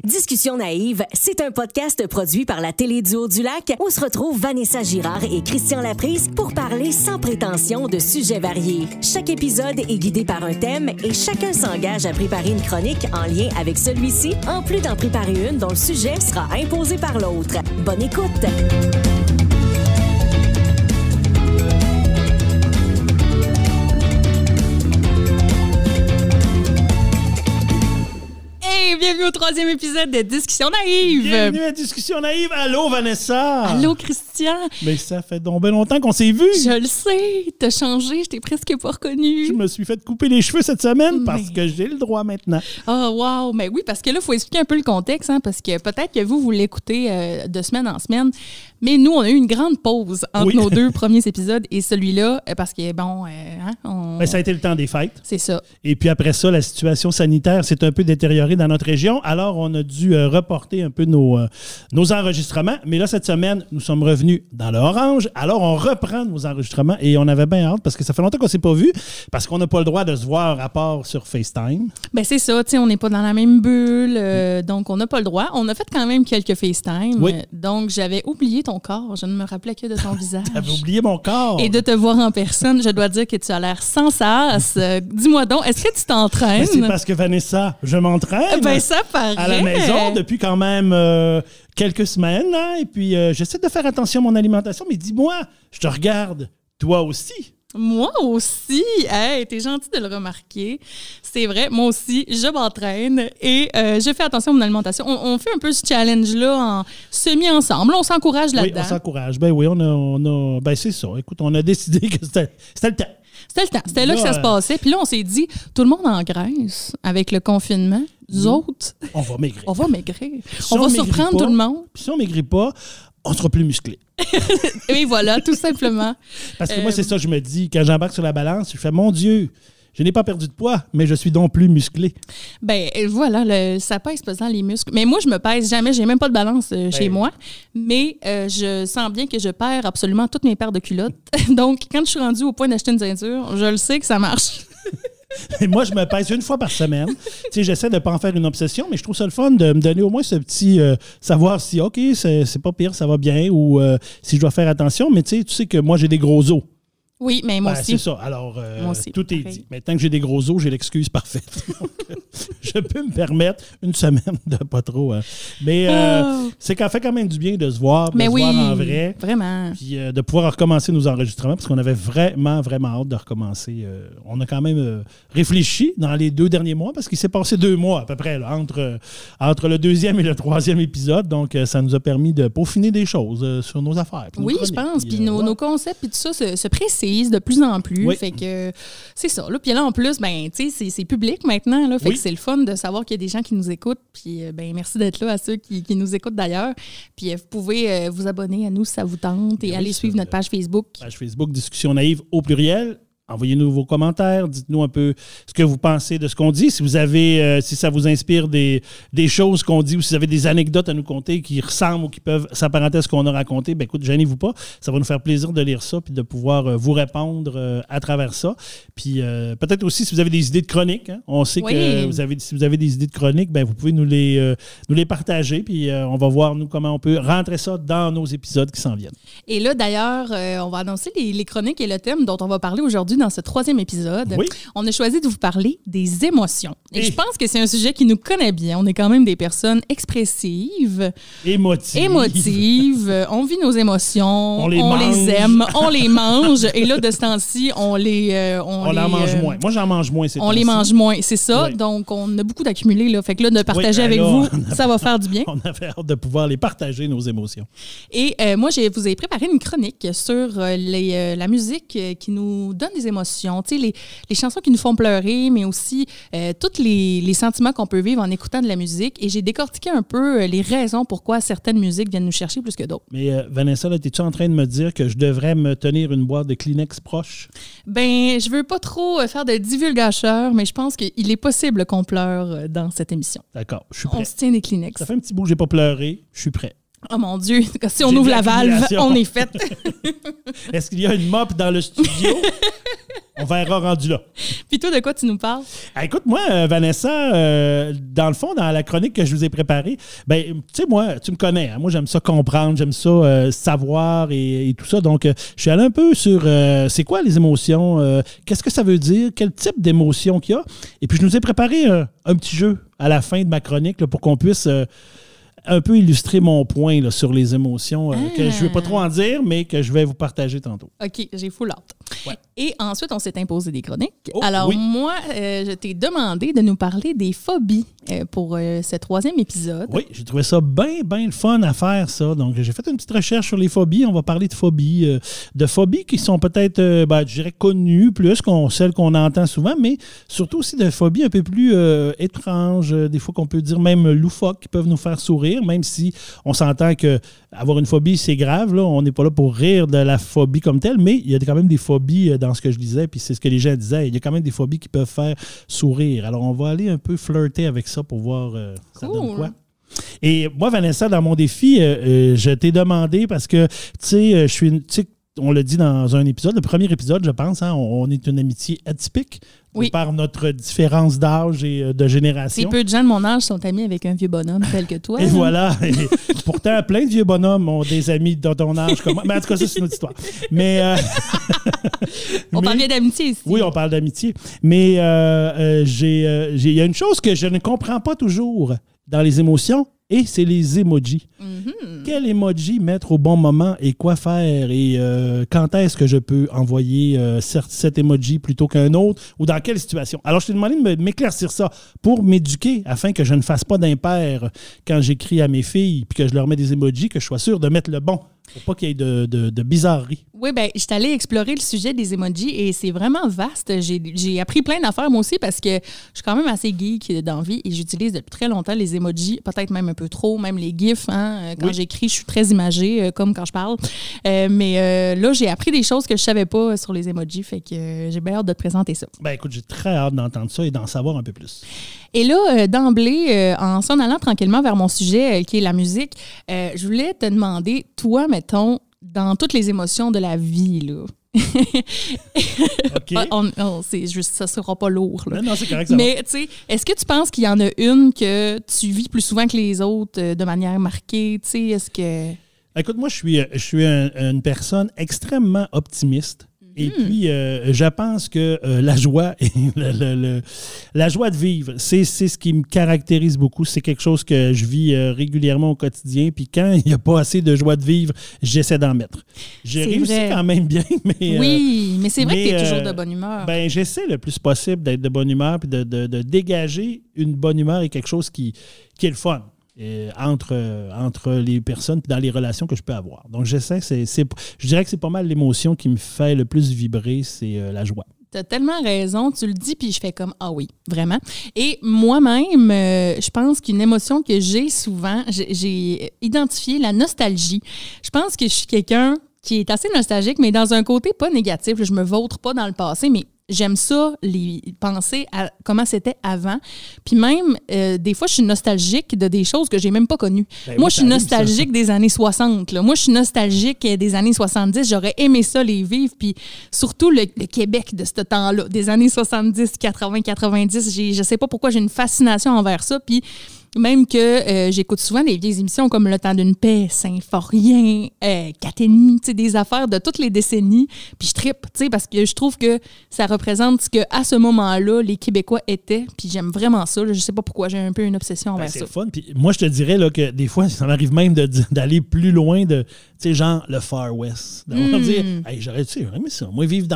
Discussion naïve, c'est un podcast produit par la Télé du Haut-du-Lac où se retrouvent Vanessa Girard et Christian Laprise pour parler sans prétention de sujets variés. Chaque épisode est guidé par un thème et chacun s'engage à préparer une chronique en lien avec celui-ci, en plus d'en préparer une dont le sujet sera imposé par l'autre. Bonne écoute! Bienvenue au 3e épisode de Discussion naïve. Bienvenue à Discussion naïve. Allô, Vanessa. Allô, Christian. Mais ça fait donc bien longtemps qu'on s'est vus. Je le sais. T'as changé. Je t'ai presque pas reconnu. Je me suis fait couper les cheveux cette semaine parce que j'ai le droit maintenant. Oh, wow. Mais oui, parce que là, il faut expliquer un peu le contexte, hein, parce que peut-être que vous l'écoutez de semaine en semaine. Mais nous, on a eu une grande pause entre nos deux premiers épisodes et celui-là, parce que, bon, Ben, ça a été le temps des fêtes. C'est ça. Et puis après ça, la situation sanitaire s'est un peu détériorée dans notre région. Alors, on a dû reporter un peu nos enregistrements. Mais là, cette semaine, nous sommes revenus dans l'orange. Alors, on reprend nos enregistrements et on avait bien hâte parce que ça fait longtemps qu'on ne s'est pas vus parce qu'on n'a pas le droit de se voir à part sur FaceTime. Ben c'est ça, tu sais, on n'est pas dans la même bulle, donc on n'a pas le droit. On a fait quand même quelques FaceTime. Oui. Donc, j'avais oublié ton corps. Je ne me rappelais que de ton visage. T'avais oublié mon corps. Et de te voir en personne, je dois dire que tu as l'air sans sas. Dis-moi donc, est-ce que tu t'entraînes? Ben, c'est parce que Vanessa, je m'entraîne. Ben ça paraît. À la maison depuis quand même quelques semaines. Là, et puis, j'essaie de faire attention à mon alimentation. Mais dis-moi, je te regarde, toi aussi. Moi aussi. Hey, t'es gentil de le remarquer. C'est vrai, moi aussi, je m'entraîne et je fais attention à mon alimentation. On fait un peu ce challenge-là en semi-ensemble. On s'encourage là-dedans. Oui, on s'encourage. Ben oui, ben c'est ça. Écoute, on a décidé que c'était le temps. C'était le temps. C'était là que ça se passait. Puis là, on s'est dit, tout le monde engraisse avec le confinement. Nous autres, on va maigrir. On va maigrir. Si on va surprendre tout le monde. Puis si on ne maigrit pas, on sera plus musclé. Et voilà, tout simplement. Parce que moi, c'est ça, je me dis, quand j'embarque sur la balance, je fais, mon Dieu, je n'ai pas perdu de poids, mais je suis donc plus musclé. Ben voilà, ça pèse pesant les muscles. Mais moi, je me pèse jamais. J'ai même pas de balance chez moi. Mais je sens bien que je perds absolument toutes mes paires de culottes. Donc, quand je suis rendue au point d'acheter une ceinture, je le sais que ça marche. Et moi, je me pèse une fois par semaine. Tu sais, j'essaie de ne pas en faire une obsession, mais je trouve ça le fun de me donner au moins ce petit savoir si, OK, c'est pas pire, ça va bien, ou si je dois faire attention. Mais tu sais que moi, j'ai des gros os. Oui, mais moi aussi. C'est ça. Alors, moi aussi, tout est dit. Maintenant que j'ai des gros os, j'ai l'excuse parfaite. Donc, je peux me permettre une semaine de pas trop. Mais c'est qu'en fait quand même du bien de se voir, de se voir en vrai. Vraiment. Puis de pouvoir recommencer nos enregistrements parce qu'on avait vraiment, vraiment hâte de recommencer. On a quand même réfléchi dans les 2 derniers mois parce qu'il s'est passé 2 mois à peu près là, entre le 2e et le 3e épisode. Donc, ça nous a permis de peaufiner des choses sur nos affaires. Oui, je pense. Puis nos concepts et tout ça se précisent de plus en plus. Oui. Fait que c'est ça. Là. Puis là, en plus, ben, tu sais, c'est public maintenant. Là, fait que c'est le fun de savoir qu'il y a des gens qui nous écoutent. Puis ben, merci d'être là à ceux qui nous écoutent d'ailleurs. Puis vous pouvez vous abonner à nous si ça vous tente et aller suivre notre page Facebook. Page Facebook, Discussion naïve au pluriel. Envoyez-nous vos commentaires, dites-nous un peu ce que vous pensez de ce qu'on dit. Si vous avez, si ça vous inspire des choses qu'on dit ou si vous avez des anecdotes à nous conter qui ressemblent ou qui peuvent s'apparenter à ce qu'on a raconté, ben écoute, gênez-vous pas. Ça va nous faire plaisir de lire ça puis de pouvoir vous répondre à travers ça. Puis peut-être aussi si vous avez des idées de chroniques. Hein? On sait que si vous avez des idées de chroniques, ben vous pouvez nous les partager puis on va voir nous comment on peut rentrer ça dans nos épisodes qui s'en viennent. Et là, d'ailleurs, on va annoncer les chroniques et le thème dont on va parler aujourd'hui dans ce 3e épisode. Oui. On a choisi de vous parler des émotions. Et je pense que c'est un sujet qui nous connaît bien. On est quand même des personnes expressives. Émotives. On vit nos émotions. On les aime. On les mange. Et là, de ce temps-ci, on en mange moins. Moi, j'en mange moins. On les mange moins, c'est ça. Oui. Donc, on a beaucoup d'accumulés. Là. Fait que là, de partager avec vous, ça va faire du bien. On avait hâte de pouvoir les partager, nos émotions. Et moi, vous ai préparé une chronique sur la musique qui nous donne des émotions. Tu sais, les chansons qui nous font pleurer, mais aussi tous les sentiments qu'on peut vivre en écoutant de la musique. Et j'ai décortiqué un peu les raisons pourquoi certaines musiques viennent nous chercher plus que d'autres. Mais Vanessa, es-tu en train de me dire que je devrais me tenir une boîte de Kleenex proche? Ben, je veux pas trop faire de divulgateur, mais je pense qu'il est possible qu'on pleure dans cette émission. D'accord, je suis prêt. On se tient des Kleenex. Ça fait un petit bout que j'ai pas pleuré, je suis prêt. Oh mon Dieu, si on ouvre la valve, on est fait. Est-ce qu'il y a une mop dans le studio? On verra rendu là. Puis toi, de quoi tu nous parles? Écoute, moi, Vanessa, dans le fond, dans la chronique que je vous ai préparée, ben, tu sais, moi, tu me connais. Hein? Moi, j'aime ça comprendre, j'aime ça savoir et tout ça. Donc, je suis allé un peu sur c'est quoi les émotions, qu'est-ce que ça veut dire, quel type d'émotion qu'il y a. Et puis, je nous ai préparé un petit jeu à la fin de ma chronique là, pour qu'on puisse un peu illustrer mon point là, sur les émotions que je ne vais pas trop en dire, mais que je vais vous partager tantôt. OK, j'ai full hâte. Ouais. Et ensuite, on s'est imposé des chroniques. Oh, alors, oui. moi, je t'ai demandé de nous parler des phobies pour ce 3e épisode. Oui, j'ai trouvé ça bien le fun à faire, ça. Donc, j'ai fait une petite recherche sur les phobies. On va parler de phobies qui sont peut-être, je dirais, connues plus que celles qu'on entend souvent, mais surtout aussi de phobies un peu plus étranges, des fois qu'on peut dire même loufoques, qui peuvent nous faire sourire, même si on s'entend que avoir une phobie, c'est grave. Là. On n'est pas là pour rire de la phobie comme telle, mais il y a quand même des phobies dans ce que je disais, puis c'est ce que les gens disaient. Il y a quand même des phobies qui peuvent faire sourire. Alors, on va aller un peu flirter avec ça pour voir ça donne quoi. Et moi, Vanessa, dans mon défi, je t'ai demandé parce que, tu sais, on l'a dit dans un épisode, le premier épisode, je pense, hein, on est une amitié atypique par notre différence d'âge et de génération. Si peu de gens de mon âge sont amis avec un vieux bonhomme tel que toi. Et voilà. Et pourtant, plein de vieux bonhommes ont des amis de ton âge comme moi. Mais en tout cas, ça, c'est une autre histoire. Mais, on parle bien d'amitié ici. Oui, on parle d'amitié. Mais il y a une chose que je ne comprends pas toujours dans les émotions, et c'est les emojis. Mm-hmm. Quel emoji mettre au bon moment et quoi faire? Et quand est-ce que je peux envoyer cet emoji plutôt qu'un autre? Ou dans quelle situation? Alors, je t'ai demandé de m'éclaircir ça pour m'éduquer afin que je ne fasse pas d'impair quand j'écris à mes filles puis que je leur mets des emojis, que je sois sûr de mettre le bon. Pour pas qu'il y ait de bizarreries. Oui, bien, je suis allée explorer le sujet des emojis et c'est vraiment vaste. J'ai appris plein d'affaires, moi aussi, parce que je suis quand même assez geek dans la vie et j'utilise depuis très longtemps les emojis, peut-être même un peu trop, même les gifs. Hein? Quand j'écris, je suis très imagée, comme quand je parle. Mais là, j'ai appris des choses que je savais pas sur les emojis, fait que j'ai bien hâte de te présenter ça. Ben écoute, j'ai très hâte d'entendre ça et d'en savoir un peu plus. Et là, d'emblée, en s'en allant tranquillement vers mon sujet, qui est la musique, je voulais te demander, toi, mettons, dans toutes les émotions de la vie, là. OK. Ça sera pas lourd. Là. Non, c'est correct. Mais, tu sais, est-ce que tu penses qu'il y en a une que tu vis plus souvent que les autres de manière marquée? Tu sais, est-ce que... Écoute, moi, je suis une personne extrêmement optimiste. Et puis, je pense que la joie et la joie de vivre, c'est ce qui me caractérise beaucoup. C'est quelque chose que je vis régulièrement au quotidien. Puis quand il n'y a pas assez de joie de vivre, j'essaie d'en mettre. J'ai réussi quand même bien, mais... oui, mais c'est vrai que tu es toujours de bonne humeur. Ben, j'essaie le plus possible d'être de bonne humeur puis de dégager une bonne humeur et quelque chose qui est le fun. Entre les personnes et dans les relations que je peux avoir. Donc, j'essaie, je dirais que c'est pas mal l'émotion qui me fait le plus vibrer, c'est la joie. Tu as tellement raison, tu le dis, puis je fais comme « Ah oui, vraiment ». Et moi-même, je pense qu'une émotion que j'ai souvent, j'ai identifié la nostalgie. Je pense que je suis quelqu'un qui est assez nostalgique, mais dans un côté pas négatif. Je me vautre pas dans le passé, mais j'aime ça, penser à comment c'était avant. Puis même, des fois, je suis nostalgique de des choses que j'ai même pas connues. Moi, je suis nostalgique des années 60. Là. Moi, je suis nostalgique des années 70. J'aurais aimé ça les vivre. Puis surtout le Québec de ce temps-là, des années 70, 80, 90. Je sais pas pourquoi j'ai une fascination envers ça. Puis même que j'écoute souvent des vieilles émissions comme Le Temps d'une paix, Symphorien, 4,5, tu sais, des affaires de toutes les décennies. Puis je trippe, tu sais, parce que je trouve que ça représente ce qu'à ce moment-là, les Québécois étaient. Puis j'aime vraiment ça. Là. Je sais pas pourquoi, j'ai un peu une obsession envers ça. C'est fun. Puis moi, je te dirais là, que des fois, ça m'arrive même d'aller plus loin de, tu sais, genre le Far West. On va dire, hey, j'aurais aimé ça. Moi, vivre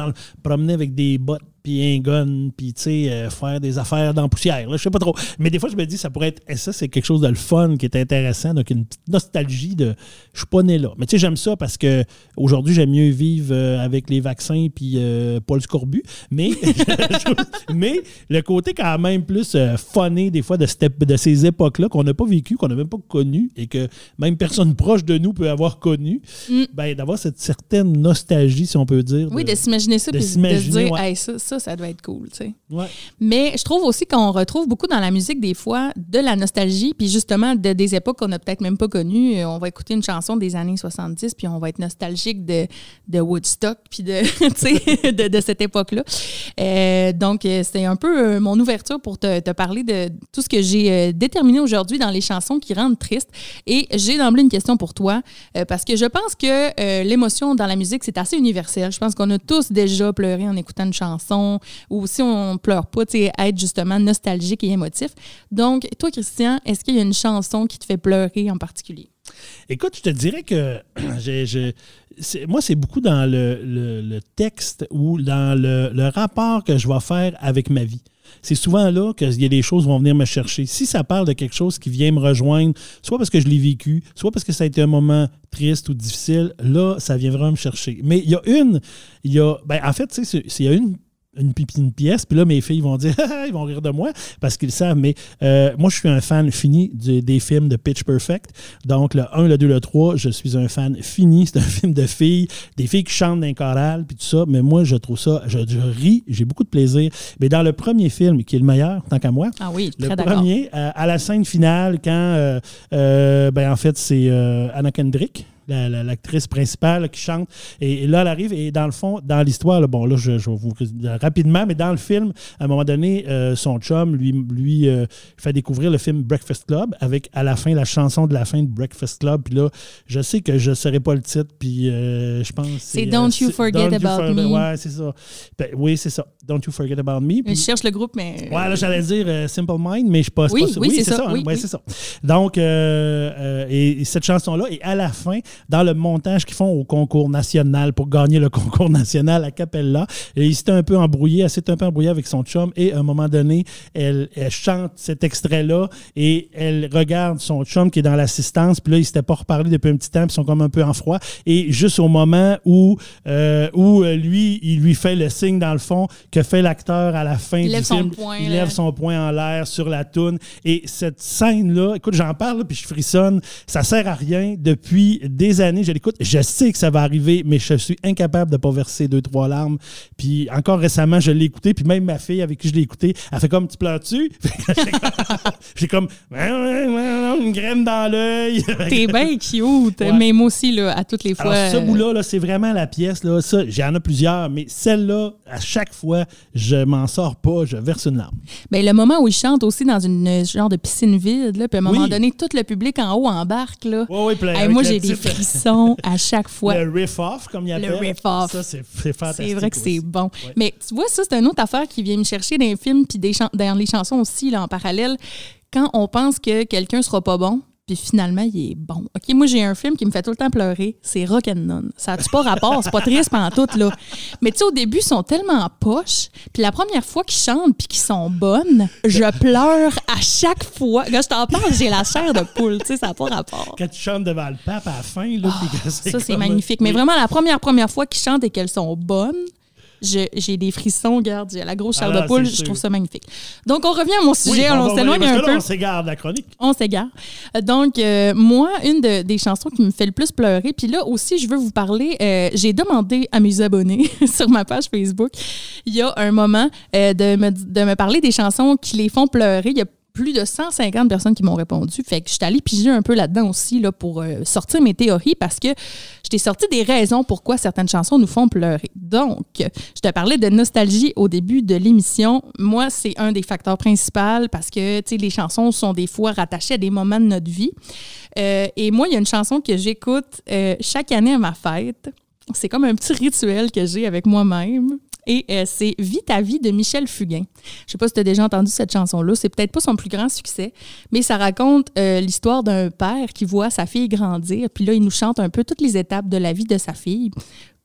promener avec des bottes puis un gun, puis tu sais, faire des affaires dans la poussière. Là, je sais pas trop. Mais des fois, je me dis, ça pourrait être... ça, c'est quelque chose de le fun qui est intéressant. Donc, une petite nostalgie de... Je suis pas né là. Mais tu sais, j'aime ça parce que aujourd'hui, j'aime mieux vivre avec les vaccins puis pas le scorbut. Mais, mais le côté quand même plus funné des fois de ces époques-là qu'on n'a pas vécu, qu'on n'a même pas connu et que même personne proche de nous peut avoir connu, ben, d'avoir cette certaine nostalgie, si on peut dire. Oui, de s'imaginer ça puis de se dire, hey, ça ça doit être cool, tu sais. Ouais. Mais je trouve aussi qu'on retrouve beaucoup dans la musique, des fois, de la nostalgie, puis justement, des époques qu'on n'a peut-être même pas connues. On va écouter une chanson des années 70, puis on va être nostalgique de Woodstock, puis de cette époque-là. Donc, c'est un peu mon ouverture pour te parler de tout ce que j'ai déterminé aujourd'hui dans les chansons qui rendent triste. Et j'ai d'emblée une question pour toi, parce que je pense que l'émotion dans la musique, c'est assez universel. Je pense qu'on a tous déjà pleuré en écoutant une chanson, ou si on pleure pas, tu sais, être justement nostalgique et émotif. Donc, toi, Christian, est-ce qu'il y a une chanson qui te fait pleurer en particulier? Écoute, je te dirais que moi, c'est beaucoup dans le texte ou dans le rapport que je vais faire avec ma vie. C'est souvent là qu'il y a des choses qui vont venir me chercher. Si ça parle de quelque chose qui vient me rejoindre, soit parce que je l'ai vécu, soit parce que ça a été un moment triste ou difficile, là, ça vient vraiment me chercher. Mais il y a en fait, tu sais, il y a une pièce, puis là, mes filles vont dire « ils vont rire de moi » parce qu'ils le savent, mais moi, je suis un fan fini des films de Pitch Perfect. Donc, le 1, le 2, le 3, je suis un fan fini. C'est un film de filles, des filles qui chantent dans un choral, puis tout ça, mais moi, je trouve ça, je ris, j'ai beaucoup de plaisir. Mais dans le premier film, qui est le meilleur, tant qu'à moi, ah oui, le premier, à la scène finale, quand, en fait, c'est Anna Kendrick, l'actrice principale qui chante. Et là, elle arrive et dans le fond, dans l'histoire, là, bon, là, je vais vous rapidement, mais dans le film, à un moment donné, son chum lui fait découvrir le film Breakfast Club avec, à la fin, la chanson de la fin de Breakfast Club. Puis là, je sais que je ne saurais pas le titre, puis je pense que c'est Don't You Forget About Me. Ouais, c'est ça. Ben, oui, c'est ça. Don't You Forget About Me. Puis, je cherche le groupe, mais... Ouais, là, j'allais dire Simple Mind, mais je ne sais pas. Oui, c'est ça. Hein? Oui, ouais, c'est ça. Donc, et cette chanson-là, et à la fin, dans le montage qu'ils font au concours national pour gagner le concours national à Capella. Et il s'était un peu embrouillé, elle s'est un peu embrouillée avec son chum et à un moment donné, elle chante cet extrait-là et elle regarde son chum qui est dans l'assistance. Puis là, ils ne s'étaient pas reparlé depuis un petit temps, puis ils sont comme un peu en froid. Et juste au moment où lui, il lui fait le signe dans le fond que fait l'acteur à la fin du film. Il lève son poing en l'air sur la toune. Et cette scène-là, écoute, j'en parle puis je frissonne. Ça sert à rien depuis des années. Je l'écoute, je sais que ça va arriver, mais je suis incapable de ne pas verser 2-3 larmes. Puis encore récemment, je l'ai écouté, puis même ma fille avec qui je l'ai écouté, elle fait comme « Tu pleures-tu? » J'ai comme « une graine dans l'œil. » T'es bien cute, ouais. Mais moi aussi, là, à toutes les fois... Alors, ce bout-là, c'est vraiment la pièce. Là, ça, j'en ai plusieurs, mais celle-là, à chaque fois, je m'en sors pas, je verse une larme. Bien, le moment où il chante aussi dans une genre de piscine vide, là, puis à un moment donné, tout le public en haut embarque. Là. Oui, moi, j'ai des frissons à chaque fois. Le riff-off, comme il appelle. Le riff-off. Ça, c'est fantastique. C'est vrai que aussi. c'est bon. Ouais. Mais tu vois, ça, c'est une autre affaire qui vient me chercher dans les films puis dans les chansons aussi, là, en parallèle. Quand on pense que quelqu'un sera pas bon, puis finalement, il est bon. OK, moi, j'ai un film qui me fait tout le temps pleurer. C'est Rock'n'None. Ça n'a-tu pas rapport? C'est pas triste pantoute, là. Mais tu sais, au début, ils sont tellement poches. Puis la première fois qu'ils chantent puis qu'ils sont bonnes, je pleure à chaque fois. Quand je t'en parle, j'ai la chair de poule. Tu sais, ça n'a pas rapport. Quand tu chantes devant le pape à la fin, là, puis que ça, c'est magnifique. Mais vraiment, la première fois qu'ils chantent et qu'elles sont bonnes, j'ai des frissons, regarde, j'ai la grosse chair de poule, je trouve ça magnifique. Donc, on revient à mon sujet, on s'éloigne un peu. On s'égare de la chronique. On s'égare. Donc, moi, une des chansons qui me fait le plus pleurer, puis là aussi, je veux vous parler, j'ai demandé à mes abonnés sur ma page Facebook, il y a un moment de me parler des chansons qui les font pleurer. Il y a plus de 150 personnes qui m'ont répondu. Fait que je suis allée piger un peu là-dedans aussi là, pour sortir mes théories parce que je t'ai sorti des raisons pourquoi certaines chansons nous font pleurer. Donc, je te parlais de nostalgie au début de l'émission. Moi, c'est un des facteurs principaux parce que les chansons sont des fois rattachées à des moments de notre vie. Et moi, il y a une chanson que j'écoute chaque année à ma fête. C'est comme un petit rituel que j'ai avec moi-même. Et c'est « Vis ta vie » de Michel Fugain. Je ne sais pas si tu as déjà entendu cette chanson-là. C'est peut-être pas son plus grand succès, mais ça raconte l'histoire d'un père qui voit sa fille grandir. Puis là, il nous chante un peu toutes les étapes de la vie de sa fille.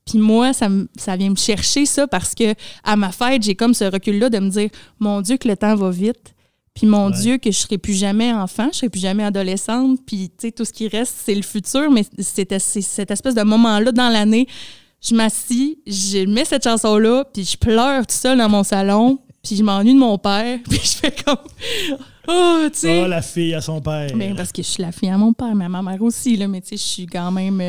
Puis moi, ça vient me chercher ça parce que à ma fête, j'ai comme ce recul-là de me dire « Mon Dieu, que le temps va vite. » Puis mon Dieu, que je ne serai plus jamais enfant, je ne serai plus jamais adolescente. Puis tu sais, tout ce qui reste, c'est le futur. Mais c'est cette espèce de moment-là dans l'année. Je m'assis, je mets cette chanson-là, puis je pleure tout seul dans mon salon, puis je m'ennuie de mon père, puis je fais comme... Oh, tu sais. Oh, la fille à son père. Ben, parce que je suis la fille à mon père, mais à ma mère aussi, là, mais tu sais, je suis quand même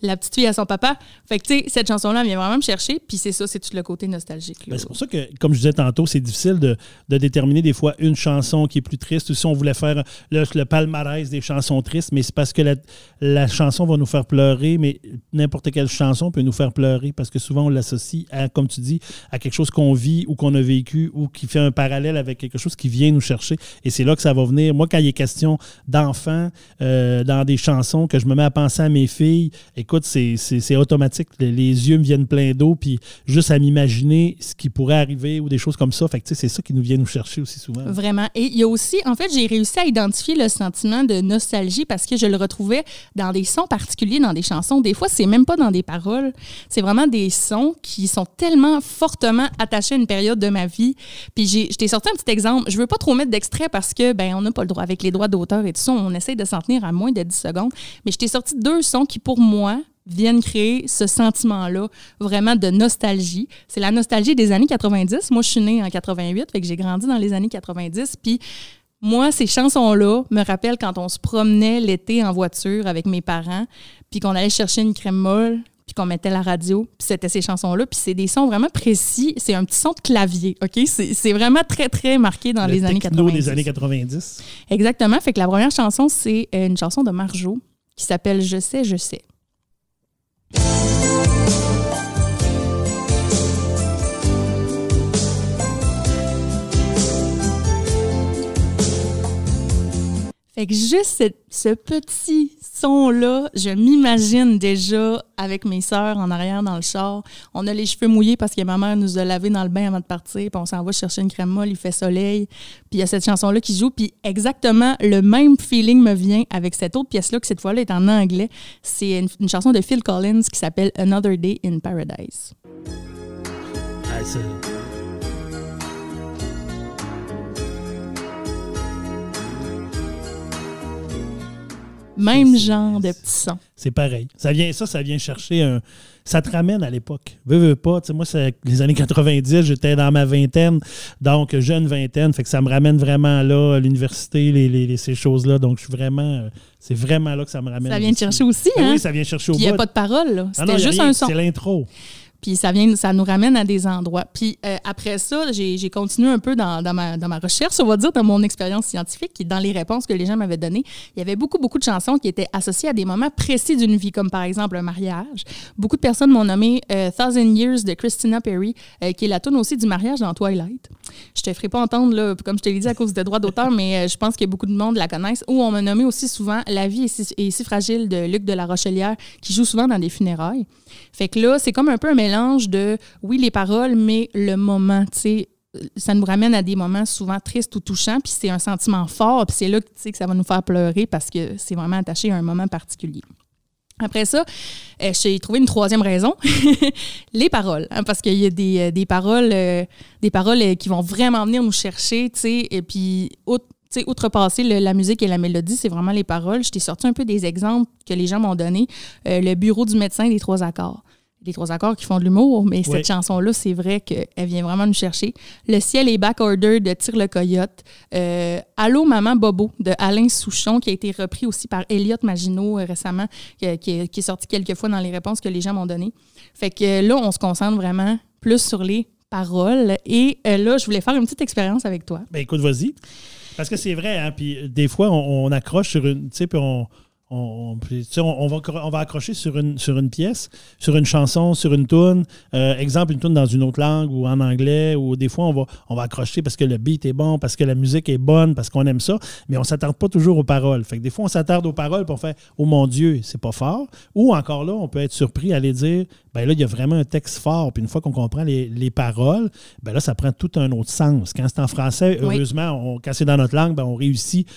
la petite fille à son papa. Fait que, tu sais, cette chanson-là, elle vient vraiment me chercher, puis c'est ça, c'est tout le côté nostalgique. Là. Ben, c'est pour ça que, comme je disais tantôt, c'est difficile de déterminer des fois une chanson qui est plus triste. Si on voulait faire le palmarès des chansons tristes, mais c'est parce que la chanson va nous faire pleurer, mais n'importe quelle chanson peut nous faire pleurer, parce que souvent, on l'associe à, comme tu dis, à quelque chose qu'on vit ou qu'on a vécu ou qui fait un parallèle avec quelque chose qui vient nous chercher. Et c'est là que ça va venir. Moi, quand il est question d'enfants dans des chansons, que je me mets à penser à mes filles, écoute, c'est automatique. Les yeux me viennent pleins d'eau, puis juste à m'imaginer ce qui pourrait arriver ou des choses comme ça. Fait que, tu sais, c'est ça qui nous vient nous chercher aussi souvent. Vraiment. Et il y a aussi, en fait, j'ai réussi à identifier le sentiment de nostalgie parce que je le retrouvais dans des sons particuliers, dans des chansons. Des fois, c'est même pas dans des paroles. C'est vraiment des sons qui sont tellement fortement attachés à une période de ma vie. Puis je t'ai sorti un petit exemple. Je veux pas trop mettre d'extrait parce que, ben, on n'a pas le droit avec les droits d'auteur et tout ça. On essaie de s'en tenir à moins de 10 secondes. Mais je t'ai sorti 2 sons qui, pour moi, viennent créer ce sentiment-là, vraiment de nostalgie. C'est la nostalgie des années 90. Moi, je suis née en 88, fait que j'ai grandi dans les années 90. Puis moi, ces chansons-là me rappellent quand on se promenait l'été en voiture avec mes parents, puis qu'on allait chercher une crème molle, puis qu'on mettait la radio, puis c'était ces chansons-là, puis c'est des sons vraiment précis. C'est un petit son de clavier, OK? C'est vraiment très, très marqué dans les années 90. Des années 90. Exactement. Fait que la première chanson, c'est une chanson de Marjo qui s'appelle « Je sais, je sais ». Fait que juste ce petit son-là, je m'imagine déjà avec mes sœurs en arrière dans le char. On a les cheveux mouillés parce que ma mère nous a lavé dans le bain avant de partir, puis on s'en va chercher une crème molle, il fait soleil, puis il y a cette chanson-là qui joue, puis exactement le même feeling me vient avec cette autre pièce-là, qui cette fois-là est en anglais. C'est une chanson de Phil Collins qui s'appelle « Another Day in Paradise ». Même genre de petit son. C'est pareil. Ça vient chercher ça te ramène à l'époque. Veux pas. Moi, c'est les années 90, j'étais dans ma vingtaine, donc jeune vingtaine. Fait que ça me ramène vraiment là, à l'université, ces choses-là. Donc, je suis vraiment. C'est vraiment là que ça me ramène. Ça vient te chercher aussi, hein? Oui, ça vient chercher au bout. Il n'y a pas de parole, là. C'était juste un son. C'est l'intro. Puis ça nous ramène à des endroits. Puis après ça, j'ai continué un peu dans ma recherche, on va dire, dans mon expérience scientifique, et dans les réponses que les gens m'avaient données. Il y avait beaucoup de chansons qui étaient associées à des moments précis d'une vie, comme par exemple un mariage. Beaucoup de personnes m'ont nommé Thousand Years de Christina Perri, qui est la tune aussi du mariage dans Twilight. Je te ferai pas entendre, là, comme je te l'ai dit, à cause des droits d'auteur, mais je pense que beaucoup de monde la connaissent. Ou on m'a nommé aussi souvent La vie est si fragile de Luc de la Rochelière, qui joue souvent dans des funérailles. Fait que là, c'est comme un peu un mélange de, oui, les paroles, mais le moment, tu sais, ça nous ramène à des moments souvent tristes ou touchants, puis c'est un sentiment fort, puis c'est là, tu sais, que ça va nous faire pleurer parce que c'est vraiment attaché à un moment particulier. Après ça, j'ai trouvé une troisième raison, les paroles, hein, parce qu'il y a des paroles qui vont vraiment venir nous chercher, tu sais, et puis outrepasser la musique et la mélodie, c'est vraiment les paroles. Je t'ai sorti un peu des exemples que les gens m'ont donnés. Le bureau du médecin des 3 accords. Les 3 accords qui font de l'humour, mais cette chanson-là, c'est vrai qu'elle vient vraiment nous chercher. Le ciel est backorder de Tire le Coyote. Allô Maman Bobo de Alain Souchon, qui a été repris aussi par Elliot Maginot récemment, qui est sorti quelques fois dans les réponses que les gens m'ont données. Fait que là, on se concentre vraiment plus sur les paroles. Et là, je voulais faire une petite expérience avec toi. Ben écoute, vas-y. Parce que c'est vrai, hein, puis des fois, on accroche sur une... Tu sais, puis on va accrocher sur une pièce, sur une chanson, sur une toune. Exemple, une toune dans une autre langue ou en anglais, ou des fois, on va accrocher parce que le beat est bon, parce que la musique est bonne, parce qu'on aime ça, mais on ne s'attarde pas toujours aux paroles. Fait que des fois, on s'attarde aux paroles pour faire « Oh mon Dieu, c'est pas fort ». Ou encore là, on peut être surpris à aller dire « Ben là, il y a vraiment un texte fort ». Puis une fois qu'on comprend les paroles, ben là, ça prend tout un autre sens. Quand c'est en français, heureusement, quand c'est dans notre langue, ben on réussit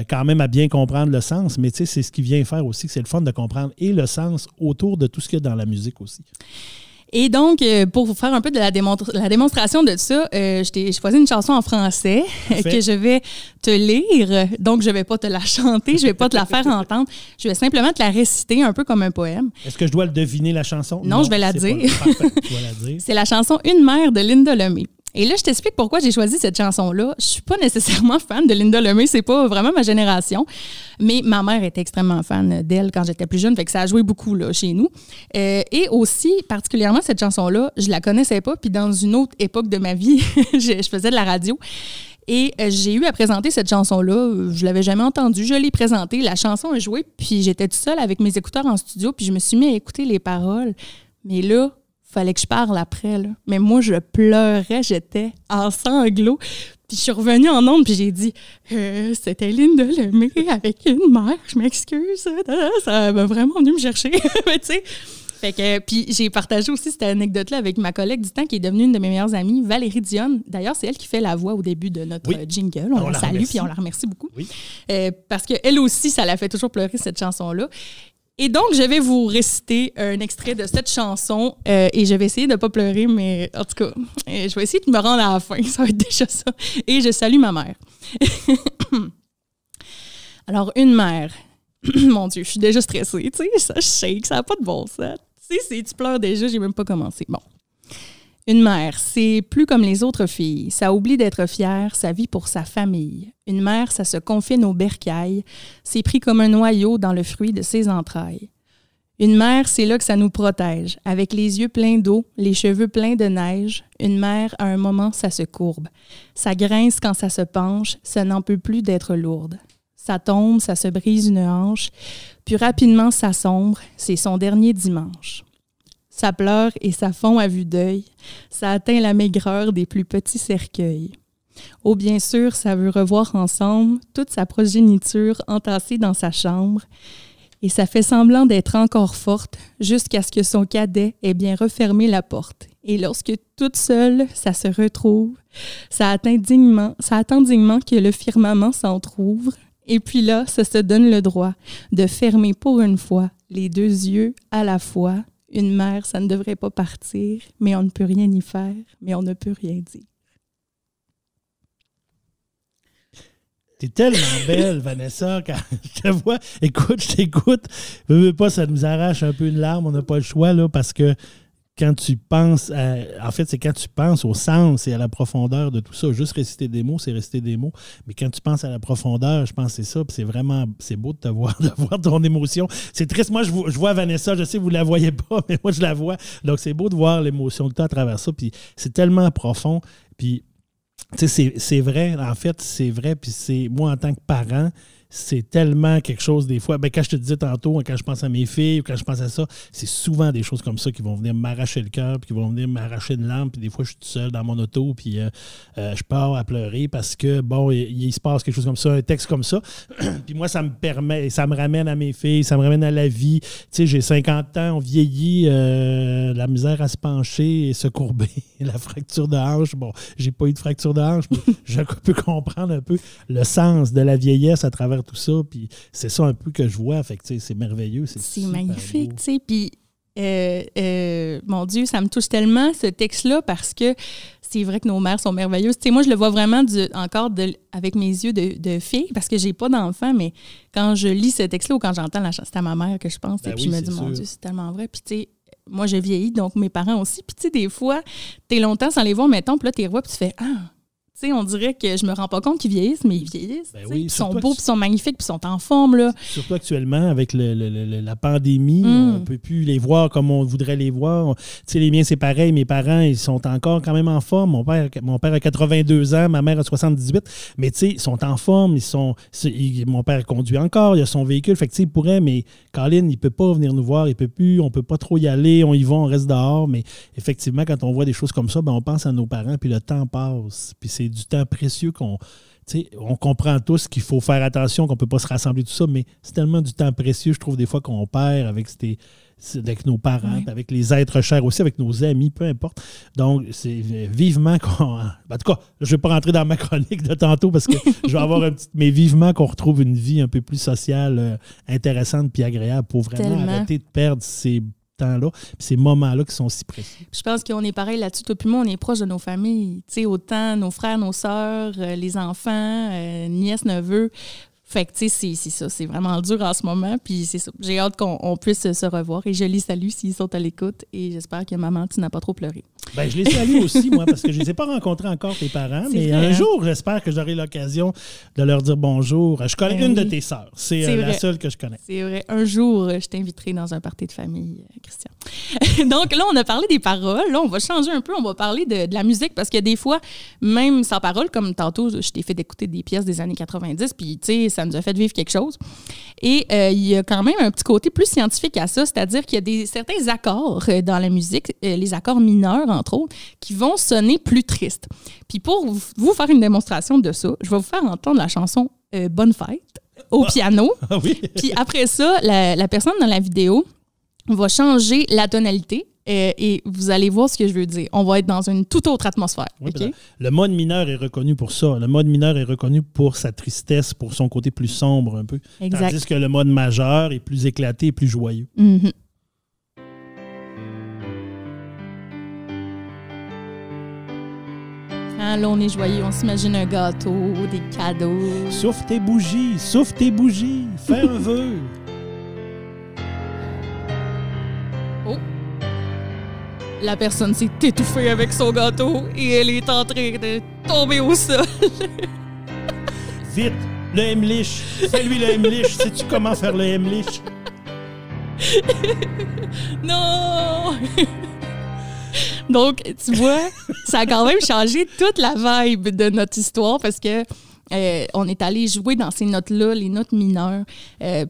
quand même à bien comprendre le sens. Mais tu sais, c'est ce qui vient faire aussi, que c'est le fun de comprendre et le sens autour de tout ce qu'il y a dans la musique aussi. Et donc, pour vous faire un peu de la démonstration de ça, j'ai choisi une chanson en français que je vais te lire. Donc, je ne vais pas te la chanter, je ne vais pas te la faire entendre. Je vais simplement te la réciter un peu comme un poème. Est-ce que je dois le deviner, la chanson? Non, je vais la dire. Parfait, tu vas la dire. C'est la chanson « Une mère » de Linda Lemay. Et là, je t'explique pourquoi j'ai choisi cette chanson-là. Je suis pas nécessairement fan de Linda Lemay, c'est pas vraiment ma génération, mais ma mère était extrêmement fan d'elle quand j'étais plus jeune, fait que ça a joué beaucoup là, chez nous. Et aussi, particulièrement cette chanson-là, je la connaissais pas, puis dans une autre époque de ma vie, je faisais de la radio. Et j'ai eu à présenter cette chanson-là. Je l'avais jamais entendue. Je l'ai présentée. La chanson a joué, puis j'étais toute seule avec mes écouteurs en studio, puis je me suis mis à écouter les paroles. Mais là, fallait que je parle après, là. Mais moi, je pleurais, j'étais en sanglots. Puis je suis revenue en ondes, puis j'ai dit c'était Linda Lemay avec une mère, je m'excuse. Ça m'a vraiment venu me chercher. Mais tu sais... Fait que, puis j'ai partagé aussi cette anecdote-là avec ma collègue du temps qui est devenue une de mes meilleures amies, Valérie Dionne. D'ailleurs, c'est elle qui fait la voix au début de notre jingle. On la salue puis on la remercie beaucoup. Oui. Parce qu'elle aussi, ça la fait toujours pleurer, cette chanson-là. Et donc, je vais vous réciter un extrait de cette chanson et je vais essayer de ne pas pleurer, mais en tout cas, je vais essayer de me rendre à la fin. Ça va être déjà ça. Et je salue ma mère. Alors, une mère. Mon Dieu, je suis déjà stressée. Tu sais, ça shake, ça n'a pas de bon sens. Tu sais, tu pleures déjà, j'ai même pas commencé. Bon. Une mère, c'est plus comme les autres filles. Ça oublie d'être fière, ça vit pour sa famille. Une mère, ça se confine aux bercailles. C'est pris comme un noyau dans le fruit de ses entrailles. Une mère, c'est là que ça nous protège. Avec les yeux pleins d'eau, les cheveux pleins de neige, une mère, à un moment, ça se courbe. Ça grince quand ça se penche, ça n'en peut plus d'être lourde. Ça tombe, ça se brise une hanche, puis rapidement ça sombre, c'est son dernier dimanche. Ça pleure et ça fond à vue d'œil, ça atteint la maigreur des plus petits cercueils. Oh bien sûr, ça veut revoir ensemble toute sa progéniture entassée dans sa chambre, et ça fait semblant d'être encore forte jusqu'à ce que son cadet ait bien refermé la porte. Et lorsque toute seule, ça se retrouve, ça attend dignement que le firmament s'entrouvre. Et puis là, ça se donne le droit de fermer pour une fois les deux yeux à la fois. Une mère, ça ne devrait pas partir, mais on ne peut rien y faire, mais on ne peut rien dire. T'es tellement belle, Vanessa, quand je te vois. Écoute, je t'écoute. Veux pas, ça nous arrache un peu une larme. On n'a pas le choix, là, parce que quand tu penses, en fait, c'est quand tu penses au sens et à la profondeur de tout ça. Juste réciter des mots, c'est réciter des mots. Mais quand tu penses à la profondeur, je pense que c'est ça. Puis c'est beau de te voir, de voir ton émotion. C'est triste. Moi, je vois Vanessa. Je sais que vous ne la voyez pas, mais moi, je la vois. Donc, c'est beau de voir l'émotion que tu as à travers ça. Puis c'est tellement profond. Puis, tu sais, c'est vrai. En fait, c'est vrai. Puis c'est moi, en tant que parent, c'est tellement quelque chose des fois. Ben, quand je te disais tantôt, quand je pense à mes filles, quand je pense à ça, c'est souvent des choses comme ça qui vont venir m'arracher le cœur, puis qui vont venir m'arracher une larme. Puis des fois, je suis tout seul dans mon auto, puis je pars à pleurer parce que, bon, il se passe quelque chose comme ça, un texte comme ça. Puis moi, ça me ramène à mes filles, ça me ramène à la vie. Tu sais, j'ai 50 ans, on vieillit, la misère à se pencher et se courber, la fracture de hanche. Bon, j'ai pas eu de fracture de hanche, mais je peux comprendre un peu le sens de la vieillesse à travers tout ça, puis c'est ça un peu que je vois, fait que c'est merveilleux. C'est magnifique, tu sais, puis mon Dieu, ça me touche tellement ce texte-là parce que c'est vrai que nos mères sont merveilleuses. Tu sais, moi, je le vois vraiment avec mes yeux de fille parce que j'ai pas d'enfant, mais quand je lis ce texte-là ou quand j'entends la chanson, c'est à ma mère que je pense, et puis je me dis, mon Dieu, c'est tellement vrai, puis tu sais, moi, je vieillis, donc mes parents aussi, puis tu sais, des fois, t'es longtemps sans les voir, mettons, puis là, t'es revois, puis tu fais « Ah! » Tu sais, on dirait que je me rends pas compte qu'ils vieillissent, mais ils vieillissent. Ben oui, ils sont beaux, puis ils sont magnifiques, puis ils sont en forme. Là. Surtout actuellement, avec la pandémie, on ne peut plus les voir comme on voudrait les voir. Tu sais, les miens, c'est pareil. Mes parents, ils sont encore quand même en forme. Mon père a 82 ans, ma mère a 78. Mais tu sais, ils sont en forme. Mon père conduit encore, il a son véhicule. Fait que tu sais, il pourrait, mais Colin, il ne peut pas venir nous voir, il peut plus, on ne peut pas trop y aller, on y va, on reste dehors. Mais effectivement, quand on voit des choses comme ça, ben, on pense à nos parents, puis le temps passe. Puis c'est du temps précieux qu'on comprend tous qu'il faut faire attention, qu'on ne peut pas se rassembler, tout ça, mais c'est tellement du temps précieux, je trouve, des fois, qu'on perd avec nos parents, avec les êtres chers aussi, avec nos amis, peu importe. Donc, c'est vivement qu'on... En tout cas, je ne vais pas rentrer dans ma chronique de tantôt parce que je vais avoir mais vivement qu'on retrouve une vie un peu plus sociale, intéressante puis agréable pour vraiment arrêter de perdre ces temps-là, puis ces moments-là qui sont si précieux. Je pense qu'on est pareil là-dessus. Toi puis moi, on est proches de nos familles. Tu sais, autant nos frères, nos sœurs, les enfants, nièces, neveux. Fait que, tu sais, c'est ça. C'est vraiment dur en ce moment. Puis c'est ça. J'ai hâte qu'on puisse se revoir. Et je les salue s'ils sont à l'écoute. Et j'espère que maman, tu n'as pas trop pleuré. Ben, je les salue aussi, moi, parce que je ne les ai pas rencontrés encore, tes parents. Mais vrai, un jour, j'espère que j'aurai l'occasion de leur dire bonjour. Je connais une de tes sœurs. C'est la seule que je connais. C'est vrai. Un jour, je t'inviterai dans un party de famille, Christian. Donc là, on a parlé des paroles. Là, on va changer un peu. On va parler de la musique parce que des fois, même sans paroles, comme tantôt, je t'ai fait d'écouter des pièces des années 90. Puis, tu sais, ça nous a fait vivre quelque chose. Et il y a quand même un petit côté plus scientifique à ça, c'est-à-dire qu'il y a certains accords dans la musique, les accords mineurs, entre autres, qui vont sonner plus tristes. Puis pour vous faire une démonstration de ça, je vais vous faire entendre la chanson Bonne fête au piano. Ah oui? Puis après ça, la personne dans la vidéo va changer la tonalité. Et vous allez voir ce que je veux dire. On va être dans une toute autre atmosphère. Oui, okay? Le mode mineur est reconnu pour ça. Le mode mineur est reconnu pour sa tristesse, pour son côté plus sombre un peu. Exact. Tandis que le mode majeur est plus éclaté et plus joyeux. Mm-hmm. Hein, là, on est joyeux. On s'imagine un gâteau, des cadeaux. Souffle tes bougies, fais un vœu. Oh! La personne s'est étouffée avec son gâteau et elle est en train de tomber au sol. Vite, le Heimlich. Fais-lui le Heimlich. Sais-tu comment faire le Heimlich? Non! Donc, tu vois, ça a quand même changé toute la vibe de notre histoire parce que on est allé jouer dans ces notes-là, les notes mineures,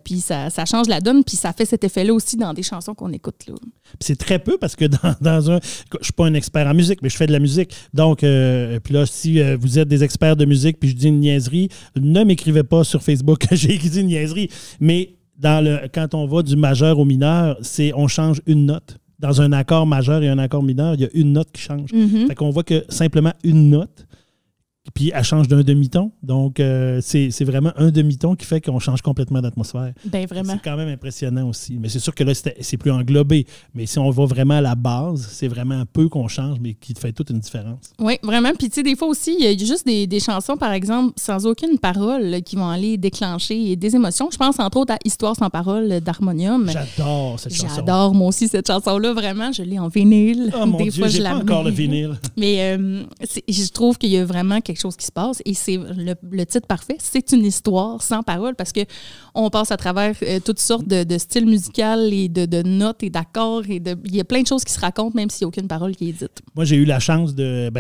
puis ça change la donne, puis ça fait cet effet-là aussi dans des chansons qu'on écoute. Là. C'est très peu parce que dans un... Je suis pas un expert en musique, mais je fais de la musique. Donc, puis là, si vous êtes des experts de musique puis je dis une niaiserie, ne m'écrivez pas sur Facebook que j'ai dit une niaiserie. Mais quand on va du majeur au mineur, on change une note. Dans un accord majeur et un accord mineur, il y a une note qui change. Mm-hmm. Fait qu'on voit que simplement une note, puis elle change d'un demi-ton. Donc, c'est vraiment un demi-ton qui fait qu'on change complètement d'atmosphère. Ben vraiment. C'est quand même impressionnant aussi. Mais c'est sûr que là, c'est plus englobé. Mais si on va vraiment à la base, c'est vraiment un peu qu'on change, mais qui fait toute une différence. Oui, vraiment. Puis, tu sais, des fois aussi, il y a juste des chansons, par exemple, sans aucune parole, là, qui vont aller déclencher des émotions. Je pense, entre autres, à Histoire sans parole d'Harmonium. J'adore cette chanson. J'adore, moi aussi, cette chanson-là. Vraiment, je l'ai en vinyle. Oh mon des Dieu, fois, j'ai je pas la encore mets. le vinyle. Mais je trouve qu'il y a vraiment quelque chose qui se passe et c'est le titre parfait. C'est une histoire sans parole parce que on passe à travers toutes sortes de styles musicaux et de notes et d'accords. Il y a plein de choses qui se racontent même s'il n'y a aucune parole qui est dite. Moi, j'ai eu la chance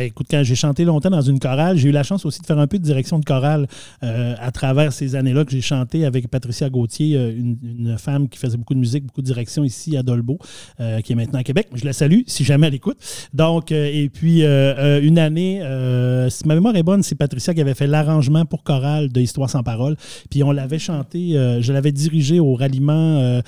écoute, quand j'ai chanté longtemps dans une chorale, j'ai eu la chance aussi de faire un peu de direction de chorale à travers ces années-là que j'ai chanté avec Patricia Gauthier, une femme qui faisait beaucoup de musique, beaucoup de direction ici à Dolbeau, qui est maintenant à Québec. Je la salue si jamais elle écoute. Donc, et puis, une année, si ma mémoire est bonne, c'est Patricia qui avait fait l'arrangement pour chorale de Histoire sans parole. Puis on l'avait chanté, je l'avais dirigé au ralliement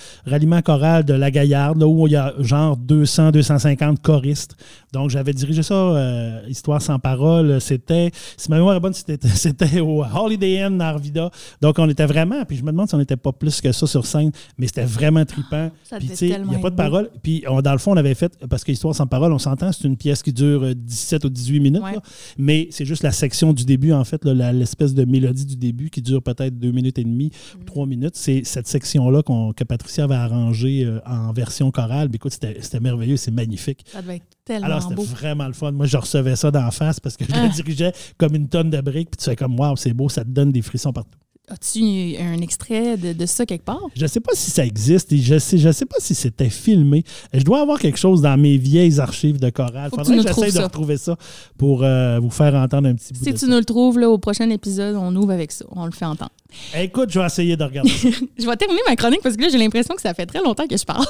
choral de La Gaillarde, là où il y a genre 200-250 choristes. Donc j'avais dirigé ça, Histoire sans parole. C'était, si ma mémoire est bonne, c'était au Holiday Inn à Arvida. Donc on était vraiment, puis je me demande si on n'était pas plus que ça sur scène, mais c'était vraiment trippant. Puis tu sais, il n'y a pas de parole. Puis dans le fond, on avait fait, parce que Histoire sans parole, on s'entend, c'est une pièce qui dure 17 ou 18 minutes, là, mais c'est juste la section du début, en fait, là, l'espèce de mélodie du début qui dure peut-être 2 minutes et demie, 3 minutes. C'est cette section-là que Patricia avait arrangée en version chorale. Mais écoute, c'était merveilleux, c'est magnifique. Ça devait être tellement Alors, c'était beau. vraiment le fun. Moi, je recevais ça d'en face parce que je la dirigeais comme une tonne de briques. Puis tu fais comme, waouh, c'est beau, ça te donne des frissons partout. As-tu un extrait de ça quelque part? Je ne sais pas si ça existe et je sais pas si c'était filmé. Je dois avoir quelque chose dans mes vieilles archives de chorale. Faudrait que j'essaie de retrouver ça pour vous faire entendre un petit bout si de tu ça. nous le trouves là, au prochain épisode, on ouvre avec ça. On le fait entendre. Écoute, je vais essayer de regarder ça. Je vais terminer ma chronique parce que là, j'ai l'impression que ça fait très longtemps que je parle.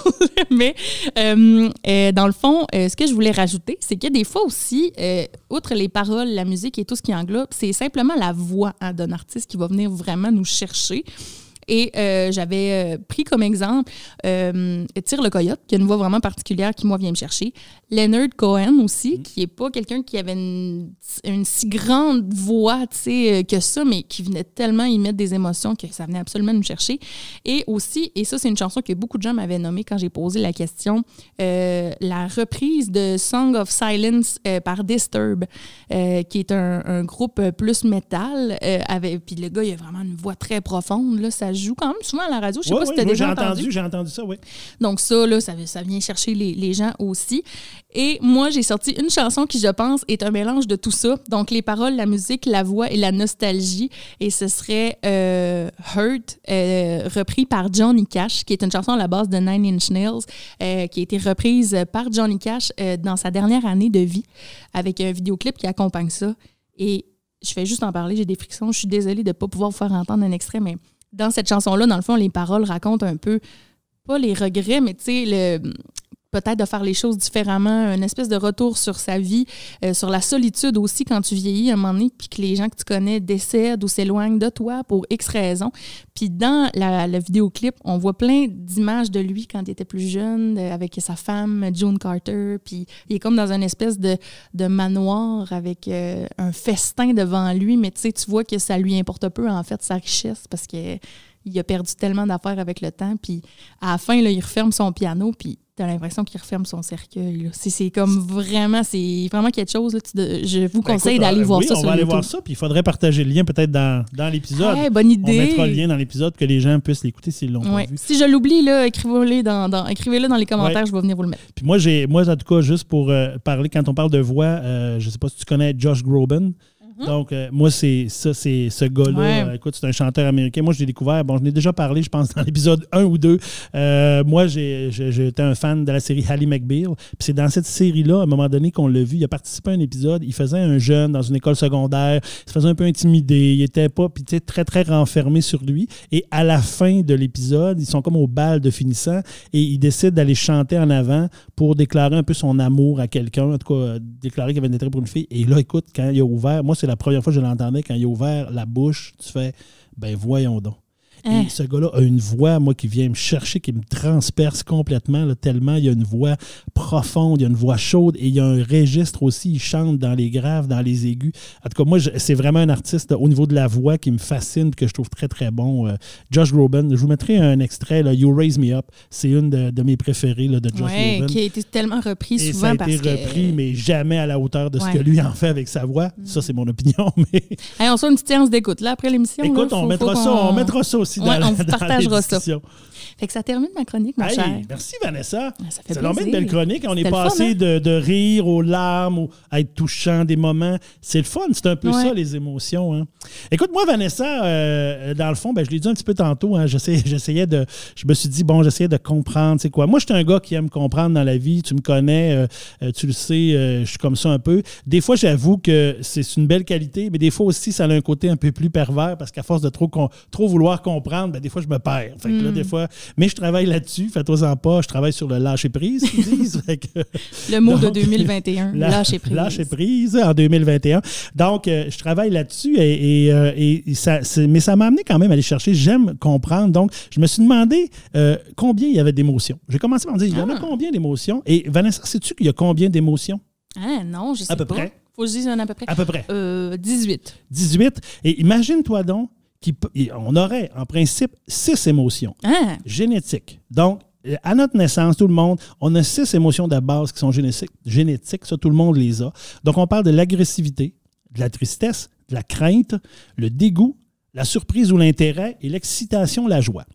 Mais dans le fond, ce que je voulais rajouter, c'est que des fois aussi, outre les paroles, la musique et tout ce qui englobe, c'est simplement la voix d'un artiste qui va venir vraiment nous chercher. Et j'avais pris comme exemple Tire le Coyote, qui a une voix vraiment particulière qui, moi, vient me chercher. Leonard Cohen aussi, qui n'est pas quelqu'un qui avait une si grande voix, tu sais, que ça, mais qui venait tellement y mettre des émotions que ça venait absolument me chercher. Et aussi, et ça, c'est une chanson que beaucoup de gens m'avaient nommée quand j'ai posé la question, la reprise de Song of Silence par Disturbed, qui est un groupe plus métal. Puis le gars, il a vraiment une voix très profonde. Là, ça joue quand même souvent à la radio. Je sais pas si tu as déjà entendu. J'ai entendu ça, oui. Donc ça, là, ça vient chercher les gens aussi. Et moi, j'ai sorti une chanson qui, je pense, est un mélange de tout ça. Donc les paroles, la musique, la voix et la nostalgie. Et ce serait Hurt, repris par Johnny Cash, qui est une chanson à la base de Nine Inch Nails, qui a été reprise par Johnny Cash dans sa dernière année de vie, avec un vidéoclip qui accompagne ça. Et je vais juste en parler, j'ai des frictions. Je suis désolée de ne pas pouvoir vous faire entendre un extrait, mais dans cette chanson-là, dans le fond, les paroles racontent un peu, pas les regrets, mais tu sais, peut-être de faire les choses différemment, une espèce de retour sur sa vie, sur la solitude aussi quand tu vieillis à un moment donné, puis que les gens que tu connais décèdent ou s'éloignent de toi pour X raisons. Puis dans le vidéoclip, on voit plein d'images de lui quand il était plus jeune, avec sa femme, June Carter, puis il est comme dans une espèce de manoir avec un festin devant lui, mais tu sais, tu vois que ça lui importe peu, en fait, sa richesse, parce que il a perdu tellement d'affaires avec le temps, puis à la fin, là, il referme son piano, puis t'as l'impression qu'il referme son cercueil. Là. C'est comme vraiment, c'est vraiment quelque chose. Là, je vous conseille d'aller voir ça sur YouTube. On va aller voir ça, puis il faudrait partager le lien peut-être dans l'épisode. Hey, bonne idée. On mettra le lien dans l'épisode pour que les gens puissent l'écouter s'ils l'ont pas vu. Si je l'oublie, là, écrivez-le dans les commentaires, je vais venir vous le mettre. Puis moi, en tout cas, juste pour parler, quand on parle de voix, je ne sais pas si tu connais Josh Groban. Donc, moi, c'est ce gars-là. Ouais. Écoute, c'est un chanteur américain. Moi, je l'ai découvert. Bon, je n'ai déjà parlé, je pense, dans l'épisode 1 ou 2. Moi, j'étais un fan de la série Ally McBeal. Puis c'est dans cette série-là, à un moment donné, qu'on l'a vu. Il a participé à un épisode. Il faisait un jeune dans une école secondaire. Il se faisait un peu intimider. Il était pas, puis très, très renfermé sur lui. Et à la fin de l'épisode, ils sont comme au bal de finissant et il décide d'aller chanter en avant pour déclarer un peu son amour à quelqu'un. En tout cas, déclarer qu'il avait un intérêt pour une fille. Et là, écoute, quand il a ouvert, moi, c'est la première fois que je l'entendais, quand il a ouvert la bouche, tu fais, ben voyons donc. Et ce gars-là a une voix, moi, qui vient me chercher, qui me transperce complètement, là, tellement il y a une voix profonde, il y a une voix chaude et il y a un registre aussi. Il chante dans les graves, dans les aigus. En tout cas, moi, c'est vraiment un artiste au niveau de la voix qui me fascine, que je trouve très, très bon. Josh Groban. Je vous mettrai un extrait, là, You Raise Me Up. C'est une de mes préférées là, de Josh Groban. Qui a été tellement repris et souvent. Ça a été repris, mais jamais à la hauteur de ce que lui en fait avec sa voix. Ça, c'est mon opinion. Mais... Hey, on se fait une petite séance d'écoute là, après l'émission. Écoute, on mettra ça aussi on vous partagera ça. l'édition. Fait que ça termine ma chronique, mon cher. Merci, Vanessa. Ça fait plaisir. Une belle chronique. On est passé de rire aux larmes, à être touchant des moments. C'est le fun. C'est un peu ça, les émotions. Hein. Écoute, moi, Vanessa, dans le fond, je l'ai dit un petit peu tantôt. Hein, je me suis dit, j'essayais de comprendre. C'est quoi? Moi, je suis un gars qui aime comprendre dans la vie. Tu me connais. Tu le sais, je suis comme ça un peu. Des fois, j'avoue que c'est une belle qualité, mais des fois aussi, ça a un côté un peu plus pervers parce qu'à force de trop vouloir comprendre, des fois, je me perds. Fait que là, des fois... Mais je travaille là-dessus, fais-toi-en pas, je travaille sur le lâcher-prise, qu'ils disent. Le mot de 2021, lâcher-prise. Lâcher-prise en 2021. Donc, je travaille là-dessus mais ça m'a amené quand même à aller chercher. J'aime comprendre. Donc, je me suis demandé combien il y avait d'émotions. J'ai commencé par me dire, il y en a combien d'émotions? Et Vanessa, sais-tu qu'il y a combien d'émotions? Non, je sais pas. À peu près. Faut que je dise à peu près. À peu près. 18. 18. Et imagine-toi donc, on aurait en principe 6 émotions génétiques. Donc, à notre naissance, tout le monde, on a 6 émotions de base qui sont génétiques. Ça, tout le monde les a. Donc, on parle de l'agressivité, de la tristesse, de la crainte, le dégoût, la surprise ou l'intérêt et l'excitation, la joie.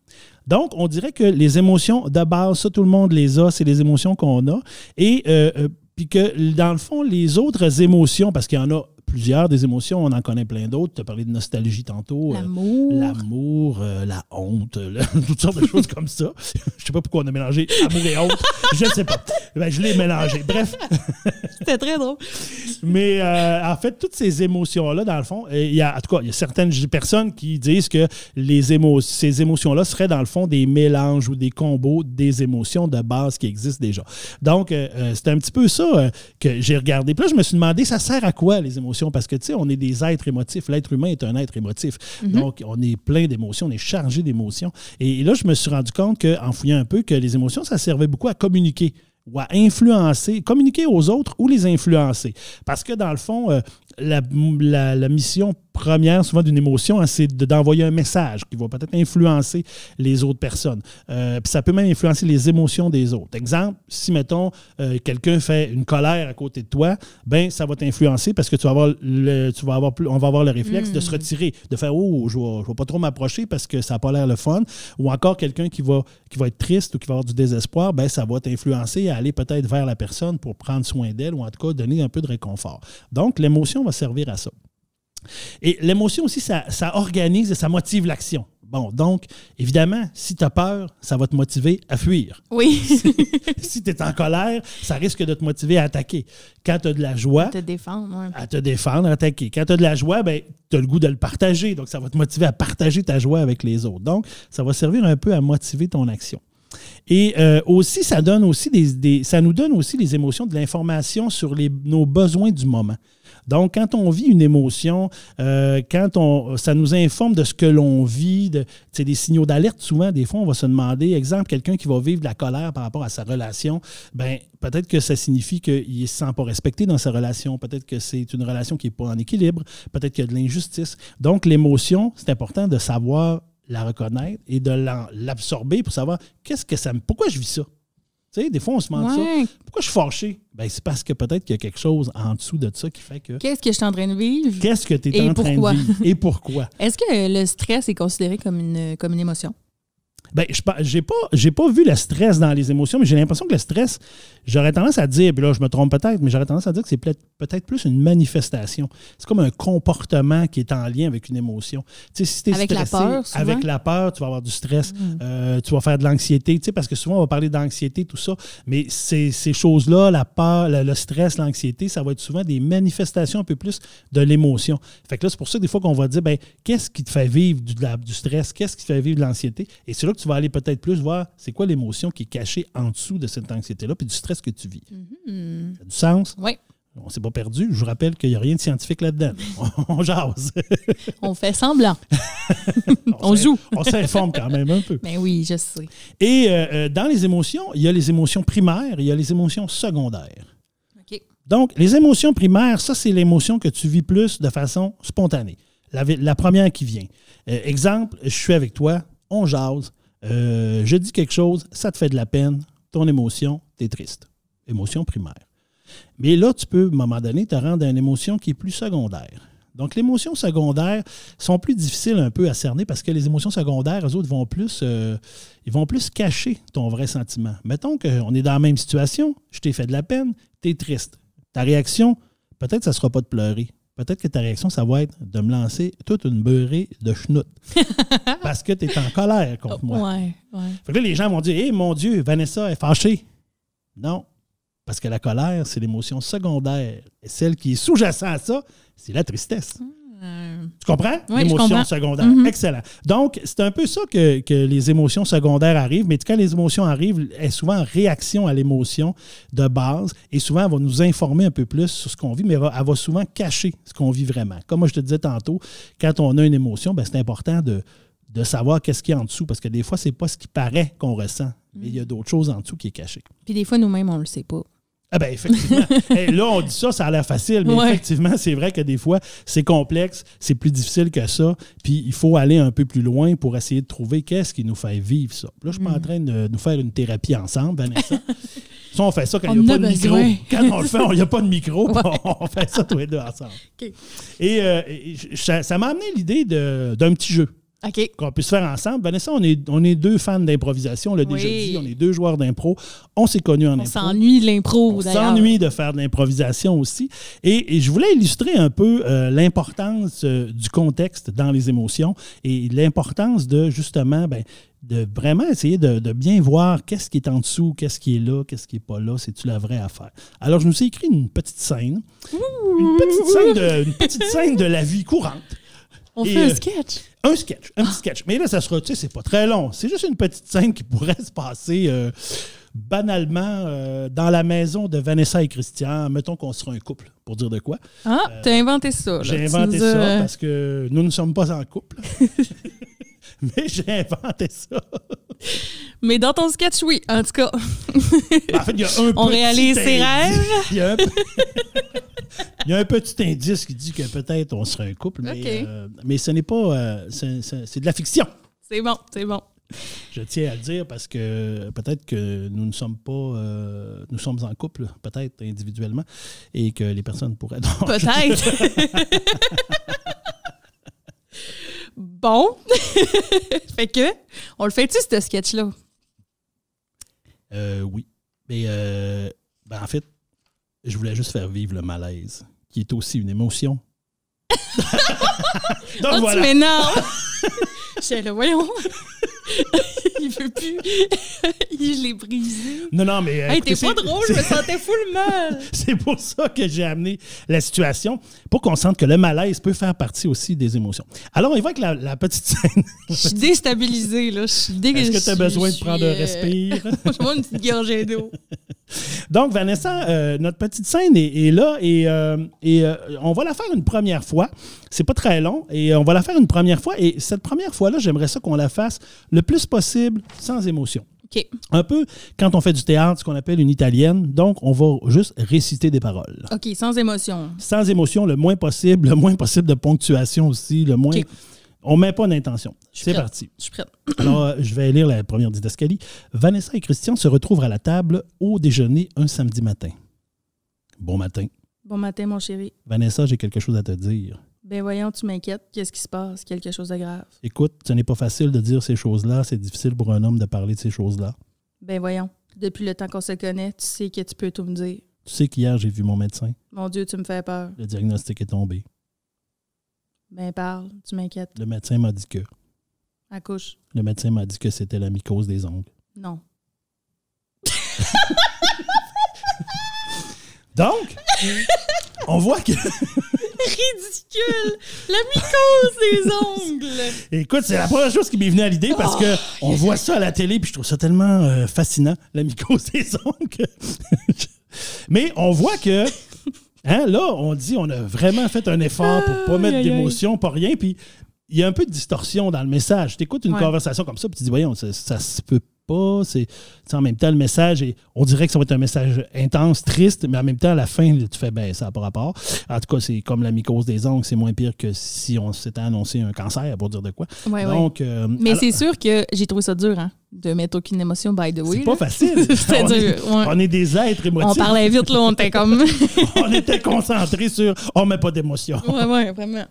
Donc, on dirait que les émotions de base, ça, tout le monde les a. C'est les émotions qu'on a. Et puis que, dans le fond, les autres émotions, parce qu'il y en a plusieurs des émotions, on en connaît plein d'autres. Tu as parlé de nostalgie tantôt. L'amour, la honte, toutes sortes de choses comme ça. Je ne sais pas pourquoi on a mélangé amour et honte. Je ne sais pas. Je l'ai mélangé. Bref. C'était très drôle. Mais en fait, toutes ces émotions-là, dans le fond, il y a certaines personnes qui disent que ces émotions-là seraient, dans le fond, des mélanges ou des combos des émotions de base qui existent déjà. Donc, c'est un petit peu ça que j'ai regardé. Puis là, je me suis demandé, ça sert à quoi, les émotions? émotions parce que, tu sais, on est des êtres émotifs. L'être humain est un être émotif. Donc, on est plein d'émotions, on est chargé d'émotions. Et là, je me suis rendu compte qu'en fouillant un peu, que les émotions, ça servait beaucoup à communiquer ou à influencer, communiquer aux autres ou les influencer. Parce que, dans le fond, la mission première, souvent, d'une émotion, hein, c'est d'envoyer un message qui va peut-être influencer les autres personnes. Puis ça peut même influencer les émotions des autres. Exemple, si, mettons, quelqu'un fait une colère à côté de toi, ben ça va t'influencer parce que on va avoir le réflexe de se retirer, de faire « Oh, je ne vais pas trop m'approcher parce que ça n'a pas l'air le fun ». Ou encore quelqu'un qui va être triste ou qui va avoir du désespoir, ben ça va t'influencer à aller peut-être vers la personne pour prendre soin d'elle ou en tout cas donner un peu de réconfort. Donc, l'émotion va servir à ça. Et l'émotion aussi, ça organise et ça motive l'action. Bon, donc, évidemment, si tu as peur, ça va te motiver à fuir. Oui. Si tu es en colère, ça risque de te motiver à attaquer. Quand tu as de la joie... À te défendre, oui. À te défendre, à attaquer. Quand tu as de la joie, ben, tu as le goût de le partager. Donc, ça va te motiver à partager ta joie avec les autres. Donc, ça va servir un peu à motiver ton action. Et aussi, ça nous donne aussi les émotions, de l'information sur nos besoins du moment. Donc, quand on vit une émotion, ça nous informe de ce que l'on vit, des signaux d'alerte. Souvent, des fois, on va se demander, exemple, quelqu'un qui va vivre de la colère par rapport à sa relation, ben peut-être que ça signifie qu'il ne se sent pas respecté dans sa relation. Peut-être que c'est une relation qui n'est pas en équilibre. Peut-être qu'il y a de l'injustice. Donc, l'émotion, c'est important de savoir la reconnaître et de l'absorber pour savoir pourquoi je vis ça. Tu sais, des fois, on se demande ça. Pourquoi je suis fâché? Ben, c'est parce que peut-être qu'il y a quelque chose en dessous de ça qui fait que... Qu'est-ce que je suis en train de vivre? Qu'est-ce que tu es en train de vivre? Et pourquoi? Est-ce que le stress est considéré comme une émotion? Bien, j'ai pas vu le stress dans les émotions, mais j'ai l'impression que le stress, j'aurais tendance à dire, puis là, je me trompe peut-être, mais j'aurais tendance à dire que c'est peut-être plus une manifestation. C'est comme un comportement qui est en lien avec une émotion. Tu sais, si tu es stressé, la peur, souvent. avec la peur, tu vas avoir du stress, tu vas faire de l'anxiété, tu sais, parce que souvent, on va parler d'anxiété, tout ça, mais ces choses-là, la peur, le stress, l'anxiété, ça va être souvent des manifestations un peu plus de l'émotion. Fait que là, c'est pour ça que des fois qu'on va dire, bien, qu'est-ce qui te fait vivre du stress? Qu'est-ce qui te fait vivre de l'anxiété? Et c'est là que tu vas aller peut-être plus voir c'est quoi l'émotion qui est cachée en dessous de cette anxiété-là puis du stress que tu vis. Ça a du sens? Oui. On ne s'est pas perdu. Je vous rappelle qu'il n'y a rien de scientifique là-dedans. On jase. On fait semblant. On joue. On s'informe quand même un peu. Ben oui, je sais. Et dans les émotions, il y a les émotions primaires et il y a les émotions secondaires. OK. Donc, les émotions primaires, ça, c'est l'émotion que tu vis plus de façon spontanée. La première qui vient. Exemple, je suis avec toi, on jase, je dis quelque chose, ça te fait de la peine, ton émotion, t'es triste. Émotion primaire. Mais là, tu peux, à un moment donné, te rendre à une émotion qui est plus secondaire. Donc, les émotions secondaires sont plus difficiles un peu à cerner parce que les émotions secondaires, eux autres, vont plus cacher ton vrai sentiment. Mettons qu'on est dans la même situation, je t'ai fait de la peine, t'es triste. Ta réaction, peut-être ça ne sera pas de pleurer. Peut-être que ta réaction, ça va être de me lancer toute une beurrée de chenoute. Parce que tu es en colère contre moi. Ouais. Fait que là, les gens vont dire « Hé, mon Dieu, Vanessa est fâchée. » Non. Parce que la colère, c'est l'émotion secondaire. Et celle qui est sous-jacente à ça, c'est la tristesse. Tu comprends? Oui, l'émotion secondaire. Excellent. Donc, c'est un peu ça que les émotions secondaires arrivent. Mais quand les émotions arrivent, elles sont souvent en réaction à l'émotion de base. Et souvent, elle va nous informer un peu plus sur ce qu'on vit, mais elle va souvent cacher ce qu'on vit vraiment. Comme moi, je te disais tantôt, quand on a une émotion, c'est important de savoir qu'est-ce qu'il y a en dessous. Parce que des fois, c'est pas ce qui paraît qu'on ressent. Mais il y a d'autres choses en dessous qui est caché. Puis des fois, nous-mêmes, on ne le sait pas. Ah ben effectivement. Là, on dit ça a l'air facile, mais effectivement, c'est vrai que des fois, c'est complexe, c'est plus difficile que ça, puis il faut aller un peu plus loin pour essayer de trouver qu'est-ce qui nous fait vivre ça. Là, je suis pas en train de nous faire une thérapie ensemble, Vanessa. Ça, on fait ça quand il n'y a pas de micro. Quand on le fait, il n'y a pas de micro, on fait ça tous les deux ensemble. Okay. Et ça m'a amené l'idée d'un petit jeu. Okay. Qu'on puisse faire ensemble. Vanessa, on est deux fans d'improvisation. On l'a déjà dit, on est deux joueurs d'impro. On s'est connus en impro. On s'ennuie de l'impro, d'ailleurs. On s'ennuie de faire de l'improvisation aussi. Et je voulais illustrer un peu l'importance du contexte dans les émotions et l'importance de, justement, de vraiment essayer de bien voir qu'est-ce qui est en dessous, qu'est-ce qui est là, qu'est-ce qui n'est pas là, c'est-tu la vraie affaire. Alors, je me suis écrit une petite scène. Une petite scène de la vie courante. On fait un sketch. Un petit sketch. Mais là, ça sera, tu sais, c'est pas très long. C'est juste une petite scène qui pourrait se passer banalement, dans la maison de Vanessa et Christian, mettons qu'on sera un couple, pour dire de quoi. Ah, t'as inventé ça. Là. J'ai inventé ça parce que nous ne sommes pas en couple. Mais j'ai inventé ça. Mais dans ton sketch, oui, en tout cas. En fait, il y a un On réalise ses rêves. Il y a un petit indice qui dit que peut-être on serait un couple, mais ce n'est pas... c'est de la fiction. C'est bon, c'est bon. Je tiens à le dire parce que peut-être que nous ne sommes pas... nous sommes en couple, peut-être individuellement, et que les personnes pourraient... Donc... Peut-être. Bon. Fait que, on le fait-tu, ce sketch-là? Oui. Mais en fait, je voulais juste faire vivre le malaise, qui est aussi une émotion. Donc voilà. Tu m'énerves. J'étais là, voyons. Il veut plus. Je l'ai brisé. Non, mais... Hey, t'es pas drôle, je me sentais full mal. C'est pour ça que j'ai amené la situation, pour qu'on sente que le malaise peut faire partie aussi des émotions. Alors, on y va avec la petite scène. Je suis déstabilisée, là. Est-ce que tu as besoin de prendre un respire? Je prends une petite gorgée d'eau. Donc, Vanessa, notre petite scène est là et on va la faire une première fois. C'est pas très long et on va la faire une première fois. Et cette première fois-là, j'aimerais ça qu'on la fasse le plus possible sans émotion. OK. Un peu, quand on fait du théâtre, ce qu'on appelle une italienne. Donc, on va juste réciter des paroles. OK, sans émotion. Sans émotion, le moins possible de ponctuation aussi, le moins... Okay. On ne met pas d'intention. C'est parti. Je suis prête. Alors, je vais lire la première didascalie. Vanessa et Christian se retrouvent à la table au déjeuner un samedi matin. Bon matin. Bon matin, mon chéri. Vanessa, j'ai quelque chose à te dire. Ben voyons, tu m'inquiètes. Qu'est-ce qui se passe? Quelque chose de grave? Écoute, ce n'est pas facile de dire ces choses-là. C'est difficile pour un homme de parler de ces choses-là. Ben voyons. Depuis le temps qu'on se connaît, tu sais que tu peux tout me dire. Tu sais qu'hier, j'ai vu mon médecin. Mon Dieu, tu me fais peur. Le diagnostic est tombé. Ben parle, tu m'inquiètes. Le médecin m'a dit que... Accouche. Le médecin m'a dit que c'était la mycose des ongles. Non. Donc, on voit que... Ridicule! La mycose des ongles! Écoute, c'est la première chose qui m'est venue à l'idée parce que on voit ça à la télé puis je trouve ça tellement fascinant, la mycose des ongles. Mais on voit que... Hein, là, on dit on a vraiment fait un effort pour pas mettre d'émotion, pas rien, puis il y a un peu de distorsion dans le message. Tu écoutes une conversation comme ça, puis tu dis, voyons, ça se peut pas. En même temps, le message, on dirait que ça va être un message intense, triste, mais en même temps, à la fin, tu fais, ben ça n'a pas rapport. En tout cas, c'est comme la mycose des ongles, c'est moins pire que si on s'était annoncé un cancer, pour dire de quoi. Ouais, donc, mais alors, c'est sûr que j'ai trouvé ça dur, hein, de mettre aucune émotion, by the way. C'est pas facile. C'était dur. On est des êtres émotifs. On parlait vite, là, on était comme... on était concentrés sur « on met pas d'émotion ». Oui, vraiment.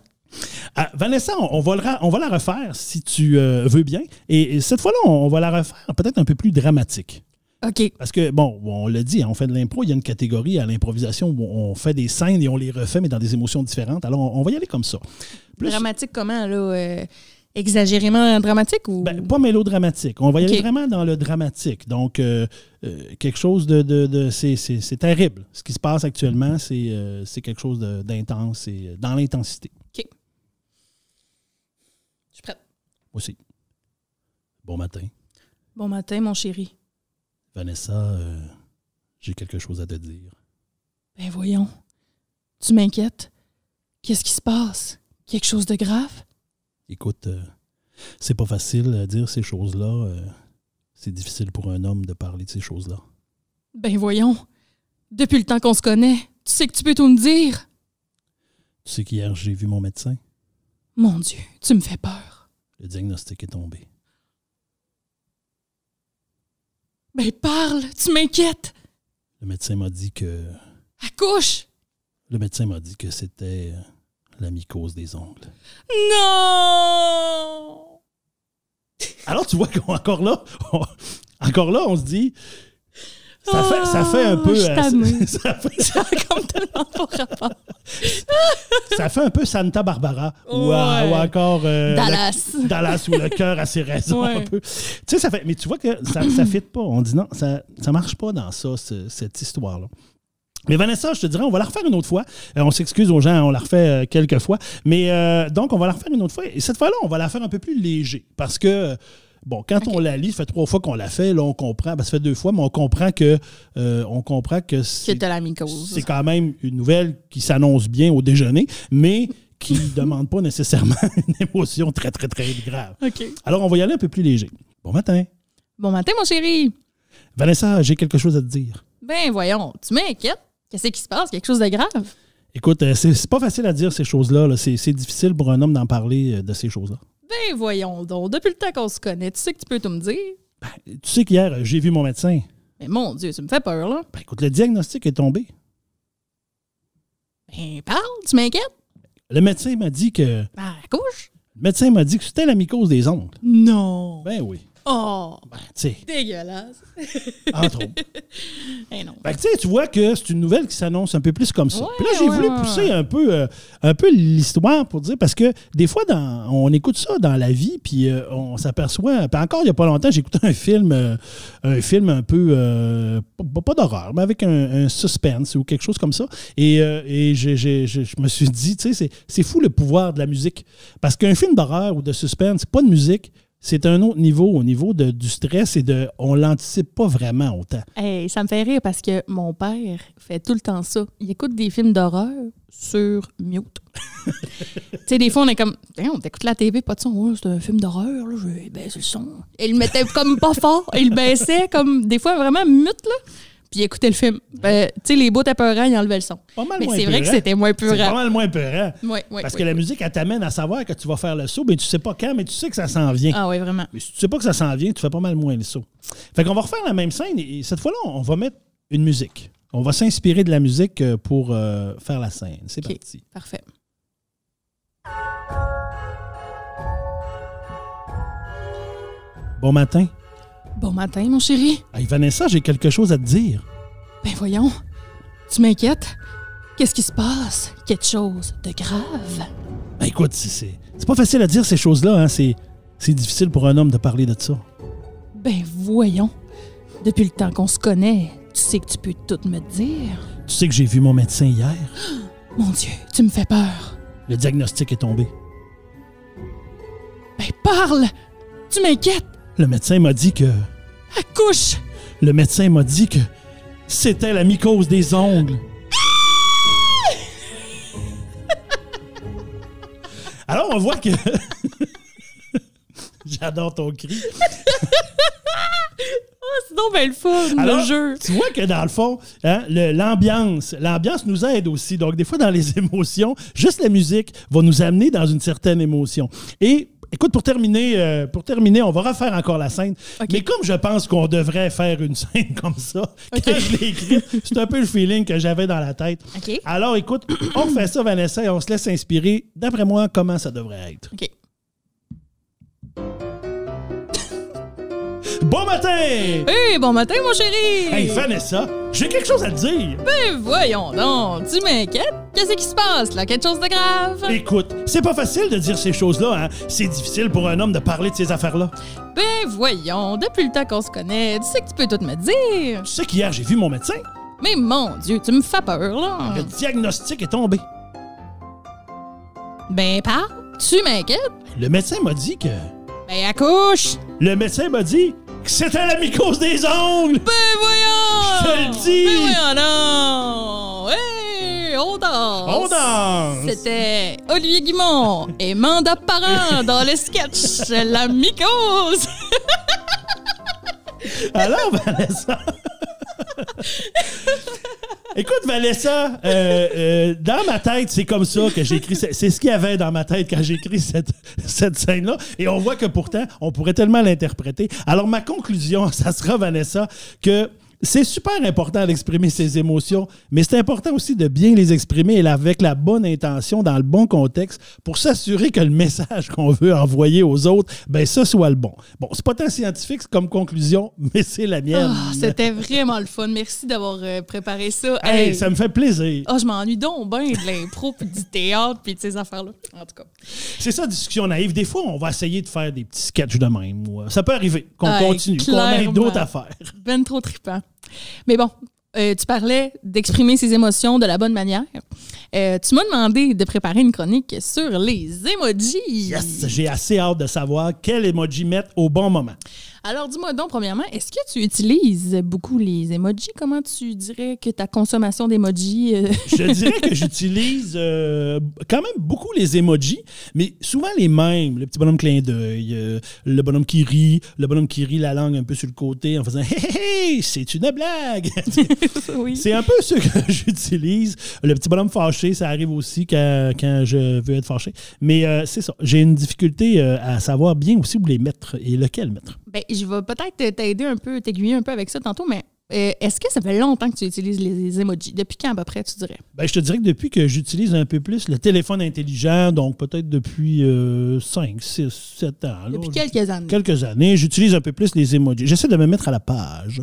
Vanessa, on va la refaire si tu veux bien. Et cette fois-là, on va la refaire peut-être un peu plus dramatique. OK. Parce que, bon, on l'a dit, on fait de l'impro, il y a une catégorie à l'improvisation où on fait des scènes et on les refait, mais dans des émotions différentes. Alors, on va y aller comme ça. Dramatique comment, là? Exagérément dramatique ou... Ben, pas mélodramatique. On va y aller vraiment dans le dramatique. Donc, quelque chose de c'est terrible. Ce qui se passe actuellement, c'est quelque chose d'intense. C'est dans l'intensité. OK. Je suis prête. Moi aussi. Bon matin. Bon matin, mon chéri. Vanessa, j'ai quelque chose à te dire. Ben voyons. Tu m'inquiètes? Qu'est-ce qui se passe? Quelque chose de grave? Écoute, c'est pas facile à dire ces choses-là. C'est difficile pour un homme de parler de ces choses-là. Ben voyons. Depuis le temps qu'on se connaît, tu sais que tu peux tout me dire. Tu sais qu'hier, j'ai vu mon médecin? Mon Dieu, tu me fais peur. Le diagnostic est tombé. Ben parle, tu m'inquiètes. Le médecin m'a dit que... Accouche! Le médecin m'a dit que c'était la mycose des ongles. Non! Alors, tu vois qu'encore là, on se dit... Ça fait un peu... ça fait comme tellement pas rapport. Ça fait un peu Santa Barbara ou encore Dallas où le cœur a ses raisons un peu. Tu sais, ça fait, mais tu vois que ça ne fit pas. On dit non, ça marche pas dans ça, cette histoire-là. Mais Vanessa, je te dirais, on va la refaire une autre fois. On s'excuse aux gens, on la refait quelques fois. Mais donc, on va la refaire une autre fois. Et cette fois-là, on va la faire un peu plus léger parce que Bon, quand on la lit, ça fait 3 fois qu'on la fait, là, on comprend, ça fait 2 fois, mais on comprend que c'est de la mycose. C'est quand même une nouvelle qui s'annonce bien au déjeuner, mais qui ne demande pas nécessairement une émotion très, très, très grave. OK. Alors, on va y aller un peu plus léger. Bon matin. Bon matin, mon chéri. Vanessa, j'ai quelque chose à te dire. Ben voyons, tu m'inquiètes. Qu'est-ce qui se passe? Quelque chose de grave? Écoute, c'est pas facile à dire ces choses-là. Là. C'est difficile pour un homme d'en parler de ces choses-là. Ben voyons donc, depuis le temps qu'on se connaît, tu sais que tu peux tout me dire. Ben, tu sais qu'hier, j'ai vu mon médecin. Mais mon Dieu, tu me fais peur, là. Ben, écoute, le diagnostic est tombé. Ben parle, tu m'inquiètes? Le médecin m'a dit que... Ben, couche. Le médecin m'a dit que c'était la mycose des ongles. Non. Ben oui. Oh, Ben, tu sais, dégueulasse. entre autres. Eh non. Fait que, tu sais, tu vois que c'est une nouvelle qui s'annonce un peu plus comme ça. Ouais, Puis là, j'ai voulu ouais. pousser un peu l'histoire pour dire, parce que des fois, on écoute ça dans la vie, puis on s'aperçoit. Puis encore, il n'y a pas longtemps, j'ai écouté un film un peu, pas d'horreur, mais avec un suspense ou quelque chose comme ça. Et je me suis dit, tu sais, c'est fou le pouvoir de la musique. Parce qu'un film d'horreur ou de suspense, pas de musique, c'est un autre niveau, au niveau du stress et on l'anticipe pas vraiment autant. Hey, ça me fait rire parce que mon père fait tout le temps ça. Il écoute des films d'horreur sur mute. Tu sais, des fois, on est comme, on t'écoute la TV, pas de son. Ouais, c'est un film d'horreur, là, je vais baisser le son. Et il le mettait comme pas fort. Il le baissait comme, des fois, vraiment mute, là. Puis il écoutait le film. Ben, tu sais, les bouts apeurants, il enlevait le son. Pas mal mais moins c'est vrai que épeurant. c'était moins C'est peurant. pas mal moins peurant. Parce que la musique, elle t'amène à savoir que tu vas faire le saut, mais tu sais pas quand, mais tu sais que ça s'en vient. Ah oui, vraiment. Mais si tu sais pas que ça s'en vient, tu fais pas mal moins le saut. Fait qu'on va refaire la même scène et cette fois-là, on va mettre une musique. On va s'inspirer de la musique pour faire la scène. C'est OK, parti. parfait. Bon matin. Bon matin, mon chéri. Hey, Vanessa, j'ai quelque chose à te dire. Ben voyons, tu m'inquiètes? Qu'est-ce qui se passe? Quelque chose de grave? Ben écoute, c'est pas facile à dire ces choses-là. Hein. C'est difficile pour un homme de parler de ça. Ben voyons, depuis le temps qu'on se connaît, tu sais que tu peux tout me dire. Tu sais que j'ai vu mon médecin hier. Mon Dieu, tu me fais peur. Le diagnostic est tombé. Ben parle! Tu m'inquiètes? Le médecin m'a dit que... Accouche! Le médecin m'a dit que c'était la mycose des ongles. Alors, on voit que... J'adore ton cri. C'est donc bien le fun, Alors, le jeu. tu vois que dans le fond, hein, l'ambiance nous aide aussi. Donc, des fois, dans les émotions, juste la musique va nous amener dans une certaine émotion. Et écoute, pour terminer, on va refaire encore la scène. Okay. Mais comme je pense qu'on devrait faire une scène comme ça, quand je l'ai écrite, c'est un peu le feeling que j'avais dans la tête. OK. Alors, écoute, on fait ça, Vanessa, et on se laisse inspirer, d'après moi, comment ça devrait être. OK. Bon matin! Hey, bon matin, mon chéri! Hey, Vanessa, j'ai quelque chose à te dire. Ben voyons donc, tu m'inquiètes? Qu'est-ce qui se passe, là? Quelque chose de grave? Écoute, c'est pas facile de dire ces choses-là, hein? C'est difficile pour un homme de parler de ces affaires-là. Ben voyons, depuis le temps qu'on se connaît, tu sais que tu peux tout me dire. Tu sais qu'hier, j'ai vu mon médecin. Mais mon Dieu, tu me fais peur, là. Le diagnostic est tombé. Ben parle, tu m'inquiètes? Le médecin m'a dit que... Ben accouche! Le médecin m'a dit que c'était la mycose des ongles. Ben voyons! Je te le dis! Ben voyons non! Hey, on danse! On danse! C'était Olivier Guimond et Manda Parent dans le sketch La mycose! Alors, Vanessa... Écoute, Vanessa, dans ma tête, c'est comme ça que j'ai écrit. C'est ce qu'il y avait dans ma tête quand j'ai écrit cette scène-là. Et on voit que pourtant, on pourrait tellement l'interpréter. Alors, ma conclusion, ça sera, Vanessa, que c'est super important d'exprimer ses émotions, mais c'est important aussi de bien les exprimer et avec la bonne intention, dans le bon contexte, pour s'assurer que le message qu'on veut envoyer aux autres, ben ça soit le bon. Bon, c'est pas tant scientifique comme conclusion, mais c'est la mienne. Oh, c'était vraiment le fun. Merci d'avoir préparé ça. Hey, ça me fait plaisir. Oh, je m'ennuie donc bien de l'impro, puis du théâtre, puis de ces affaires-là. En tout cas. C'est ça, discussion naïve. Des fois, on va essayer de faire des petits sketchs de même. Ça peut arriver qu'on continue, qu'on ait d'autres affaires. Ben trop trippant. Mais bon, tu parlais d'exprimer ses émotions de la bonne manière. Tu m'as demandé de préparer une chronique sur les emojis. Yes! J'ai assez hâte de savoir quel emoji mettre au bon moment. Alors, dis-moi donc, premièrement, est-ce que tu utilises beaucoup les emojis? Comment tu dirais que ta consommation d'emojis... Je dirais que j'utilise quand même beaucoup les emojis, mais souvent les mêmes. Le petit bonhomme clin d'œil, le bonhomme qui rit la langue un peu sur le côté en faisant « Hey, hey, c'est une blague! » Oui. C'est un peu ce que j'utilise. Le petit bonhomme fâché, ça arrive aussi quand je veux être fâché. Mais c'est ça. J'ai une difficulté à savoir bien aussi où les mettre et lequel mettre. Ben, je vais peut-être t'aider un peu, t'aiguiller un peu avec ça tantôt, mais est-ce que ça fait longtemps que tu utilises les emojis? Depuis quand à peu près, tu dirais? Ben, je te dirais que depuis que j'utilise un peu plus le téléphone intelligent, donc peut-être depuis 5, 6, 7 ans. Là, depuis quelques années. Quelques années, j'utilise un peu plus les emojis. J'essaie de me mettre à la page.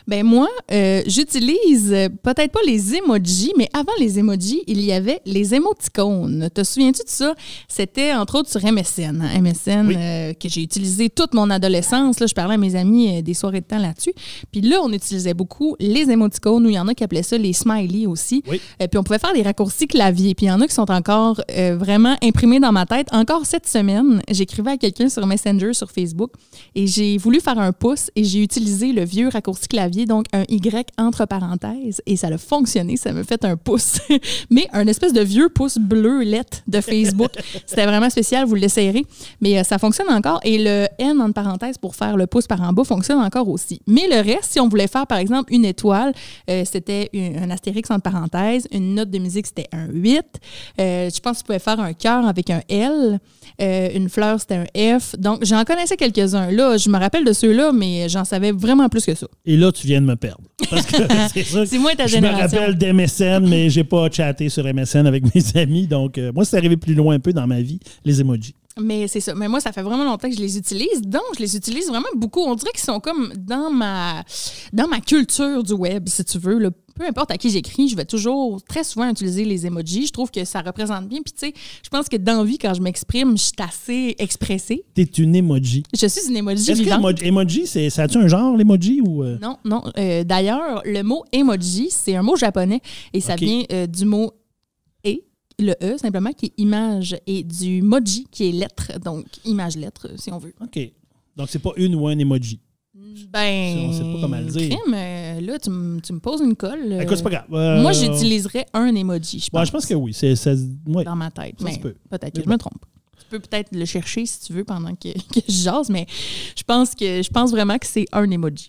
Ben moi, j'utilise peut-être pas les emojis, mais avant les emojis, il y avait les émoticônes. Te souviens-tu de ça? C'était entre autres sur MSN. Hein? MSN oui. Que j'ai utilisé toute mon adolescence. Là, je parlais à mes amis des soirées de temps là-dessus. Puis là, on utilisait beaucoup les émoticônes, ou il y en a qui appelaient ça les smileys aussi. Oui. Puis on pouvait faire des raccourcis clavier. Puis il y en a qui sont encore vraiment imprimés dans ma tête. Encore cette semaine, j'écrivais à quelqu'un sur Messenger, sur Facebook, et j'ai voulu faire un pouce et j'ai utilisé le vieux raccourci clavier, donc un Y entre parenthèses, et ça a fonctionné, ça me fait un pouce. Mais un espèce de vieux pouce bleu lettre de Facebook. C'était vraiment spécial, vous l'essayerez. Mais ça fonctionne encore, et le N entre parenthèses pour faire le pouce par en bas fonctionne encore aussi. Mais le reste, si on voulait faire par exemple une étoile, c'était un astérix entre parenthèses, une note de musique, c'était un 8. Je pense que tu pouvais faire un cœur avec un L. Une fleur, c'était un F. Donc, j'en connaissais quelques-uns. Là, je me rappelle de ceux-là, mais j'en savais vraiment plus que ça. Et là, tu viens de me perdre. Parce que c'est ça. C'est moi ta génération. Je me rappelle d'MSN, mais j'ai pas chatté sur MSN avec mes amis. Donc, moi, c'est arrivé plus loin un peu dans ma vie, les emojis. Mais c'est ça. Mais moi, ça fait vraiment longtemps que je les utilise. Donc, je les utilise vraiment beaucoup. On dirait qu'ils sont comme dans ma culture du web, si tu veux. Là. Peu importe à qui j'écris, je vais toujours très souvent utiliser les emojis. Je trouve que ça représente bien. Puis, tu sais, je pense que dans la vie, quand je m'exprime, je suis assez expressée. T'es une emoji. Je suis une emoji. Est-ce vivante. que emoji, ça a-tu un genre, l'emoji? Ou Non. D'ailleurs, le mot emoji, c'est un mot japonais et ça vient du mot le E, simplement, qui est image, et du moji, qui est lettre. Donc, image-lettre, si on veut. OK. Donc, c'est pas une ou un emoji. Ben, on sait pas comment le dire. Là, tu me poses une colle. Écoute, c'est pas grave. Moi, j'utiliserais un emoji, je pense. Ouais, je pense que oui. Ouais. Dans ma tête. Mais peut-être que je je me trompe. Tu peux peut-être le chercher si tu veux pendant que je jase, mais je pense vraiment que c'est un emoji.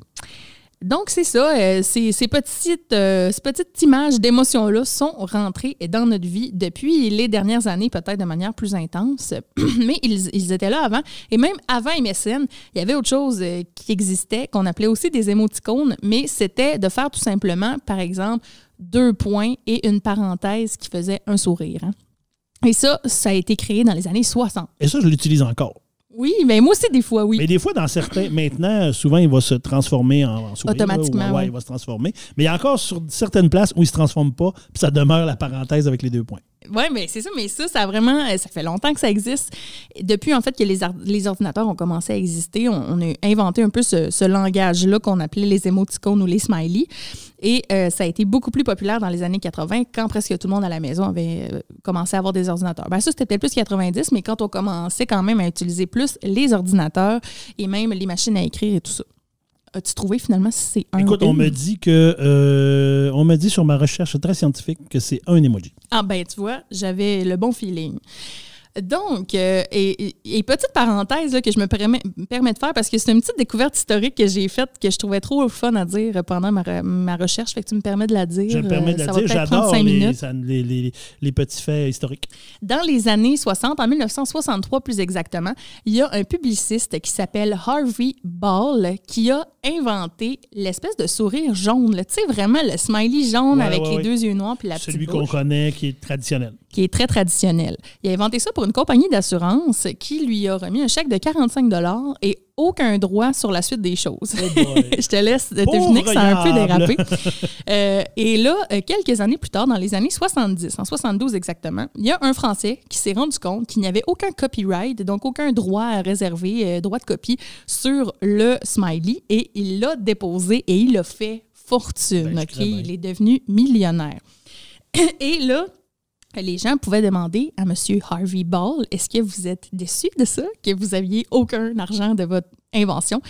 Donc, c'est ça. Ces petites images d'émotions-là sont rentrées dans notre vie depuis les dernières années, peut-être de manière plus intense. Mais ils étaient là avant. Et même avant MSN, il y avait autre chose qui existait, qu'on appelait aussi des émoticônes, mais c'était de faire tout simplement, par exemple, 2 points et une parenthèse qui faisait un sourire. Hein. Et ça a été créé dans les années 60. Et ça, je l'utilise encore. Oui, mais moi aussi, des fois, oui. Mais des fois, dans certains... Maintenant, souvent, il va se transformer en sourire. Automatiquement, oui. Il va se transformer. Mais il y a encore sur certaines places où il ne se transforme pas, puis ça demeure la parenthèse avec les 2 points. Oui, mais c'est ça. Mais ça fait longtemps que ça existe. Depuis, en fait, que les ordinateurs ont commencé à exister, on a inventé un peu ce langage-là qu'on appelait les émoticônes ou les smileys. Et ça a été beaucoup plus populaire dans les années 80, quand presque tout le monde à la maison avait commencé à avoir des ordinateurs. Bien, ça, c'était peut-être plus 90, mais quand on commençait quand même à utiliser plus les ordinateurs et même les machines à écrire et tout ça. As-tu trouvé finalement si c'est un? Écoute, on me dit sur ma recherche très scientifique que c'est un emoji. Ah ben tu vois, j'avais le bon feeling. Donc, et petite parenthèse là, que je me permets de faire, parce que c'est une petite découverte historique que j'ai faite que je trouvais trop fun à dire pendant ma recherche, fait que tu me permets de la dire. Je me permets de la dire, j'adore les petits faits historiques. Dans les années 60, en 1963 plus exactement, il y a un publiciste qui s'appelle Harvey Ball qui a inventé l'espèce de sourire jaune. Tu sais, vraiment le smiley jaune avec les 2 yeux noirs puis la petite bouche. Celui qu'on connaît, qui est traditionnel. Qui est très traditionnel. Il a inventé ça pour une compagnie d'assurance qui lui a remis un chèque de 45 $ et aucun droit sur la suite des choses. Oh je te laisse deviner que ça a un peu dérapé. Et là, quelques années plus tard, dans les années 70, en 72 exactement, il y a un Français qui s'est rendu compte qu'il n'y avait aucun copyright, donc aucun droit à réserver, droit de copie sur le smiley, et il l'a déposé et il l'a fait fortune. Ben, OK? Il est devenu millionnaire. Et là, les gens pouvaient demander à M. Harvey Ball, est-ce que vous êtes déçu de ça, que vous n'aviez aucun argent de votre invention?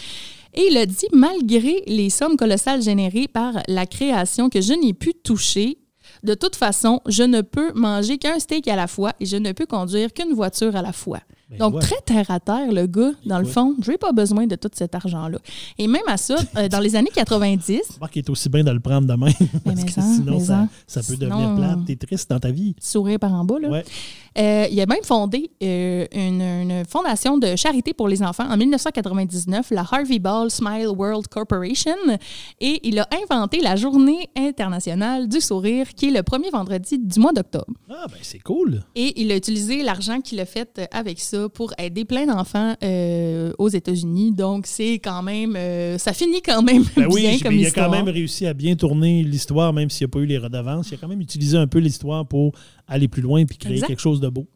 Et il a dit, malgré les sommes colossales générées par la création que je n'ai pu toucher, de toute façon, je ne peux manger qu'un steak à la fois et je ne peux conduire qu'une voiture à la fois. Donc, très terre à terre, le gars, dans le fond, je n'ai pas besoin de tout cet argent-là. Et même à ça, dans les années 90... Je crois qu'il est aussi bien de le prendre de même, parce que sinon, ça peut devenir plate. T'es triste dans ta vie. Sourire par en bas, là. Ouais. Il a même fondé une fondation de charité pour les enfants en 1999, la Harvey Ball Smile World Corporation, et il a inventé la Journée internationale du sourire, qui est le premier vendredi du mois d'octobre. Ah, ben c'est cool! Et il a utilisé l'argent qu'il a fait avec ça pour aider plein d'enfants aux États-Unis. Donc, c'est quand même... ça finit quand même bien comme histoire. Il a quand même réussi à bien tourner l'histoire, même s'il n'y a pas eu les redevances. Il a quand même utilisé un peu l'histoire pour aller plus loin et créer quelque chose de beau.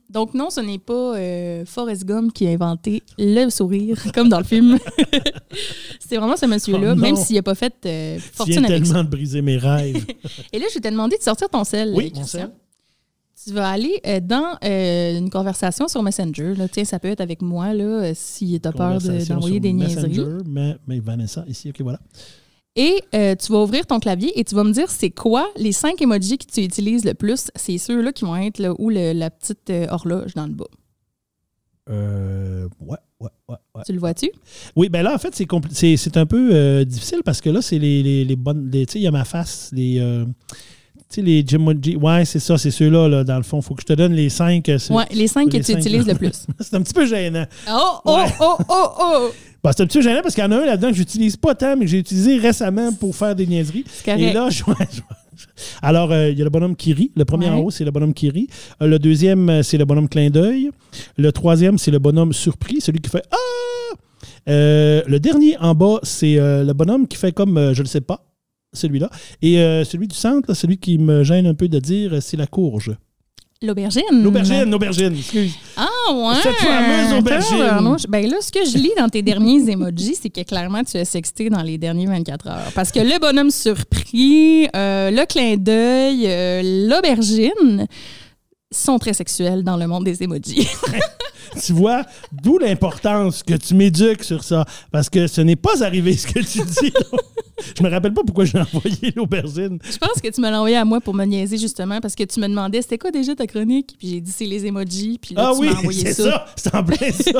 Donc non, ce n'est pas Forrest Gump qui a inventé le sourire, comme dans le film. C'est vraiment ce monsieur-là, même s'il n'a pas fait fortune avec ça. Tu viens tellement de briser mes rêves. Et là, je vais te demander de sortir ton sel. Oui, mon sel. Tu vas aller dans une conversation sur Messenger. Là. Tiens, ça peut être avec moi, là, si tu as peur d'envoyer des niaiseries. Mais Vanessa, ici, OK, voilà. Et tu vas ouvrir ton clavier et tu vas me dire c'est quoi les 5 emojis que tu utilises le plus. C'est ceux-là qui vont être là où la petite horloge dans le bas. Ouais. Tu le vois-tu? Oui, ben là, en fait, c'est un peu difficile parce que là, c'est les bonnes... Tu sais, il y a ma face, tu sais, les Gmojis. Ouais, c'est ça, c'est ceux-là, là, dans le fond. Il faut que je te donne les 5. Ouais, les 5 que tu utilises le plus. C'est un petit peu gênant. Oh! Ben, c'est un petit peu gênant parce qu'il y en a un là-dedans que j'utilise pas tant, mais que j'ai utilisé récemment pour faire des niaiseries. Et là, alors, il y a le bonhomme qui rit. Le premier en haut, c'est le bonhomme qui rit. Le deuxième, c'est le bonhomme clin d'œil. Le troisième, c'est le bonhomme surpris, celui qui fait « Ah! » Le dernier en bas, c'est le bonhomme qui fait comme « Je le sais pas ». Celui-là. Et celui du centre, là, celui qui me gêne un peu de dire, c'est la courge. L'aubergine, excuse. Ah, ouais. Cette fameuse aubergine. Ben là, ce que je lis dans tes derniers emojis, c'est que clairement, tu as sexté dans les derniers 24 heures. Parce que le bonhomme surpris, le clin d'œil, l'aubergine sont très sexuels dans le monde des emojis. Tu vois, d'où l'importance que tu m'éduques sur ça. Parce que ce n'est pas arrivé ce que tu dis. Je me rappelle pas pourquoi j'ai envoyé l'aubergine. Je pense que tu me l'as envoyé à moi pour me niaiser, justement, parce que tu me demandais c'était quoi déjà ta chronique? Puis j'ai dit c'est les emojis. Puis là, tu m'as envoyé ça. Ah oui, c'est en plein ça.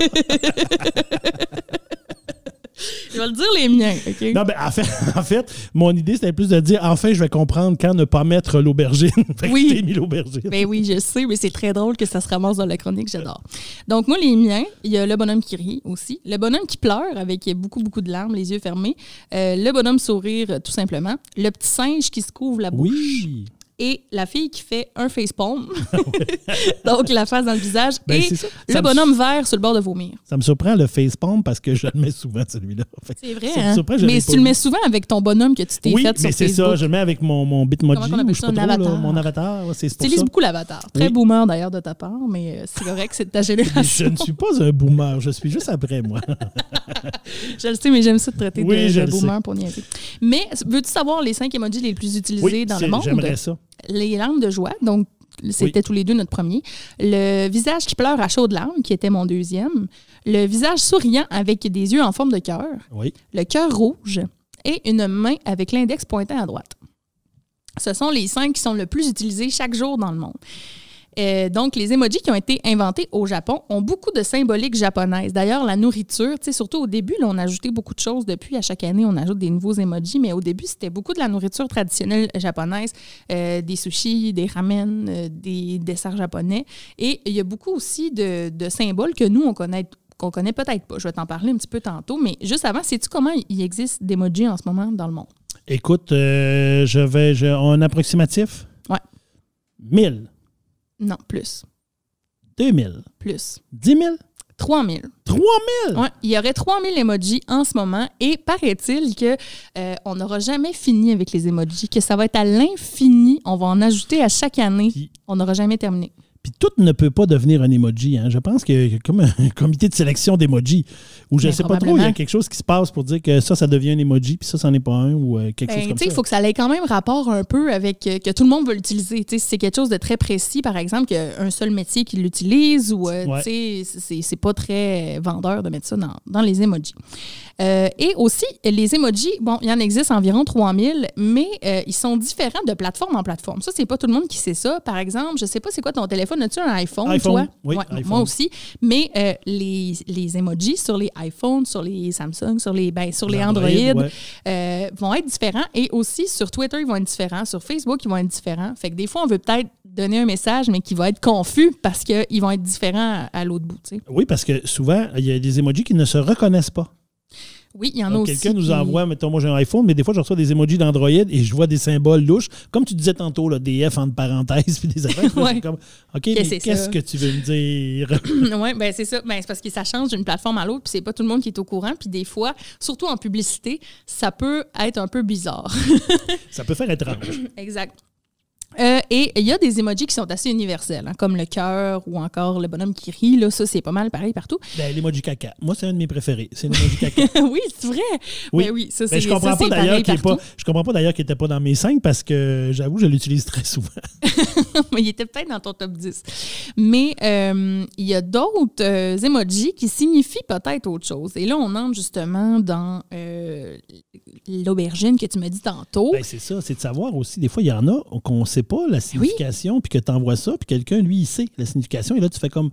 Je vais le dire les miens, OK? Non, ben, en fait, mon idée, c'était plus de dire enfin, je vais comprendre quand ne pas mettre l'aubergine. Fait que je t'ai mis l'aubergine. Ben oui, je sais, mais c'est très drôle que ça se ramasse dans la chronique, j'adore. Donc, moi, les miens, il y a le bonhomme qui rit aussi, le bonhomme qui pleure avec beaucoup, beaucoup de larmes, les yeux fermés, le bonhomme sourire, tout simplement, le petit singe qui se couvre la bouche. Oui. Et la fille qui fait un facepalm, donc la face dans le visage, et ça. le bonhomme vert sur le bord de vomir. Ça me surprend le facepalm parce que je le mets souvent, celui-là. C'est vrai, hein? Mais tu le mets souvent avec ton bonhomme que tu t'es fait sur Facebook. Oui, mais c'est ça, je le mets avec mon Bitmoji. Comment on appelle ça, un avatar? Mon avatar, c'est pour ça. Tu utilises beaucoup l'avatar. Très boomer d'ailleurs de ta part, mais c'est correct, c'est de ta génération. Je ne suis pas un boomer, je suis juste après, moi. Je le sais, mais j'aime ça de traiter de boomer pour niaiser. Mais veux-tu savoir les 5 emojis les plus utilisés dans le monde? J'aimerais ça. Les larmes de joie, donc c'était tous les deux notre premier. Le visage qui pleure à chaudes larmes, qui était mon deuxième. Le visage souriant avec des yeux en forme de cœur. Oui. Le cœur rouge. Et une main avec l'index pointant à droite. Ce sont les 5 qui sont le plus utilisés chaque jour dans le monde. Donc, les emojis qui ont été inventés au Japon ont beaucoup de symboliques japonaises. D'ailleurs, la nourriture, surtout au début, là, on a ajouté beaucoup de choses depuis. À chaque année, on ajoute des nouveaux emojis, mais au début, c'était beaucoup de la nourriture traditionnelle japonaise, des sushis, des ramen, des desserts japonais. Et il y a beaucoup aussi de symboles que nous, qu'on connaît peut-être pas. Je vais t'en parler un petit peu tantôt, mais juste avant, sais-tu comment il existe d'emojis en ce moment dans le monde? Écoute, un approximatif? Ouais. 1000. Non, plus. 2000. Plus. 10 000. 3000. 3000? Oui, il y aurait 3000 emojis en ce moment et paraît-il qu'on n'aura jamais fini avec les emojis, que ça va être à l'infini. On va en ajouter à chaque année. On n'aura jamais terminé. Puis tout ne peut pas devenir un emoji. Hein. Je pense qu'il y a comme un comité de sélection d'emojis où je ne sais pas trop, il y a quelque chose qui se passe pour dire que ça devient un emoji, puis ça n'en est pas un ou quelque chose comme ça. Il faut que ça ait quand même rapport un peu avec que tout le monde veut l'utiliser. Si c'est quelque chose de très précis, par exemple, qu'il y a un seul métier qui l'utilise ou c'est pas très vendeur de mettre ça dans les emojis. Et aussi, les emojis, bon, il y en existe environ 3000, mais ils sont différents de plateforme en plateforme. Ça, c'est pas tout le monde qui sait ça. Par exemple, je sais pas c'est quoi ton téléphone. As-tu un iPhone, toi? Oui, ouais, iPhone. Moi aussi. Mais les emojis sur les iPhones, sur les Samsung, sur les Android vont être différents. Et aussi, sur Twitter, ils vont être différents. Sur Facebook, ils vont être différents. Fait que des fois, on veut peut-être donner un message, mais qui va être confus parce qu'ils vont être différents à l'autre bout. T'sais. Oui, parce que souvent, il y a des emojis qui ne se reconnaissent pas. Oui, il y en a aussi. Quelqu'un nous envoie, mettons, moi j'ai un iPhone, mais des fois je reçois des emojis d'Android et je vois des symboles louches. Comme tu disais tantôt, là, des F entre parenthèses puis des affaires. Ouais. Comme, OK, mais qu'est-ce que tu veux me dire? Oui, bien c'est ça. Ben, c'est parce que ça change d'une plateforme à l'autre puis c'est pas tout le monde qui est au courant. Puis des fois, surtout en publicité, ça peut être un peu bizarre. Ça peut faire étrange. Exact. Et il y a des emojis qui sont assez universels, hein, comme le cœur ou encore le bonhomme qui rit. Là, ça, c'est pas mal pareil partout. Ben, l'emoji caca. Moi, c'est un de mes préférés. C'est l'emoji caca. Oui, c'est vrai. Oui, ben, oui ça, c'est, ben, je comprends pas d'ailleurs je comprends pas d'ailleurs qu'il n'était pas dans mes 5 parce que j'avoue, je l'utilise très souvent. Il était peut-être dans ton top 10. Mais il y a d'autres emojis qui signifient peut-être autre chose. Et là, on entre justement dans l'aubergine que tu m'as dit tantôt. Ben, c'est ça, c'est de savoir aussi. Des fois, il y en a qu'on ne sait pas la signification, puis que tu envoies ça, puis quelqu'un, lui, il sait la signification. Et là, tu fais comme...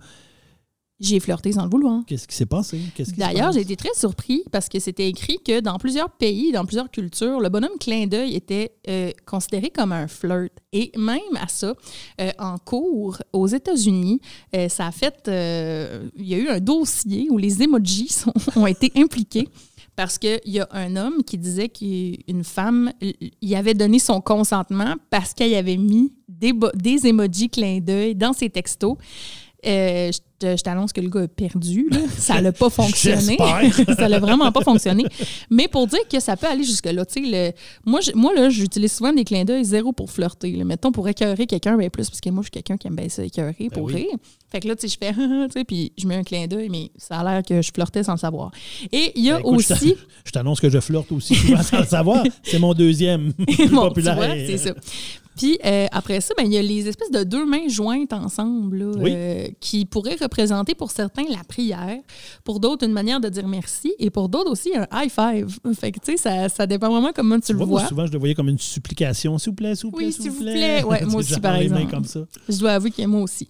J'ai flirté sans le vouloir. Qu'est-ce qui s'est passé? D'ailleurs, j'ai été très surpris parce que c'était écrit que dans plusieurs pays, dans plusieurs cultures, le bonhomme clin d'œil était considéré comme un flirt. Et même à ça, en cours aux États-Unis, ça a fait... il y a eu un dossier où les emojis ont été impliqués. Parce qu'il y a un homme qui disait qu'une femme, il avait donné son consentement parce qu'elle avait mis des emojis clin d'œil dans ses textos. Je t'annonce que le gars a perdu. Là. Ça n'a pas fonctionné. Ça n'a vraiment pas fonctionné. Mais pour dire que ça peut aller jusque-là. Moi, là, j'utilise souvent des clins d'œil zéro pour flirter. Là. Mettons, pour écœurer quelqu'un, bien plus, parce que moi, je suis quelqu'un qui aime bien ça écœurer pour rire. Fait que là, je fais puis je mets un clin d'œil, mais ça a l'air que je flirtais sans le savoir. Et il y a aussi... Je t'annonce que je flirte aussi souvent sans le savoir. C'est mon deuxième plus populaire. Tu vois, c'est ça. Puis après ça, il y a les espèces de deux mains jointes ensemble là, qui pourraient représenter pour certains la prière, pour d'autres une manière de dire merci et pour d'autres aussi un high five. Fait que tu sais, ça dépend vraiment comment tu le vois. Souvent, je le voyais comme une supplication. S'il vous plaît, s'il vous plaît, s'il vous plaît. Ouais, moi aussi, par exemple. Les mains comme ça. Je dois avouer que moi aussi.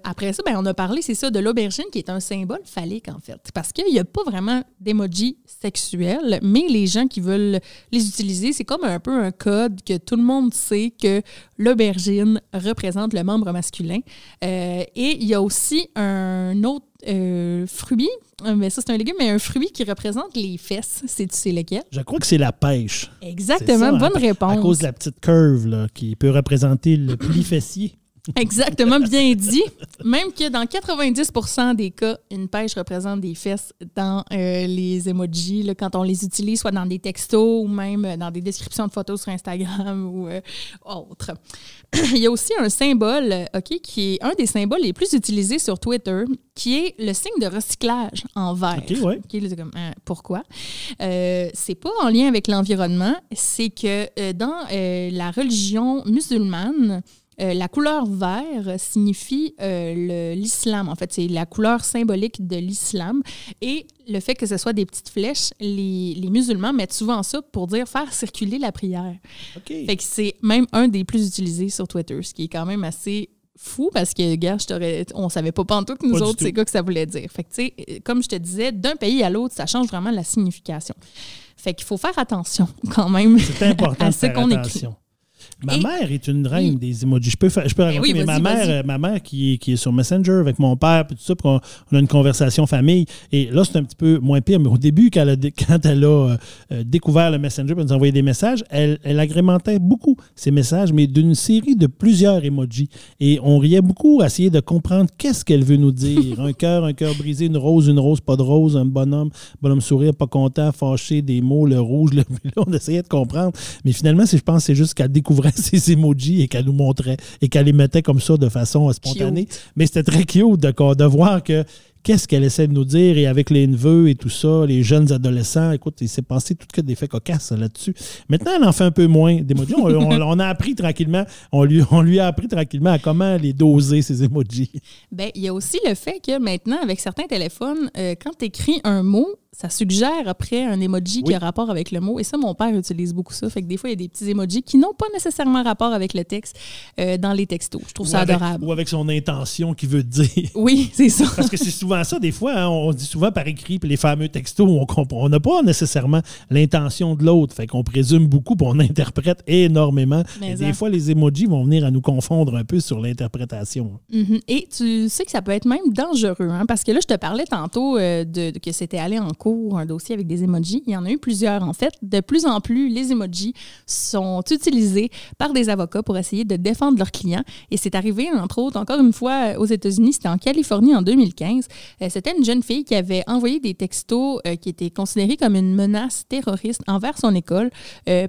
Après ça, on a parlé, c'est ça, de l'aubergine qui est un symbole phallique, en fait. Parce qu'il n'y a pas vraiment d'emoji sexuel, mais les gens qui veulent les utiliser, c'est comme un peu un code que tout le monde sait que l'aubergine représente le membre masculin. Et il y a aussi un autre fruit, mais ça c'est un légume, mais un fruit qui représente les fesses. Tu sais lequel? Je crois que c'est la pêche. Exactement, bonne réponse. À cause de la petite curve là, qui peut représenter le pli fessier. Exactement, bien dit. Même que dans 90% des cas, une pêche représente des fesses dans les emojis, là, quand on les utilise, soit dans des textos ou même dans des descriptions de photos sur Instagram ou autre. Il y a aussi un symbole, qui est un des symboles les plus utilisés sur Twitter, qui est le signe de recyclage en vert. C'est comme, pourquoi? C'est pas en lien avec l'environnement, c'est que dans la religion musulmane, la couleur vert signifie l'islam. En fait, c'est la couleur symbolique de l'islam. Et le fait que ce soit des petites flèches, les musulmans mettent souvent ça pour dire faire circuler la prière. Fait que c'est même un des plus utilisés sur Twitter, ce qui est quand même assez fou parce que, gars, on savait pas pantoute, nous autres, c'est quoi que ça voulait dire. Fait que, tu sais, comme je te disais, d'un pays à l'autre, ça change vraiment la signification. Fait qu'il faut faire attention quand même. C'est important à ce qu'on écrit. Ma mère est une reine des emojis. Je peux raconter, mais ma mère qui est sur Messenger avec mon père, puis tout ça, puis on a une conversation famille. Et là, c'est un petit peu moins pire, mais au début, quand elle a découvert le Messenger pour nous envoyer des messages, elle agrémentait beaucoup ces messages, mais d'une série de plusieurs emojis. Et on riait beaucoup à essayer de comprendre qu'est-ce qu'elle veut nous dire. Un cœur brisé, une rose, pas de rose, un bonhomme sourire, pas content, fâché, des mots, le rouge, là, on essayait de comprendre. Mais finalement, je pense que c'est juste qu'elle découvre découvrait ces emojis et qu'elle nous montrait et qu'elle les mettait comme ça de façon spontanée. Cute. Mais c'était très cute de voir que qu'est-ce qu'elle essaie de nous dire et avec les neveux et tout ça, les jeunes adolescents, écoute, il s'est passé tout que des faits cocasses là-dessus. Maintenant, elle en fait un peu moins d'emojis. On a appris tranquillement, on lui a appris tranquillement à comment les doser, ces emojis. Bien, il y a aussi le fait que maintenant, avec certains téléphones, quand tu écris un mot, ça suggère après un emoji qui a rapport avec le mot. Et ça, mon père utilise beaucoup ça. Fait que des fois, il y a des petits emojis qui n'ont pas nécessairement rapport avec le texte dans les textos. Je trouve ça adorable. Ou avec son intention qu'il veut dire. Oui, c'est ça. Parce que c'est souvent ça, des fois, hein, on dit souvent par écrit, puis les fameux textos, on n'a pas nécessairement l'intention de l'autre. Fait qu'on présume beaucoup, puis on interprète énormément. Et des fois, les emojis vont venir à nous confondre un peu sur l'interprétation. Mm-hmm. Et tu sais que ça peut être même dangereux, hein, parce que là, je te parlais tantôt que c'était allé en cours, un dossier avec des emojis. Il y en a eu plusieurs, en fait. De plus en plus, les emojis sont utilisés par des avocats pour essayer de défendre leurs clients. Et c'est arrivé, entre autres, encore une fois, aux États-Unis, c'était en Californie en 2015. C'était une jeune fille qui avait envoyé des textos qui étaient considérés comme une menace terroriste envers son école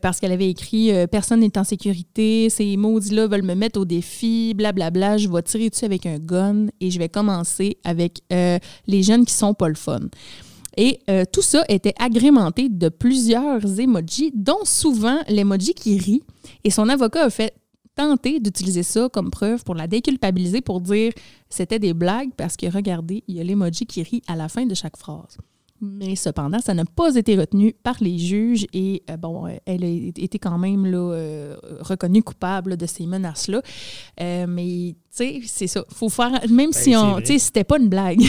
parce qu'elle avait écrit « Personne n'est en sécurité, ces maudits-là veulent me mettre au défi, blablabla, je vais tirer dessus avec un gun et je vais commencer avec les jeunes qui sont pas le fun ». Et tout ça était agrémenté de plusieurs emojis, dont souvent l'emoji qui rit. Et son avocat a fait tenter d'utiliser ça comme preuve pour la déculpabiliser, pour dire c'était des blagues parce que regardez, il y a l'emoji qui rit à la fin de chaque phrase. Mais cependant, ça n'a pas été retenu par les juges et elle a été quand même là, reconnue coupable de ces menaces-là. Mais tu sais, c'est ça. Faut faire, même si c'était pas une blague,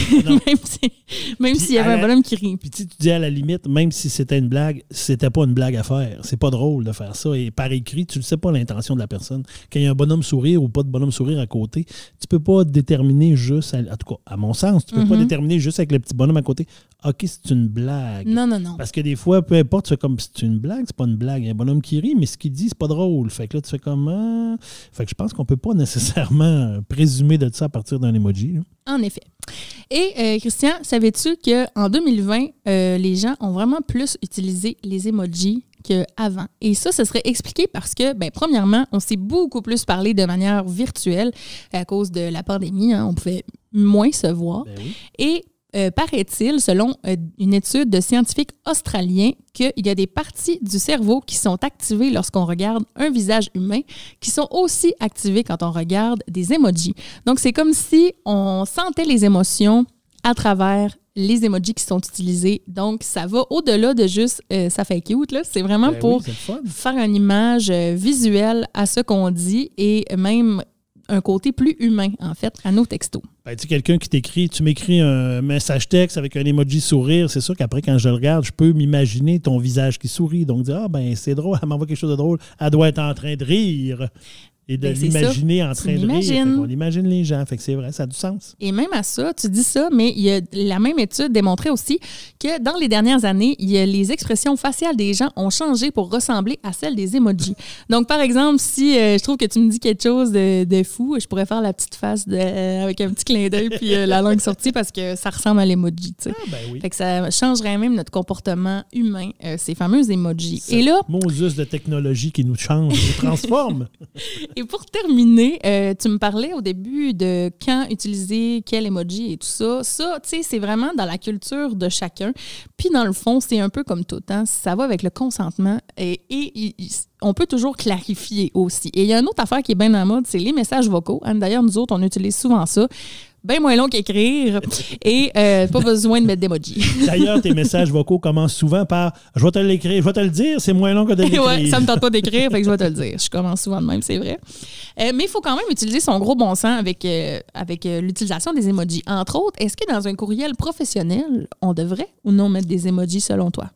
même s'il y avait un bonhomme qui rit. Puis tu dis à la limite, même si c'était une blague, c'était pas une blague à faire. C'est pas drôle de faire ça. Et par écrit, tu ne sais pas l'intention de la personne. Quand il y a un bonhomme sourire ou pas de bonhomme sourire à côté, tu peux pas déterminer juste, en tout cas, à mon sens, tu peux pas déterminer juste avec le petit bonhomme à côté. OK, c'est une blague. Non. Parce que des fois, peu importe, tu fais comme c'est une blague, c'est pas une blague. Il y a un bonhomme qui rit, mais ce qu'il dit, c'est pas drôle. Fait que là, tu fais comme. Fait que je pense qu'on peut pas nécessairement présumer de ça à partir d'un emoji. Là. En effet. Et Christian, savais-tu qu'en 2020, les gens ont vraiment plus utilisé les emojis qu'avant? Et ça serait expliqué parce que, premièrement, on s'est beaucoup plus parlé de manière virtuelle à cause de la pandémie. Hein, on pouvait moins se voir. Ben oui. Et paraît-il, selon une étude de scientifiques australiens, qu'il y a des parties du cerveau qui sont activées lorsqu'on regarde un visage humain, qui sont aussi activées quand on regarde des emojis. Donc, c'est comme si on sentait les émotions à travers les emojis qui sont utilisés. Donc, ça va au-delà de juste ça fait cute, là. C'est vraiment pour faire une image visuelle à ce qu'on dit et même un côté plus humain, en fait, à nos textos. Ben, tu sais, quelqu'un qui t'écrit, tu m'écris un message texte avec un emoji sourire, c'est sûr qu'après, quand je le regarde, je peux m'imaginer ton visage qui sourit. Donc, dire, c'est drôle, elle m'envoie quelque chose de drôle, elle doit être en train de rire. Et de l'imaginer en train de rire. On imagine les gens. Fait que c'est vrai, ça a du sens. Et même à ça, tu dis ça, mais il y a la même étude démontrait aussi que dans les dernières années, les expressions faciales des gens ont changé pour ressembler à celles des emojis. Donc, par exemple, si je trouve que tu me dis quelque chose de fou, je pourrais faire la petite face avec un petit clin d'œil puis la langue sortie parce que ça ressemble à l'emoji. Tu sais. Ah, ben oui. Fait que ça changerait même notre comportement humain, ces fameux emojis. Et là, Moses de technologie qui nous change, nous transforme. Et pour terminer, tu me parlais au début de quand utiliser quel emoji et tout ça. Ça, tu sais, c'est vraiment dans la culture de chacun. Puis dans le fond, c'est un peu comme tout, hein? Ça va avec le consentement et on peut toujours clarifier aussi. Et il y a une autre affaire qui est bien en mode, c'est les messages vocaux. Hein? D'ailleurs, nous autres, on utilise souvent ça. Bien moins long qu'écrire et pas besoin de mettre d'emoji. D'ailleurs, tes messages vocaux commencent souvent par « je vais te l'écrire, je vais te le dire, c'est moins long que de l'écrire. » Ouais, ça me tente pas d'écrire, fait que je vais te le dire. Je commence souvent de même, c'est vrai. Mais il faut quand même utiliser son gros bon sens avec l'utilisation des emojis. Entre autres, est-ce que dans un courriel professionnel, on devrait ou non mettre des emojis selon toi?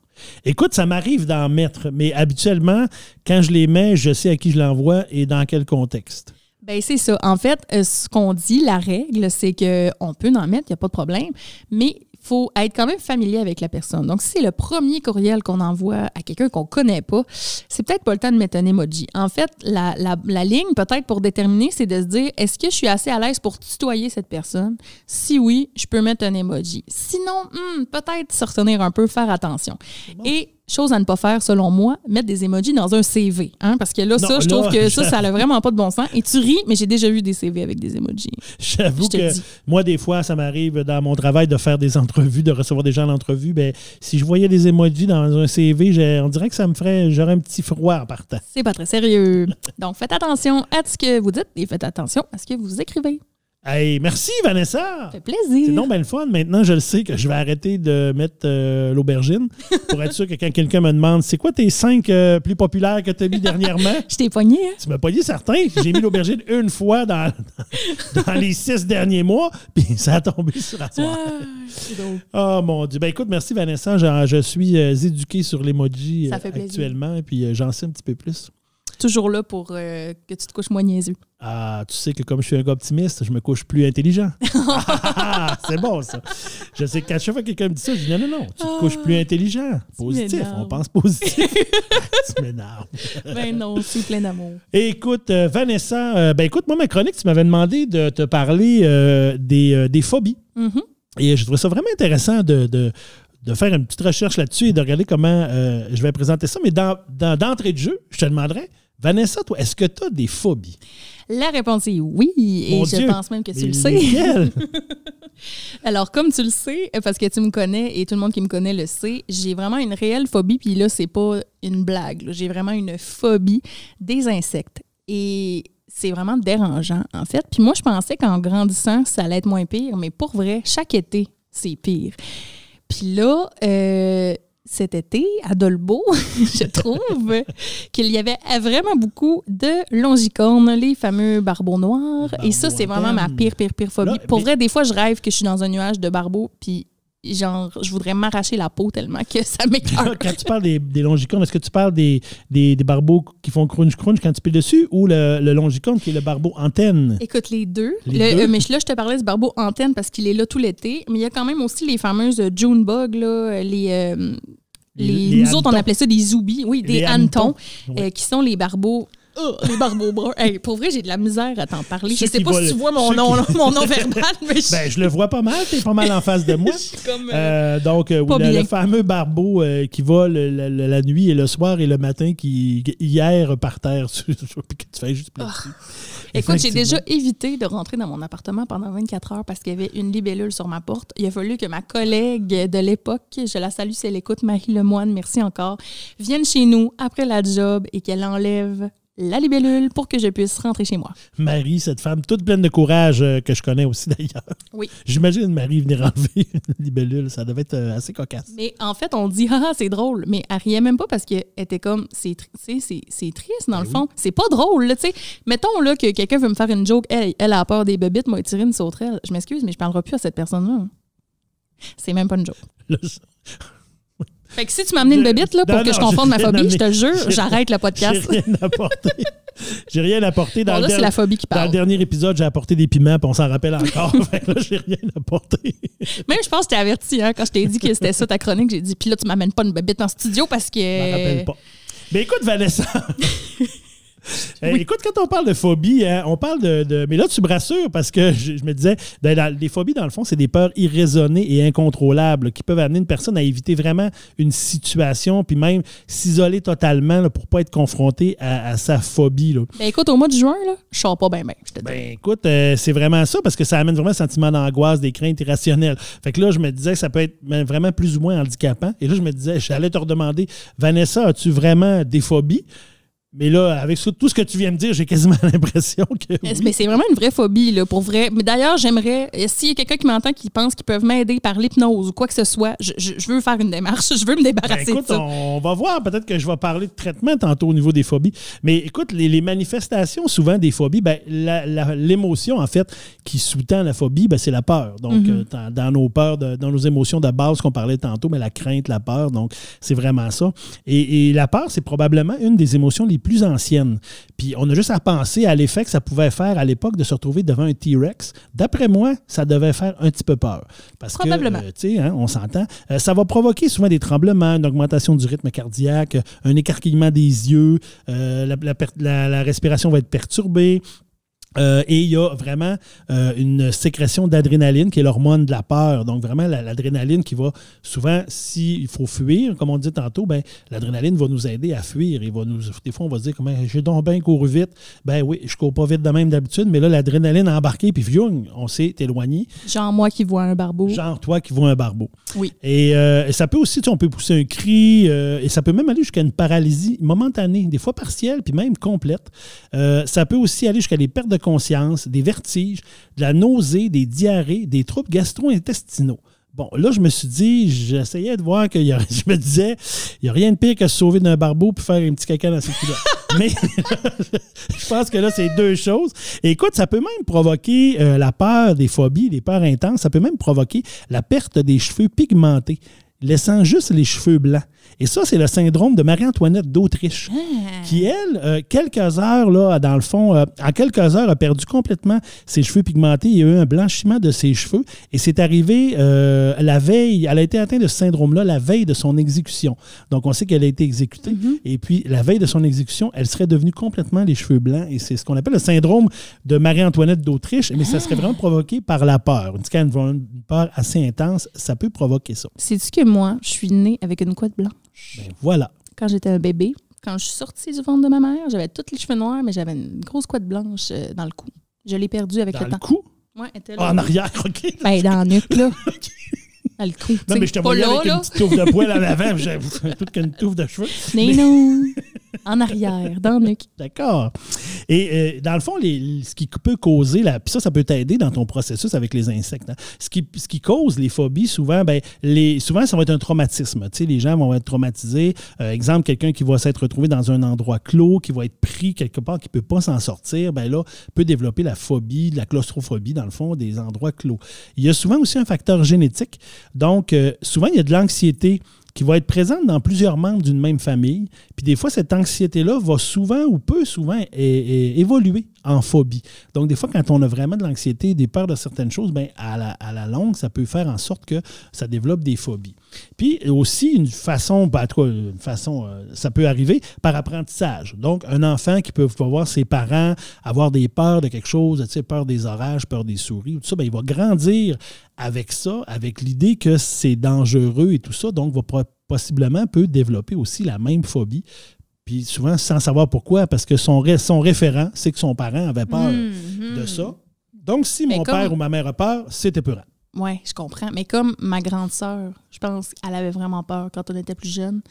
Écoute, ça m'arrive d'en mettre, mais habituellement, quand je les mets, je sais à qui je l'envoie et dans quel contexte. Bien, c'est ça. En fait, ce qu'on dit, la règle, c'est qu'on peut en mettre, il n'y a pas de problème, mais il faut être quand même familier avec la personne. Donc, si c'est le premier courriel qu'on envoie à quelqu'un qu'on ne connaît pas, c'est peut-être pas le temps de mettre un emoji. En fait, la ligne, peut-être pour déterminer, c'est de se dire, est-ce que je suis assez à l'aise pour tutoyer cette personne? Si oui, je peux mettre un emoji. Sinon, peut-être se retenir un peu, faire attention. Bon. Et chose à ne pas faire, selon moi, mettre des emojis dans un CV. Hein? Parce que là, je trouve que ça n'a vraiment pas de bon sens. Et tu ris, mais j'ai déjà vu des CV avec des emojis. J'avoue que moi, des fois, ça m'arrive dans mon travail de faire des entrevues, de recevoir des gens en entrevue. Ben, si je voyais des emojis dans un CV, on dirait que j'aurais un petit froid en partant. C'est pas très sérieux. Donc, faites attention à ce que vous dites et faites attention à ce que vous écrivez. Hey, merci Vanessa! Ça fait plaisir. C'est donc bien le fun. Maintenant, je le sais que je vais arrêter de mettre l'aubergine pour être sûr que quand quelqu'un me demande c'est quoi tes 5 plus populaires que tu as mis dernièrement? Je t'ai pogné, hein? Tu m'as pogné certain. J'ai mis l'aubergine une fois dans les 6 derniers mois, puis ça a tombé sur la soirée. Oh mon Dieu. Ben écoute, merci Vanessa. Je suis éduqué sur l'emoji actuellement, puis j'en sais un petit peu plus. Toujours là pour que tu te couches moins niaiseux. Ah, tu sais que comme je suis un gars optimiste, je me couche plus intelligent. C'est bon, ça. Je sais que quand chaque fois que quelqu'un me dit ça, je dis non, tu te couches plus intelligent. Positif, on pense positif. Tu m'énerves. Ben non, c'est plein d'amour. Écoute, Vanessa, moi, ma chronique, tu m'avais demandé de te parler des phobies. Mm-hmm. Et je trouvais ça vraiment intéressant de faire une petite recherche là-dessus et de regarder comment je vais présenter ça. Mais d'entrée de jeu, je te demanderais, Vanessa, toi, est-ce que tu as des phobies? La réponse est oui, et je pense même que tu le sais. Alors, comme tu le sais, parce que tu me connais et tout le monde qui me connaît le sait, j'ai vraiment une réelle phobie, puis là, c'est pas une blague. Là. J'ai vraiment une phobie des insectes. Et c'est vraiment dérangeant, en fait. Puis moi, je pensais qu'en grandissant, ça allait être moins pire, mais pour vrai, chaque été, c'est pire. Puis là, cet été, à Dolbeau, je trouve qu'il y avait vraiment beaucoup de longicornes, les fameux barbeaux noirs. Et ça, c'est vraiment ma pire phobie. Là, pour vrai, des fois, je rêve que je suis dans un nuage de barbeaux, puis genre, je voudrais m'arracher la peau tellement que ça m'écoeure. Quand tu parles des longicornes, est-ce que tu parles des barbeaux qui font crunch-crunch quand tu piles dessus ou le longicorne qui est le barbeau antenne? Écoute, les deux. Mais là, je te parlais du barbeau antenne parce qu'il est là tout l'été. Mais il y a quand même aussi les fameuses June bugs, là, nous autres, on appelait ça des zoobies. Oui, des hannetons, qui sont les barbeaux. Les barbeaux bruns. Hey, pour vrai, j'ai de la misère à t'en parler. Je sais pas si tu vois mon nom verbal, mais je le vois pas mal. T'es pas mal en face de moi. Donc, le fameux barbeau qui vole la nuit et le soir et le matin qui hier par terre. Que tu fais juste plaisir. Écoute, j'ai déjà évité de rentrer dans mon appartement pendant 24 heures parce qu'il y avait une libellule sur ma porte. Il a fallu que ma collègue de l'époque, je la salue si elle écoute, Marie Lemoine, merci encore, vienne chez nous après la job et qu'elle enlève la libellule pour que je puisse rentrer chez moi. Marie, cette femme toute pleine de courage que je connais aussi d'ailleurs. Oui. J'imagine Marie venir enlever une libellule. Ça devait être assez cocasse. Mais en fait, on dit « Ah, c'est drôle », mais elle riait même pas parce qu'elle était comme « C'est triste dans le fond. Oui. C'est pas drôle, là, tu sais. Mettons là, que quelqu'un veut me faire une joke, elle a peur des bébites, moi, tirer une sauterelle. Je m'excuse, mais je parlerai plus à cette personne-là. C'est même pas une joke. Fait que si tu m'as amené une bébite là, pour que je confonde ma phobie, je te jure, j'arrête le podcast. J'ai rien apporté. Bon, là, c'est la phobie qui parle. Dans le dernier épisode, j'ai apporté des piments, puis on s'en rappelle encore. Fait que là, j'ai rien apporté. Même, je pense que je t'ai averti, hein, quand je t'ai dit que c'était ça ta chronique. J'ai dit, puis là, tu m'amènes pas une bébite en studio parce que... Je m'en rappelle pas. Mais écoute, Vanessa... Oui. Écoute, quand on parle de phobie, hein, on parle de... Mais là, tu me rassures parce que je me disais, les phobies, dans le fond, c'est des peurs irraisonnées et incontrôlables qui peuvent amener une personne à éviter vraiment une situation puis même s'isoler totalement là, pour ne pas être confronté à sa phobie. Là. Ben écoute, au mois de juin, là, je sors pas bien, je te dis. Ben écoute, c'est vraiment ça parce que ça amène vraiment un sentiment d'angoisse, des craintes irrationnelles. Fait que là, je me disais que ça peut être vraiment plus ou moins handicapant. Et là, je me disais, j'allais te redemander, Vanessa, as-tu vraiment des phobies? Mais là, avec tout ce que tu viens de dire, j'ai quasiment l'impression que... Oui. Mais c'est vraiment une vraie phobie, là, pour vrai. Mais d'ailleurs, j'aimerais, s'il y a quelqu'un qui m'entend qui pense qu'ils peuvent m'aider par l'hypnose ou quoi que ce soit, je veux faire une démarche, je veux me débarrasser de ça. On va voir, peut-être que je vais parler de traitement tantôt au niveau des phobies. Mais écoute, les manifestations souvent des phobies, l'émotion, en fait, qui sous-tend la phobie, c'est la peur. Donc, dans nos peurs, dans nos émotions de base qu'on parlait tantôt, mais la crainte, la peur, donc c'est vraiment ça. Et la peur, c'est probablement une des émotions les plus anciennes. Puis on a juste à penser à l'effet que ça pouvait faire à l'époque de se retrouver devant un T-Rex. D'après moi, ça devait faire un petit peu peur. Parce probablement. Que, tu sais, on s'entend, ça va provoquer souvent des tremblements, une augmentation du rythme cardiaque, un écarquillement des yeux, la respiration va être perturbée. Et il y a vraiment une sécrétion d'adrénaline qui est l'hormone de la peur. Donc, vraiment, l'adrénaline qui va souvent, s'il faut fuir, comme on dit tantôt, ben, l'adrénaline va nous aider à fuir. Des fois, on va se dire, comment j'ai donc bien couru vite. Ben oui, je cours pas vite de même d'habitude, mais là, l'adrénaline a embarqué, puis viung, on s'est éloigné. Genre moi qui vois un barbeau. Genre toi qui vois un barbeau. Oui. Et ça peut aussi, on peut pousser un cri, et ça peut même aller jusqu'à une paralysie momentanée, des fois partielle, puis même complète. Ça peut aussi aller jusqu'à des pertes de conscience, des vertiges, de la nausée, des diarrhées, des troubles gastro-intestinaux. Bon, là, je me suis dit, j'essayais de voir je me disais, il n'y a rien de pire que se sauver d'un barbeau puis faire un petit caca dans ses culottes. Mais je pense que là, c'est deux choses. Et écoute, ça peut même provoquer la peur, des phobies, des peurs intenses. Ça peut même provoquer la perte des cheveux pigmentés, laissant juste les cheveux blancs. Et ça, c'est le syndrome de Marie-Antoinette d'Autriche, qui, elle, quelques heures, là, dans le fond, en quelques heures, a perdu complètement ses cheveux pigmentés. Il y a eu un blanchiment de ses cheveux. Et c'est arrivé la veille, elle a été atteinte de ce syndrome-là la veille de son exécution. Donc, on sait qu'elle a été exécutée. Et puis, la veille de son exécution, elle serait devenue complètement les cheveux blancs. Et c'est ce qu'on appelle le syndrome de Marie-Antoinette d'Autriche. Mais ça serait vraiment provoqué par la peur. Une peur assez intense, ça peut provoquer ça. Sais-tu que moi, je suis née avec une couette blanche? Ben voilà. Quand j'étais un bébé, quand je suis sortie du ventre de ma mère, j'avais tous les cheveux noirs, mais j'avais une grosse couette blanche dans le cou. Je l'ai perdue avec le temps. Dans le cou? Oui, elle était là. En arrière, OK. Ben, dans le nuque, là. Dans le cou. Non, mais je te voyais avec une petite touffe de poil en avant, j'avais toute qu'une touffe de cheveux. Non. En arrière, dans le nuque. D'accord. Et dans le fond, ce qui peut causer, puis ça peut t'aider dans ton processus avec les insectes. Hein. Ce qui cause les phobies, souvent, souvent, ça va être un traumatisme. Tu sais, les gens vont être traumatisés. Exemple, quelqu'un qui va s'être retrouvé dans un endroit clos, qui va être pris quelque part, qui ne peut pas s'en sortir, ben là, peut développer la phobie, la claustrophobie, dans le fond, des endroits clos. Il y a souvent aussi un facteur génétique. Donc, souvent, il y a de l'anxiété qui va être présente dans plusieurs membres d'une même famille. Puis des fois, cette anxiété-là va souvent ou peut souvent évoluer en phobie. Donc, des fois, quand on a vraiment de l'anxiété, des peurs de certaines choses, bien, à la longue, ça peut faire en sorte que ça développe des phobies. Puis aussi, ça peut arriver par apprentissage. Donc, un enfant qui peut voir ses parents avoir des peurs de quelque chose, tu sais, peur des orages, peur des souris, tout ça, bien, il va grandir avec ça, avec l'idée que c'est dangereux et tout ça, donc possiblement peut développer aussi la même phobie. Puis souvent, sans savoir pourquoi, parce que son référent, c'est que son parent avait peur de ça. Donc, si mon père ou ma mère a peur, c'est épeurant. Oui, je comprends. Mais comme ma grande sœur, je pense qu'elle avait vraiment peur quand on était plus jeune.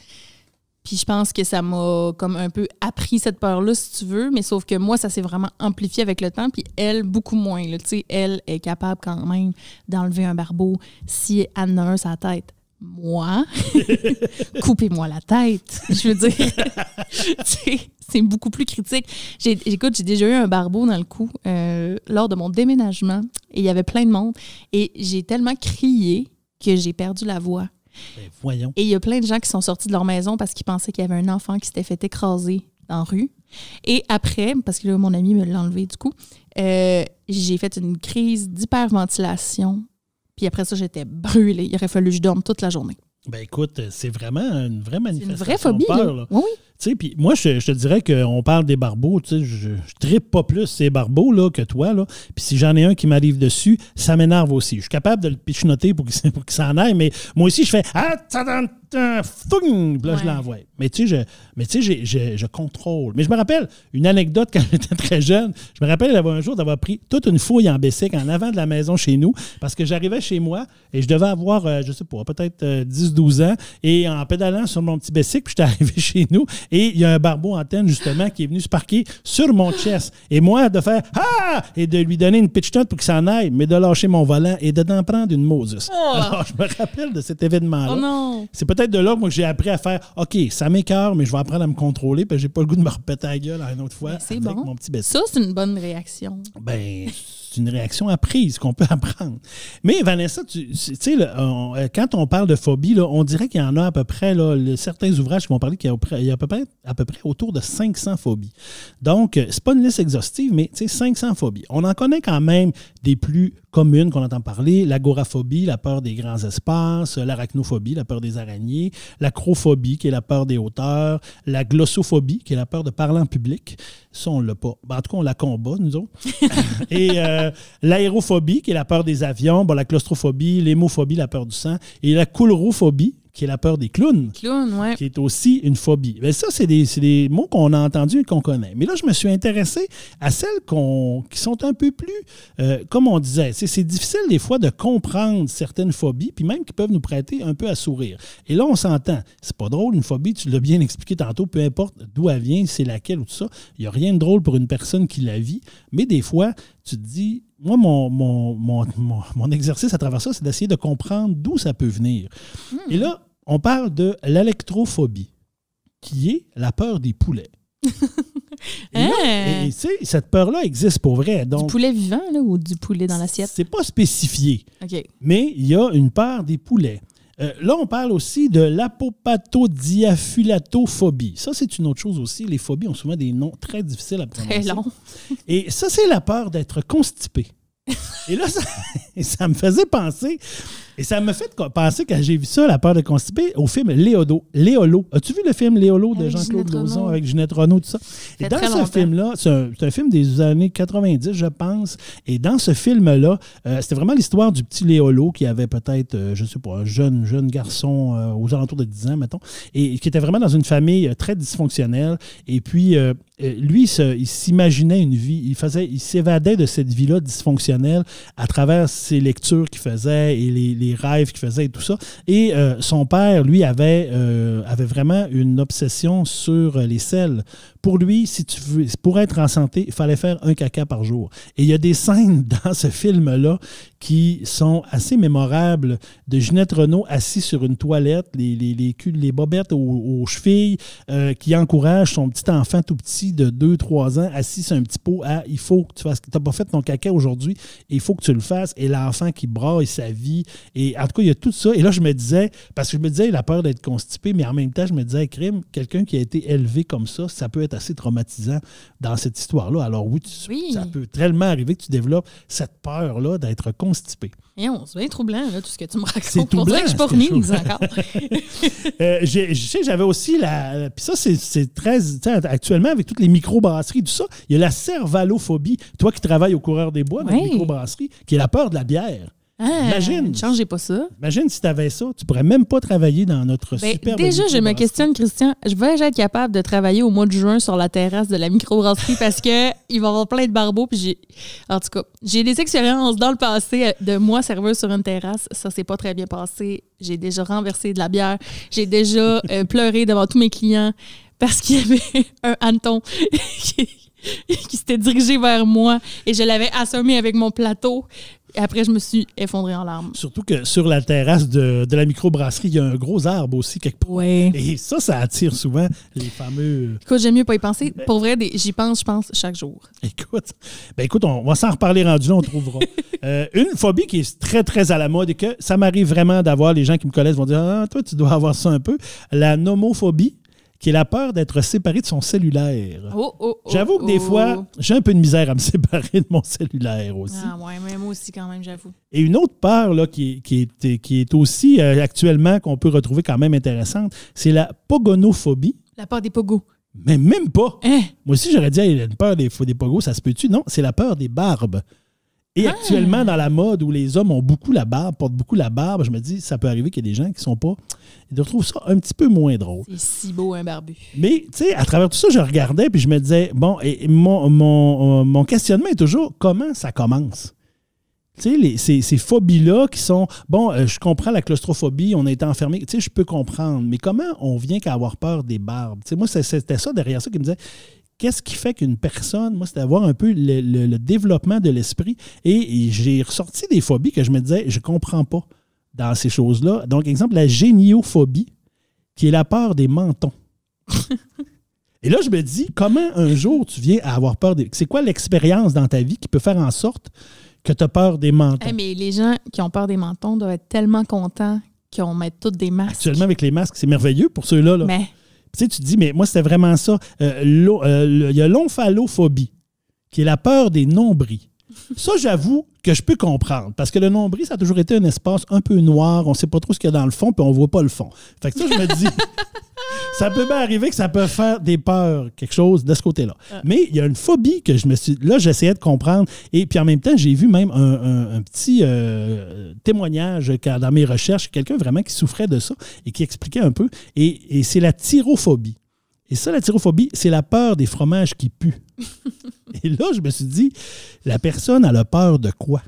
Puis je pense que ça m'a comme un peu appris cette peur-là, si tu veux, mais sauf que moi, ça s'est vraiment amplifié avec le temps, puis elle, beaucoup moins. Là. Tu sais, elle est capable quand même d'enlever un barbeau si elle en a un sur la tête. Moi, coupez-moi la tête. Je veux dire, c'est beaucoup plus critique. Écoute, j'ai déjà eu un barbeau dans le cou lors de mon déménagement, et il y avait plein de monde, et j'ai tellement crié que j'ai perdu la voix. Ben, voyons. Et il y a plein de gens qui sont sortis de leur maison parce qu'ils pensaient qu'il y avait un enfant qui s'était fait écraser dans la rue. Et après, parce que là, mon ami me l'a enlevé du coup, j'ai fait une crise d'hyperventilation. Puis après ça, j'étais brûlée. Il aurait fallu que je dorme toute la journée. Ben écoute, c'est vraiment une vraie manifestation. C'est une vraie phobie, de peur, là. Oui. Tu sais, puis moi, je te dirais qu'on parle des barbeaux, tu sais, je trippe pas plus ces barbeaux là, que toi, là. Puis si j'en ai un qui m'arrive dessus, ça m'énerve aussi. Je suis capable de le pitchnoter pour qu'il s'en aille, mais moi aussi, je fais « Ah, ça donne un fouing! » Puis là, je l'envoie. Mais tu sais, je contrôle. Mais je me rappelle une anecdote quand j'étais très jeune. Je me rappelle un jour d'avoir pris toute une fouille en Bessic en avant de la maison chez nous parce que j'arrivais chez moi et je devais avoir, je sais pas, peut-être 10-12 ans et en pédalant sur mon petit Bessic, puis j'étais arrivé chez nous et il y a un barbeau antenne, justement, qui est venu se parquer sur mon chest. Et moi, de faire « Ah! » et de lui donner une pitch note pour qu'il s'en aille, mais de lâcher mon volant et d'en prendre une Moses. Oh. Alors, je me rappelle de cet événement-là. Oh non! C'est peut-être de là moi, que j'ai appris à faire « OK, ça m'écoeure, mais je vais apprendre à me contrôler, parce que j'ai pas le goût de me repéter la gueule une autre fois avec mon petit Bessic. » Ça, c'est une bonne réaction. Ben, c'est une réaction apprise qu'on peut apprendre. Mais Vanessa, tu sais, quand on parle de phobie, là, on dirait qu'il y en a à peu près, là, certains ouvrages qui vont parler qu'il y a à peu près fait à peu près autour de 500 phobies. Donc, c'est pas une liste exhaustive, mais 500 phobies. On en connaît quand même des plus communes qu'on entend parler, l'agoraphobie, la peur des grands espaces, l'arachnophobie, la peur des araignées, l'acrophobie, qui est la peur des hauteurs, la glossophobie, qui est la peur de parler en public. Ça, on l'a pas. En tout cas, on la combat, nous autres. Et l'aérophobie, qui est la peur des avions, la claustrophobie, l'hémophobie, la peur du sang, et la coulrophobie, qui est la peur des clowns, ouais. Qui est aussi une phobie. Bien, ça, c'est des mots qu'on a entendus et qu'on connaît. Mais là, je me suis intéressé à celles qui sont un peu plus, comme on disait, c'est difficile des fois de comprendre certaines phobies, puis même qui peuvent nous prêter un peu à sourire. Et là, on s'entend. C'est pas drôle, une phobie, tu l'as bien expliqué tantôt, peu importe d'où elle vient, c'est laquelle ou tout ça. Il n'y a rien de drôle pour une personne qui la vit. Mais des fois, tu te dis, moi, mon exercice à travers ça, c'est d'essayer de comprendre d'où ça peut venir. Et là, on parle de l'électrophobie, qui est la peur des poulets. Et cette peur-là existe pour vrai. Donc, du poulet vivant là, ou du poulet dans l'assiette? C'est pas spécifié, OK. Mais il y a une peur des poulets. Là, on parle aussi de l'apopathodiaphylatophobie. Ça, c'est une autre chose aussi. Les phobies ont souvent des noms très difficiles à prononcer. Très long. Et ça, c'est la peur d'être constipé. Et là, ça me faisait penser, et ça me fait penser, quand j'ai vu ça, la peur de constiper, au film Léolo. As-tu vu le film Léolo de Jean-Claude Lauzon avec Ginette Renault, tout ça? Et dans ce film-là, c'est un film des années 90, je pense, et dans ce film-là, c'était vraiment l'histoire du petit Léolo qui avait peut-être, je ne sais pas, un jeune garçon aux alentours de 10 ans, mettons, et qui était vraiment dans une famille très dysfonctionnelle. Et puis, lui, il s'imaginait une vie, il s'évadait de cette vie-là dysfonctionnelle à travers ses lectures qu'il faisait et les rêves qu'il faisait et tout ça. Et son père, lui, avait vraiment une obsession sur les selles. Pour lui, pour être en santé, il fallait faire un caca par jour. Et il y a des scènes dans ce film-là qui sont assez mémorables de Ginette Renault assis sur une toilette, les bobettes aux chevilles, qui encourage son petit enfant tout petit de 2-3 ans assis sur un petit pot à « il faut que tu fasses, tu n'as pas fait ton caca aujourd'hui, il faut que tu le fasses » et l'enfant qui braille sa vie. Et en tout cas, il y a tout ça. Et là, je me disais, parce que je me disais, il a peur d'être constipé, mais en même temps, je me disais, crime, quelqu'un qui a été élevé comme ça peut être assez traumatisant dans cette histoire-là. Alors oui, ça peut tellement arriver que tu développes cette peur-là d'être constipé. Et c'est bien troublant, là, tout ce que tu me racontes. C'est tout blanc. Je suis pas remise encore. J'avais aussi puis ça, c'est très... Actuellement, avec toutes les microbrasseries, tout ça, il y a la cervalophobie. Toi qui travailles au Coureur des Bois, dans les microbrasseries, qui est la peur de la bière. Imagine. Ne changez pas ça. Imagine si tu avais ça. Tu pourrais même pas travailler dans notre superbe... Déjà, je me questionne, Christian. Je vais être capable de travailler au mois de juin sur la terrasse de la microbrasserie parce qu'il va y avoir plein de barbeaux. En tout cas, j'ai des expériences dans le passé de moi, serveuse sur une terrasse. Ça s'est pas très bien passé. J'ai déjà renversé de la bière. J'ai déjà pleuré devant tous mes clients parce qu'il y avait un hanneton qui s'était dirigé vers moi et je l'avais assommé avec mon plateau. Et après, je me suis effondrée en larmes. Surtout que sur la terrasse de la microbrasserie, il y a un gros arbre aussi quelque part. Oui. Et ça attire souvent les fameux... Écoute, j'aime mieux pas y penser. Pour vrai, j'y pense, je pense, chaque jour. Écoute, on va s'en reparler rendu là, on trouvera. Une phobie qui est très, très à la mode et que ça m'arrive vraiment d'avoir, les gens qui me connaissent vont dire « Ah, toi, tu dois avoir ça un peu. » La nomophobie, qui est la peur d'être séparé de son cellulaire. J'avoue que des fois, j'ai un peu de misère à me séparer de mon cellulaire aussi. Ah ouais, mais moi aussi quand même, j'avoue. Et une autre peur là, qui est aussi actuellement, qu'on peut retrouver quand même intéressante, c'est la pogonophobie. La peur des pogos. Mais même pas. Moi aussi, j'aurais dit, il y a une peur des pogos, ça se peut-tu? Non, c'est la peur des barbes. Et actuellement, dans la mode où les hommes ont beaucoup la barbe, portent beaucoup la barbe, je me dis, ça peut arriver qu'il y ait des gens qui sont pas... Ils retrouvent ça un petit peu moins drôle. C'est si beau, un barbu. Mais, tu sais, à travers tout ça, je regardais puis je me disais, bon, et mon questionnement est toujours, comment ça commence? Tu sais, ces phobies-là qui sont... Bon, je comprends la claustrophobie, on a été enfermé, tu sais, je peux comprendre. Mais comment on vient qu'à avoir peur des barbes? Tu sais, moi, c'était ça derrière ça qui me disait... Qu'est-ce qui fait qu'une personne, moi, c'est d'avoir un peu le développement de l'esprit. Et j'ai ressorti des phobies que je me disais, je ne comprends pas dans ces choses-là. Donc, exemple, la géniophobie, qui est la peur des mentons. Et là, je me dis, comment un jour tu viens à avoir peur des... C'est quoi l'expérience dans ta vie qui peut faire en sorte que tu as peur des mentons? Mais les gens qui ont peur des mentons doivent être tellement contents qu'on mette tous des masques. Actuellement, avec les masques, c'est merveilleux pour ceux-là. Là. Mais... sais, tu te dis, mais moi, c'était vraiment ça. Il y a l'omphalophobie, qui est la peur des nombris. Ça, j'avoue que je peux comprendre, parce que le nombril, ça a toujours été un espace un peu noir, on ne sait pas trop ce qu'il y a dans le fond, puis on ne voit pas le fond. Fait que ça, je me dis, ça peut bien arriver que ça peut faire des peurs, quelque chose de ce côté-là. Mais il y a une phobie que là, j'essayais de comprendre, et puis en même temps, j'ai vu même un petit témoignage dans mes recherches, quelqu'un vraiment qui souffrait de ça, et qui expliquait un peu, et c'est la thyrophobie. Et ça, la thyrophobie, c'est la peur des fromages qui puent. Et là, je me suis dit, la personne, elle a peur de quoi?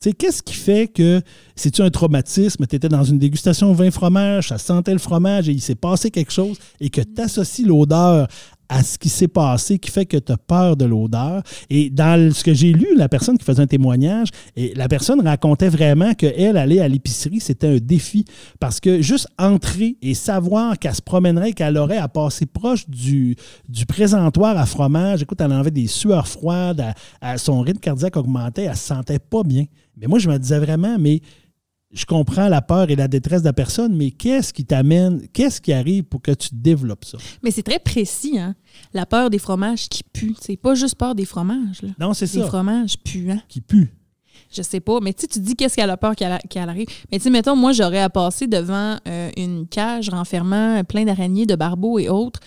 Tu sais, qu'est-ce qui fait que, c'est-tu un traumatisme, tu étais dans une dégustation vin fromage, ça sentait le fromage et il s'est passé quelque chose et que tu associes l'odeur à ce qui s'est passé, qui fait que tu as peur de l'odeur. Et dans ce que j'ai lu, la personne qui faisait un témoignage, et la personne racontait vraiment qu'elle, aller à l'épicerie, c'était un défi. Parce que juste entrer et savoir qu'elle se promènerait, qu'elle aurait à passer proche du présentoir à fromage, écoute, elle avait des sueurs froides, son rythme cardiaque augmentait, elle ne se sentait pas bien. Mais moi, je me disais vraiment, mais je comprends la peur et la détresse de la personne, mais qu'est-ce qui t'amène, qu'est-ce qui arrive pour que tu développes ça? Mais c'est très précis, hein? La peur des fromages qui puent. C'est pas juste peur des fromages, là. Non, c'est ça. Des fromages puants. Qui puent. Je sais pas, mais tu dis qu'est-ce qu'elle a peur qu'elle arrive. Mais tu sais, mettons, moi, j'aurais à passer devant une cage renfermant plein d'araignées, de barbeaux et autres.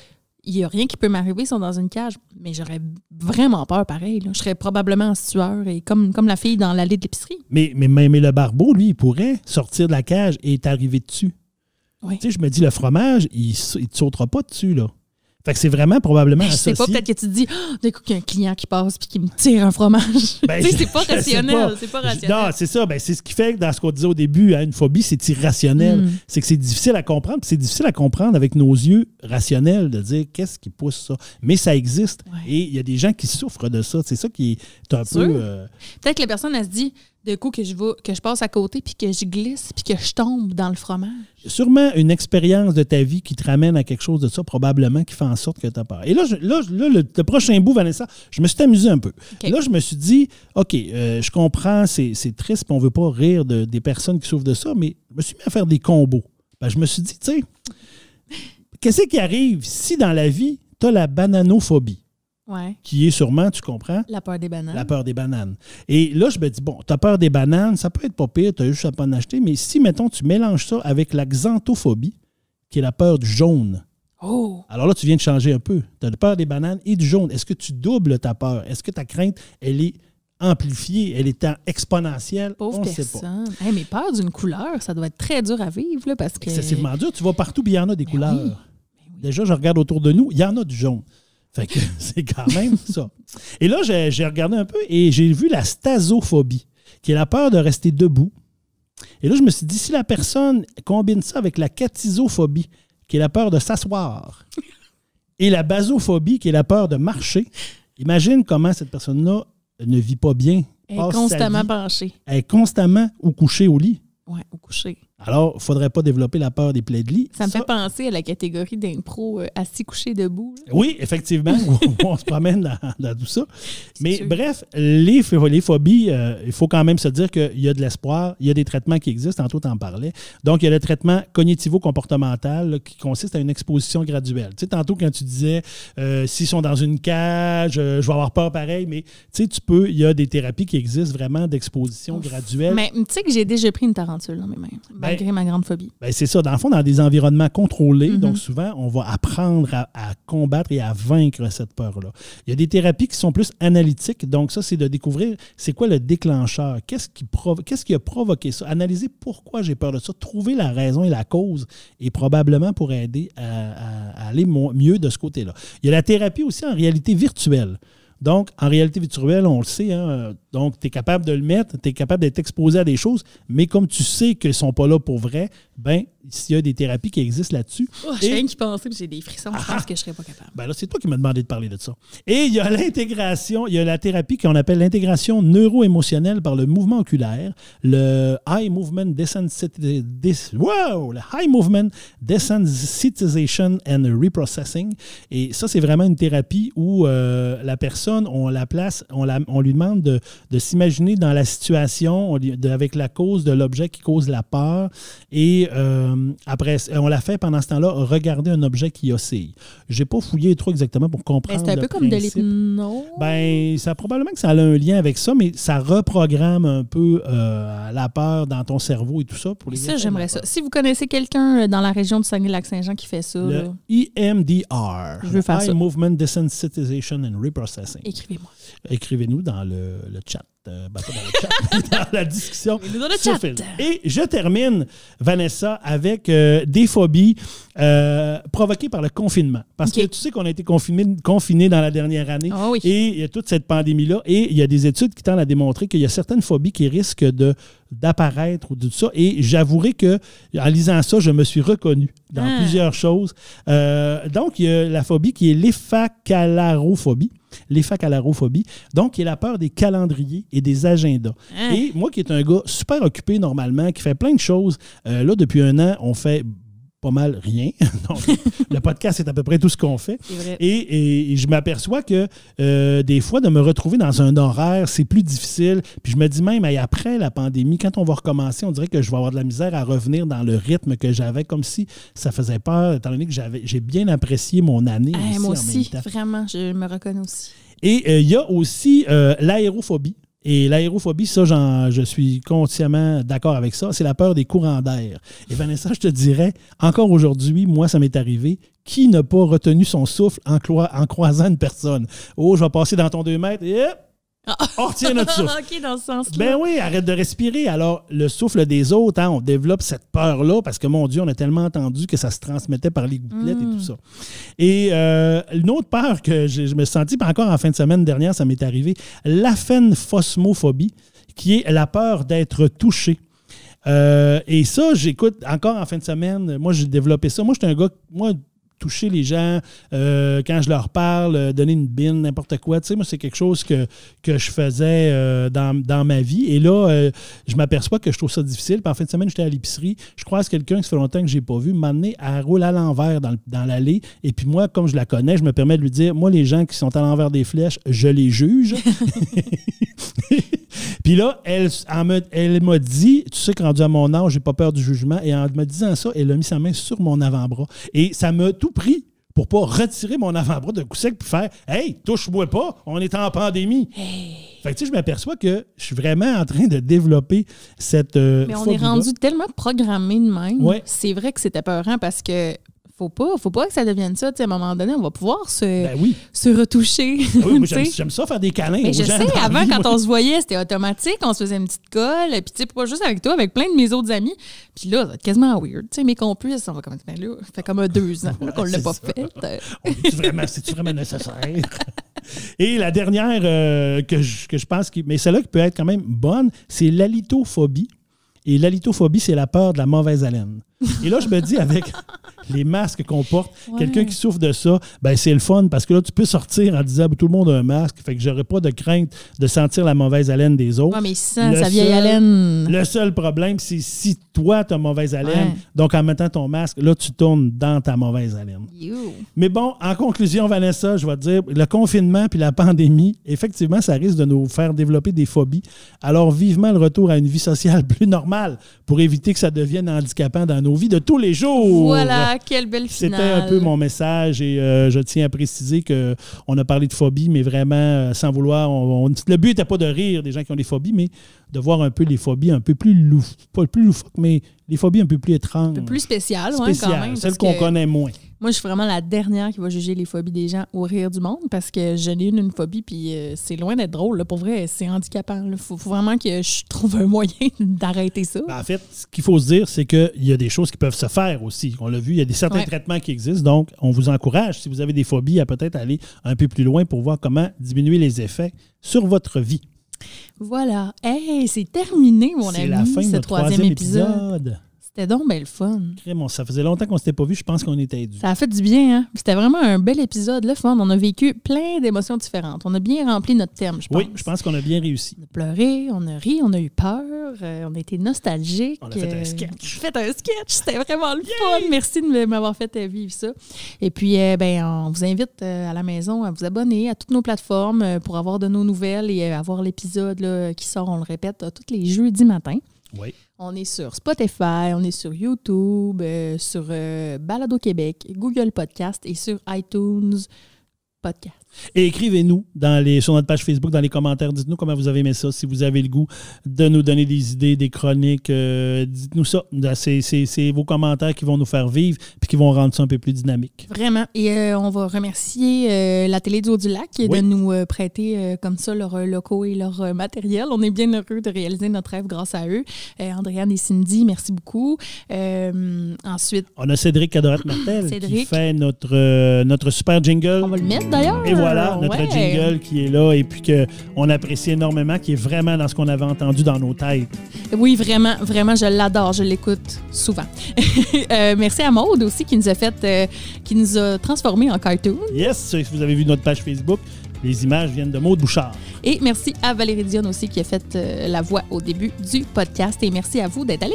Il n'y a rien qui peut m'arriver, ils sont dans une cage. Mais j'aurais vraiment peur, pareil. Là. Je serais probablement en sueur, et comme la fille dans l'allée de l'épicerie. Mais le barbeau, lui, il pourrait sortir de la cage et t'arriver dessus. Oui. Tu sais, je me dis, le fromage, il ne te sautera pas dessus, là. Fait que c'est vraiment probablement associé. Je sais pas, peut-être que tu te dis, d'un coup, qu'il y a un client qui passe puis qui me tire un fromage. Ben, tu sais, c'est pas rationnel. C'est pas rationnel. Non, c'est ça. Ben, c'est ce qui fait que dans ce qu'on disait au début, hein, une phobie, c'est irrationnel. C'est que c'est difficile à comprendre. Puis c'est difficile à comprendre avec nos yeux rationnels de dire qu'est-ce qui pousse ça. Mais ça existe. Ouais. Et il y a des gens qui souffrent de ça. C'est ça qui est un peu. Peut-être que la personne, elle se dit, de coup, que je passe à côté, puis que je glisse, puis que je tombe dans le fromage. Sûrement une expérience de ta vie qui te ramène à quelque chose de ça, probablement, qui fait en sorte que tu as peur. Et là, le prochain bout, Vanessa, je me suis amusé un peu. Okay. Là, je me suis dit, OK, je comprends, c'est triste, puis on ne veut pas rire des personnes qui souffrent de ça, mais je me suis mis à faire des combos. Ben, je me suis dit, tu sais, qu'est-ce qui arrive si dans la vie, tu as la bananophobie? Ouais. Qui est sûrement, tu comprends? La peur des bananes. La peur des bananes. Et là, je me dis, bon, tu as peur des bananes, ça peut être pas pire, tu as juste à pas en acheter, mais si, mettons, tu mélanges ça avec la xanthophobie, qui est la peur du jaune. Oh! Alors là, tu viens de changer un peu. Tu as la peur des bananes et du jaune. Est-ce que tu doubles ta peur? Est-ce que ta crainte, elle est amplifiée, elle est exponentielle? Pauvre personne. Hey, mais peur d'une couleur, ça doit être très dur à vivre, là, parce que... Excessivement dur. Tu vas partout, puis il y en a des couleurs. Oui. Déjà, je regarde autour de nous, il y en a du jaune. Fait que c'est quand même ça. Et là, j'ai regardé un peu et j'ai vu la stasophobie, qui est la peur de rester debout. Et là, je me suis dit, si la personne combine ça avec la catisophobie, qui est la peur de s'asseoir, et la basophobie, qui est la peur de marcher, imagine comment cette personne-là ne vit pas bien. Elle est constamment penchée. Elle est constamment ou couchée au lit. Oui, au coucher. Alors, il ne faudrait pas développer la peur des plaies de lit. Ça me fait penser à la catégorie d'impro assis, couché, debout. Là. Oui, effectivement, on se promène dans tout ça. Mais bref, les phobies, il faut quand même se dire qu'il y a de l'espoir, il y a des traitements qui existent, tantôt tu en parlais. Donc, il y a le traitement cognitivo-comportemental là, qui consiste à une exposition graduelle. Tu sais, tantôt quand tu disais, s'ils sont dans une cage, je vais avoir peur pareil, mais tu sais, il y a des thérapies qui existent vraiment d'exposition graduelle. Mais tu sais que j'ai déjà pris une tarentule dans mes mains. Malgré ma grande phobie. Ben c'est ça. Dans le fond, dans des environnements contrôlés, donc souvent, on va apprendre à combattre et à vaincre cette peur-là. Il y a des thérapies qui sont plus analytiques. Donc ça, c'est de découvrir c'est quoi le déclencheur. Qu'est-ce qui a provoqué ça? Analyser pourquoi j'ai peur de ça. Trouver la raison et la cause et probablement pour aider à aller mieux de ce côté-là. Il y a la thérapie aussi en réalité virtuelle. Donc, en réalité virtuelle, on le sait, hein, donc tu es capable de le mettre, tu es capable d'être exposé à des choses, mais comme tu sais qu'ils ne sont pas là pour vrai, bien, s'il y a des thérapies qui existent là-dessus. Oh, je viens d'y penser, j'ai des frissons, je pense que je ne serais pas capable. Ben là, c'est toi qui m'as demandé de parler de ça. Et il y a l'intégration, il y a la thérapie qu'on appelle l'intégration neuro-émotionnelle par le mouvement oculaire, le High Movement Desensitization and Reprocessing. Et ça, c'est vraiment une thérapie où la personne, on lui demande de s'imaginer dans la situation avec la cause de l'objet qui cause la peur et après, on l'a fait pendant ce temps-là, regarder un objet qui oscille. Je n'ai pas fouillé trop exactement pour comprendre. C'est un peu comme de l'hypnose. Ça probablement que ça a un lien avec ça, mais ça reprogramme un peu la peur dans ton cerveau et tout ça. Pour les ça, j'aimerais ça. Si vous connaissez quelqu'un dans la région du Saguenay-Lac-Saint-Jean qui fait ça. Le là, EMDR. Je veux faire Eye ça. Movement Desensitization and Reprocessing. Écrivez-moi. Écrivez-nous dans le chat. Pas dans le chat, dans la discussion. Dans le sur chat. Facebook. Et je termine, Vanessa, avec des phobies provoquées par le confinement. Parce que tu sais qu'on a été confinés dans la dernière année. Oh oui. Et il y a toute cette pandémie-là. Et il y a des études qui tendent à démontrer qu'il y a certaines phobies qui risquent d'apparaître ou de tout ça. Et j'avouerai que en lisant ça, je me suis reconnu dans plusieurs choses. Donc, il y a la phobie qui est l'éphacallarophobie. L'éphacallarophobie, donc qui est la peur des calendriers et des agendas. Et moi qui est un gars super occupé normalement, qui fait plein de choses, là depuis un an, on fait pas mal rien. Donc, le podcast, c'est à peu près tout ce qu'on fait. Et je m'aperçois que des fois, de me retrouver dans un horaire, c'est plus difficile. Puis je me dis même, après la pandémie, quand on va recommencer, on dirait que je vais avoir de la misère à revenir dans le rythme que j'avais, comme si ça faisait peur, étant donné que j'ai bien apprécié mon année. Moi aussi, vraiment, je me reconnais aussi. Et il y a aussi l'aérophobie. Et l'aérophobie, ça, je suis consciemment d'accord avec ça. C'est la peur des courants d'air. Et Vanessa, je te dirais, encore aujourd'hui, moi, ça m'est arrivé. Qui n'a pas retenu son souffle en croisant une personne? Oh, je vais passer dans ton 2 mètres et hop, on retient notre souffle. OK, dans ce sens-là. Ben oui, arrête de respirer. Alors, le souffle des autres, on développe cette peur-là parce que, mon Dieu, on a tellement entendu que ça se transmettait par les gouttelettes et tout ça. Et une autre peur que je me suis senti, puis encore en fin de semaine dernière, ça m'est arrivé, l'aphénophosmophobie, qui est la peur d'être touché. Et ça, j'écoute encore en fin de semaine, moi, j'ai développé ça. Moi, j'étais un gars, toucher les gens quand je leur parle, donner une bine, n'importe quoi. Tu sais, moi, c'est quelque chose que je faisais dans ma vie. Et là, je m'aperçois que je trouve ça difficile. Puis en fin de semaine, j'étais à l'épicerie. Je croise quelqu'un qui ça fait longtemps que je n'ai pas vu m'amener à rouler à l'envers dans l'allée. Et puis moi, comme je la connais, je me permets de lui dire, moi, les gens qui sont à l'envers des flèches, je les juge. Puis là, elle m'a dit, tu sais, rendu à mon âge, j'ai pas peur du jugement. Et en me disant ça, elle a mis sa main sur mon avant-bras. Et ça m'a tout pris pour pas retirer mon avant-bras de coup sec puis faire « Hey, touche-moi pas, on est en pandémie! Hey. » Fait que tu sais, je m'aperçois que je suis vraiment en train de développer cette Mais on est rendu tellement programmé de même. Ouais. C'est vrai que c'est épeurant parce que faut pas que ça devienne ça. Tu sais, à un moment donné, on va pouvoir se retoucher. Oui, moi, j'aime ça faire des câlins. Mais je sais, avant, quand on se voyait, c'était automatique. On se faisait une petite colle. Puis, tu sais, pas juste avec toi, avec plein de mes autres amis. Puis là, c'est quasiment weird. Tu sais, mes complices, on va comme, ben là, ça fait comme 2 ans qu'on l'a pas fait. C'est-tu vraiment nécessaire? Et la dernière que je pense, mais celle-là qui peut être quand même bonne, c'est l'halitophobie. Et l'halitophobie, c'est la peur de la mauvaise haleine. Et là, je me dis, avec les masques qu'on porte, quelqu'un qui souffre de ça, ben c'est le fun parce que là, tu peux sortir en disant tout le monde a un masque, fait que j'aurais pas de crainte de sentir la mauvaise haleine des autres. Oui, mais sans sa vieille haleine. Le seul problème, c'est si toi, tu as mauvaise haleine, donc en mettant ton masque, là, tu tournes dans ta mauvaise haleine. Mais bon, en conclusion, Vanessa, je vais te dire, le confinement puis la pandémie, effectivement, ça risque de nous faire développer des phobies. Alors, vivement le retour à une vie sociale plus normale pour éviter que ça devienne handicapant dans nos vies de tous les jours. Voilà, quelle belle finale. C'était un peu mon message et je tiens à préciser qu'on a parlé de phobie, mais vraiment sans vouloir. Le but n'était pas de rire des gens qui ont des phobies, mais de voir un peu les phobies un peu plus pas plus loufoques, mais les phobies un peu plus étranges. Un peu plus spéciales, quand même. Celles qu'on connaît moins. Moi, je suis vraiment la dernière qui va juger les phobies des gens au rire du monde parce que j'en ai une phobie, puis c'est loin d'être drôle. Là. Pour vrai, c'est handicapant. Il faut vraiment que je trouve un moyen d'arrêter ça. En fait, ce qu'il faut se dire, c'est qu'il y a des choses qui peuvent se faire aussi. On l'a vu, il y a certains traitements qui existent. Donc, on vous encourage, si vous avez des phobies, à peut-être aller un peu plus loin pour voir comment diminuer les effets sur votre vie. Voilà. Hey, c'est terminé, mon ami, c'est la fin de notre 3e épisode. C'était donc bien le fun. Ça faisait longtemps qu'on ne s'était pas vu. Je pense qu'on était dû. Ça a fait du bien, hein? C'était vraiment un bel épisode, le fun. On a vécu plein d'émotions différentes. On a bien rempli notre thème, je pense. Oui, je pense qu'on a bien réussi. On a pleuré, on a ri, on a eu peur, on a été nostalgique. On a fait un sketch. C'était vraiment le fun. Merci de m'avoir fait vivre ça. Et puis, on vous invite à la maison à vous abonner à toutes nos plateformes pour avoir de nos nouvelles et avoir l'épisode là, qui sort, on le répète, tous les jeudis matins. Oui. On est sur Spotify, on est sur YouTube, sur Balado Québec, Google Podcast et sur iTunes Podcast. Et écrivez-nous sur notre page Facebook, dans les commentaires. Dites-nous comment vous avez aimé ça. Si vous avez le goût de nous donner des idées, des chroniques, dites-nous ça. C'est vos commentaires qui vont nous faire vivre et qui vont rendre ça un peu plus dynamique. Vraiment. Et on va remercier la Télé-du-Haut-du-Lac de nous prêter comme ça leurs locaux et leur matériel. On est bien heureux de réaliser notre rêve grâce à eux. Andréane et Cindy, merci beaucoup. Ensuite... On a Cédric Cadoret-Martel qui fait notre super jingle. On va le mettre d'ailleurs. Et voilà, notre jingle qui est là et puis qu'on apprécie énormément, qui est vraiment dans ce qu'on avait entendu dans nos têtes. Oui, vraiment, vraiment, je l'adore. Je l'écoute souvent. Merci à Maude aussi qui nous a transformés en cartoon. Yes, si vous avez vu notre page Facebook, les images viennent de Maude Bouchard. Et merci à Valérie Dionne aussi qui a fait la voix au début du podcast. Et merci à vous d'être allés.